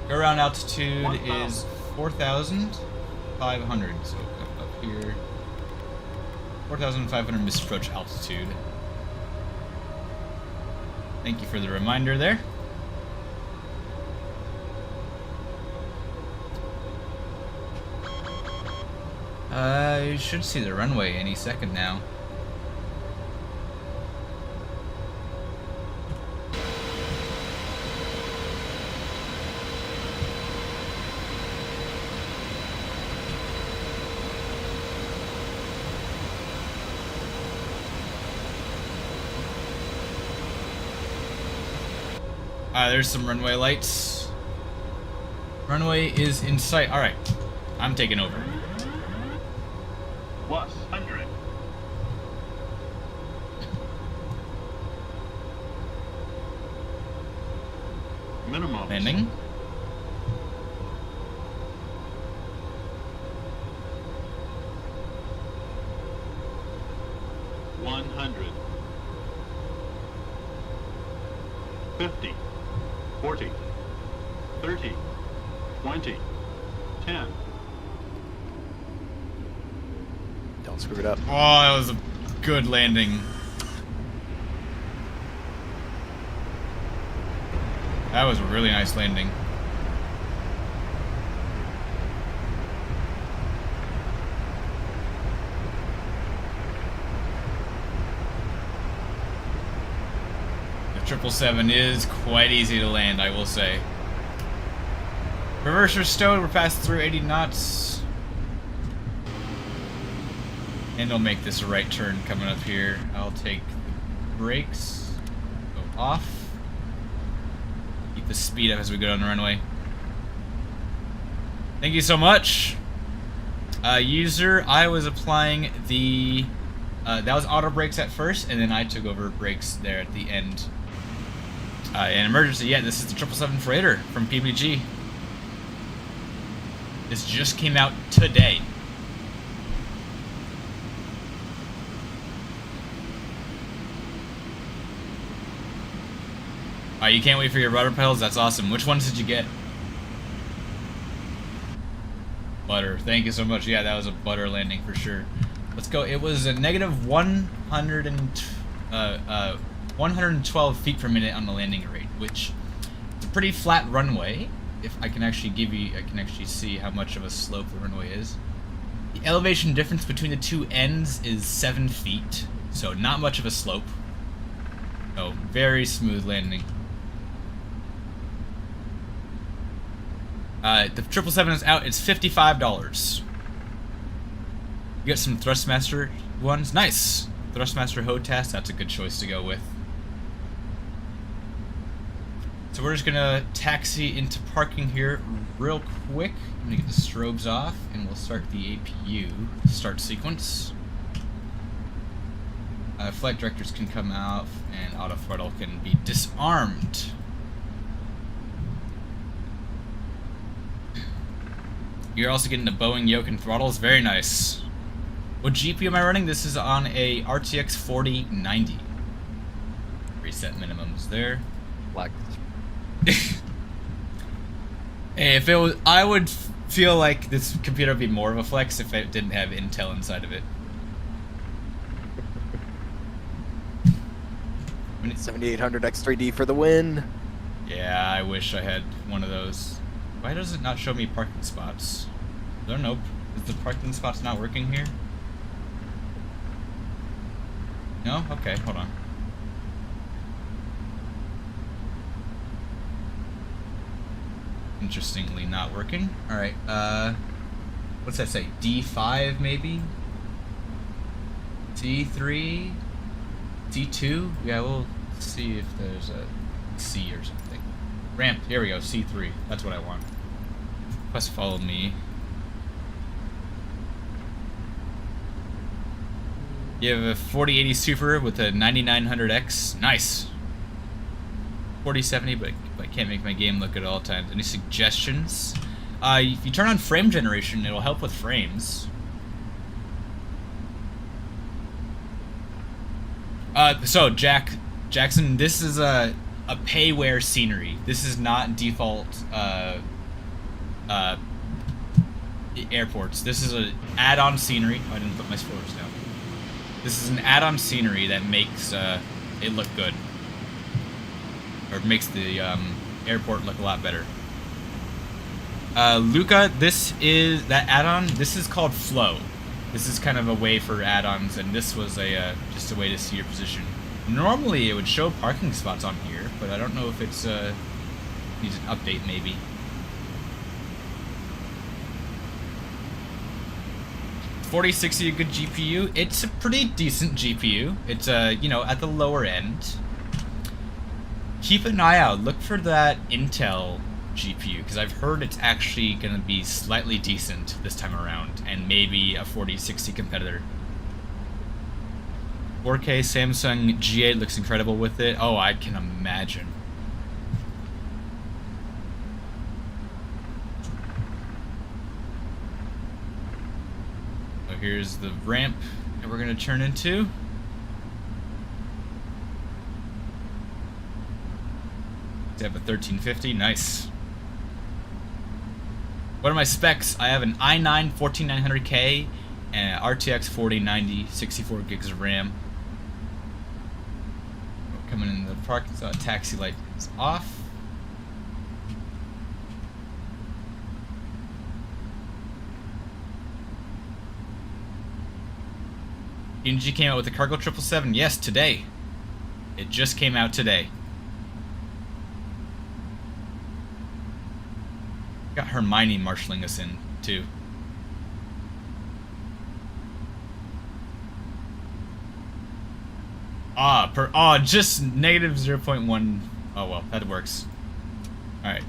Go around altitude is 4,500. So up here. 4,500 Mr. Approach altitude. Thank you for the reminder there. You should see the runway any second now. There's some runway lights. Runway is in sight. Alright, I'm taking over. Plus 100. Minimum. Landing. $100. 50. 40, 30, 20, 10. Don't screw it up. Oh, that was a good landing. That was a really nice landing. The 777 is quite easy to land, I will say. Reverser stowed, we're passing through 80 knots. And we'll make this a right turn coming up here. I'll take brakes, go off. Keep the speed up as we go down the runway. Thank you so much. User, I was applying the... that was auto brakes at first, and then I took over brakes there at the end. An emergency, yeah, this is the 777 freighter from PMDG. This just came out today. You can't wait for your rudder pedals? That's awesome. Which ones did you get? Butter. Thank you so much. Yeah, that was a butter landing for sure. Let's go. It was a negative 112 feet per minute on the landing rate, which is a pretty flat runway. If I can actually give you, I can actually see how much of a slope the runway is. The elevation difference between the two ends is 7 feet, so not much of a slope. Oh, very smooth landing. The 777 is out. It's $55. You got some Thrustmaster ones. Nice. Thrustmaster HOTAS. That's a good choice to go with. So we're just gonna taxi into parking here real quick. I'm gonna get the strobes off and we'll start the APU start sequence. Flight directors can come out and auto throttle can be disarmed. You're also getting the Boeing yoke and throttles, very nice. What GPU am I running? This is on a RTX 4090. Reset minimums there. Like, If it was, I would feel like this computer would be more of a flex if it didn't have Intel inside of it. 7800 X3D for the win. Yeah, I wish I had one of those. Why does it not show me parking spots? Is there no... Is the parking spots not working here? No? Okay, hold on. Interestingly not working. Alright, what's that say? D5 maybe? D3? C2? Yeah, we'll see if there's a C or something. Ramp, here we go, C3. That's what I want. Quest follow me. You have a 4080 Super with a 9900X. Nice. 4070, but I can't make my game look at all times. Any suggestions? If you turn on frame generation, it'll help with frames. So Jackson, this is a payware scenery. This is not default airports. This is an add-on scenery. Oh, I didn't put my spoilers down. This is an add-on scenery that makes it look good, or makes the airport look a lot better. Luca, this is that add-on. This is called Flow. This is kind of a way for add-ons, and this was a just a way to see your position. Normally, it would show parking spots on here, but I don't know if it's needs an update maybe. $4060 a good GPU. It's a pretty decent GPU. It's you know, at the lower end. Keep an eye out. Look for that Intel GPU, because I've heard it's actually going to be slightly decent this time around, and maybe a 4060 competitor. 4K Samsung G8 looks incredible with it. Oh, I can imagine. So here's the ramp that we're going to turn into. I have a 1350, nice. What are my specs? I have an i9 14900K and an RTX 4090, 64 gigs of RAM. We're coming in the parking lot. Taxi light is off. PMDG came out with the Cargo 777. Yes, today. It just came out today. Got Hermione marshalling us in, too. Just negative 0.1. Oh, well, that works. Alright.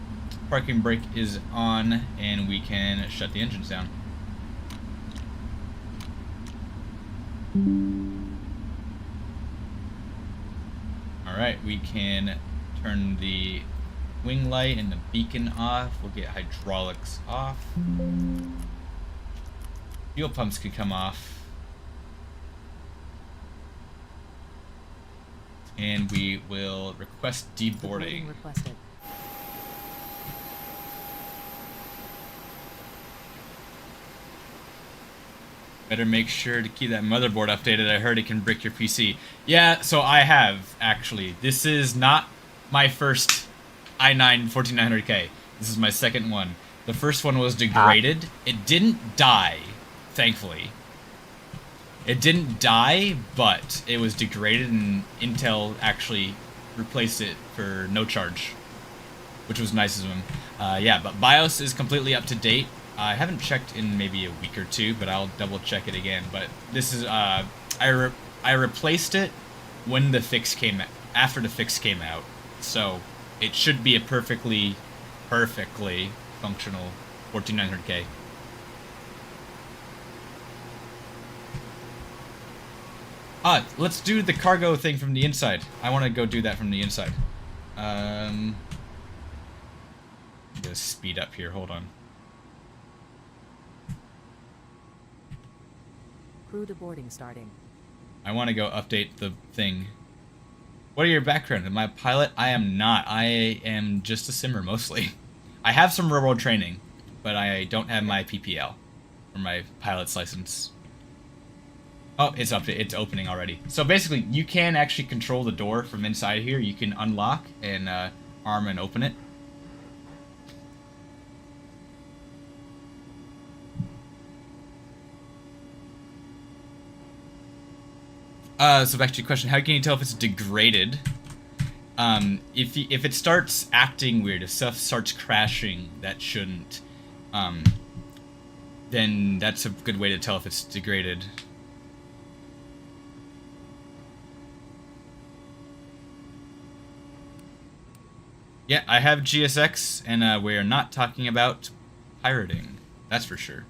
Parking brake is on, and we can shut the engines down. Alright, we can turn the wing light and the beacon off. We'll get hydraulics off. Fuel pumps could come off. And we will request deboarding. Requested. Better make sure to keep that motherboard updated. I heard it can brick your PC. Yeah, so I have, actually. This is not my first i9 14900K. This is my second one. The first one was degraded. It didn't die, thankfully. It didn't die, but it was degraded, and Intel actually replaced it for no charge, which was nice of them. Yeah, but BIOS is completely up to date. I haven't checked in maybe a week or two, but I'll double check it again. But this is I replaced it when the fix came after the fix came out, so it should be a perfectly functional 14900K. Let's do the cargo thing from the inside. I want to go do that from the inside. Just speed up here, hold on. Crew to boarding starting. I want to go update the thing. What are your background? Am I a pilot? I am not. I am just a simmer mostly. I have some railroad training, but I don't have my PPL or my pilot's license. Oh, it's updated. It's opening already. So basically, you can actually control the door from inside here. You can unlock and arm and open it. So back to your question, how can you tell if it's degraded? If it starts acting weird, if stuff starts crashing that shouldn't, then that's a good way to tell if it's degraded. Yeah, I have GSX, and we are not talking about pirating. That's for sure.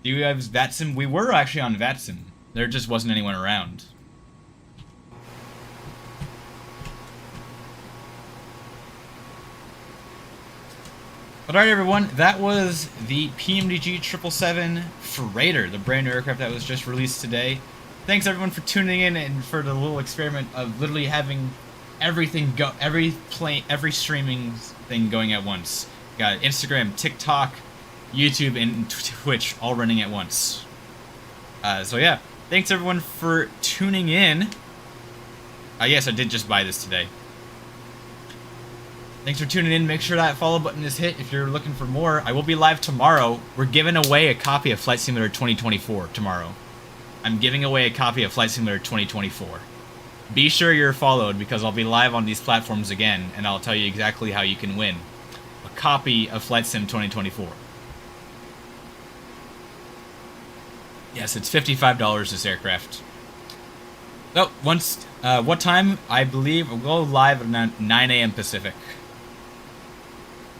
Do you have VATSIM? We were actually on VATSIM. There just wasn't anyone around. Alright everyone, that was the PMDG 777 Freighter, the brand new aircraft that was just released today. Thanks everyone for tuning in and for the little experiment of literally having everything go, every streaming thing going at once. Got Instagram, TikTok, YouTube, and Twitch all running at once. So yeah, thanks everyone for tuning in. Yes, I did just buy this today. Thanks for tuning in. Make sure that follow button is hit if you're looking for more. I will be live tomorrow. We're giving away a copy of Flight Simulator 2024 tomorrow. I'm giving away a copy of Flight Simulator 2024. Be sure you're followed because I'll be live on these platforms again, and I'll tell you exactly how you can win a copy of Flight Sim 2024. Yes, it's $55 this aircraft. So, what time? I believe we'll go live at 9 a.m. Pacific.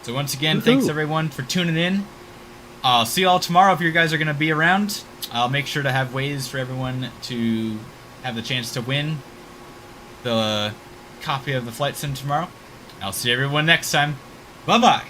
So once again, thanks everyone for tuning in. I'll see you all tomorrow if you guys are going to be around. I'll make sure to have ways for everyone to have the chance to win the copy of the Flight Sim tomorrow. I'll see everyone next time. Bye-bye.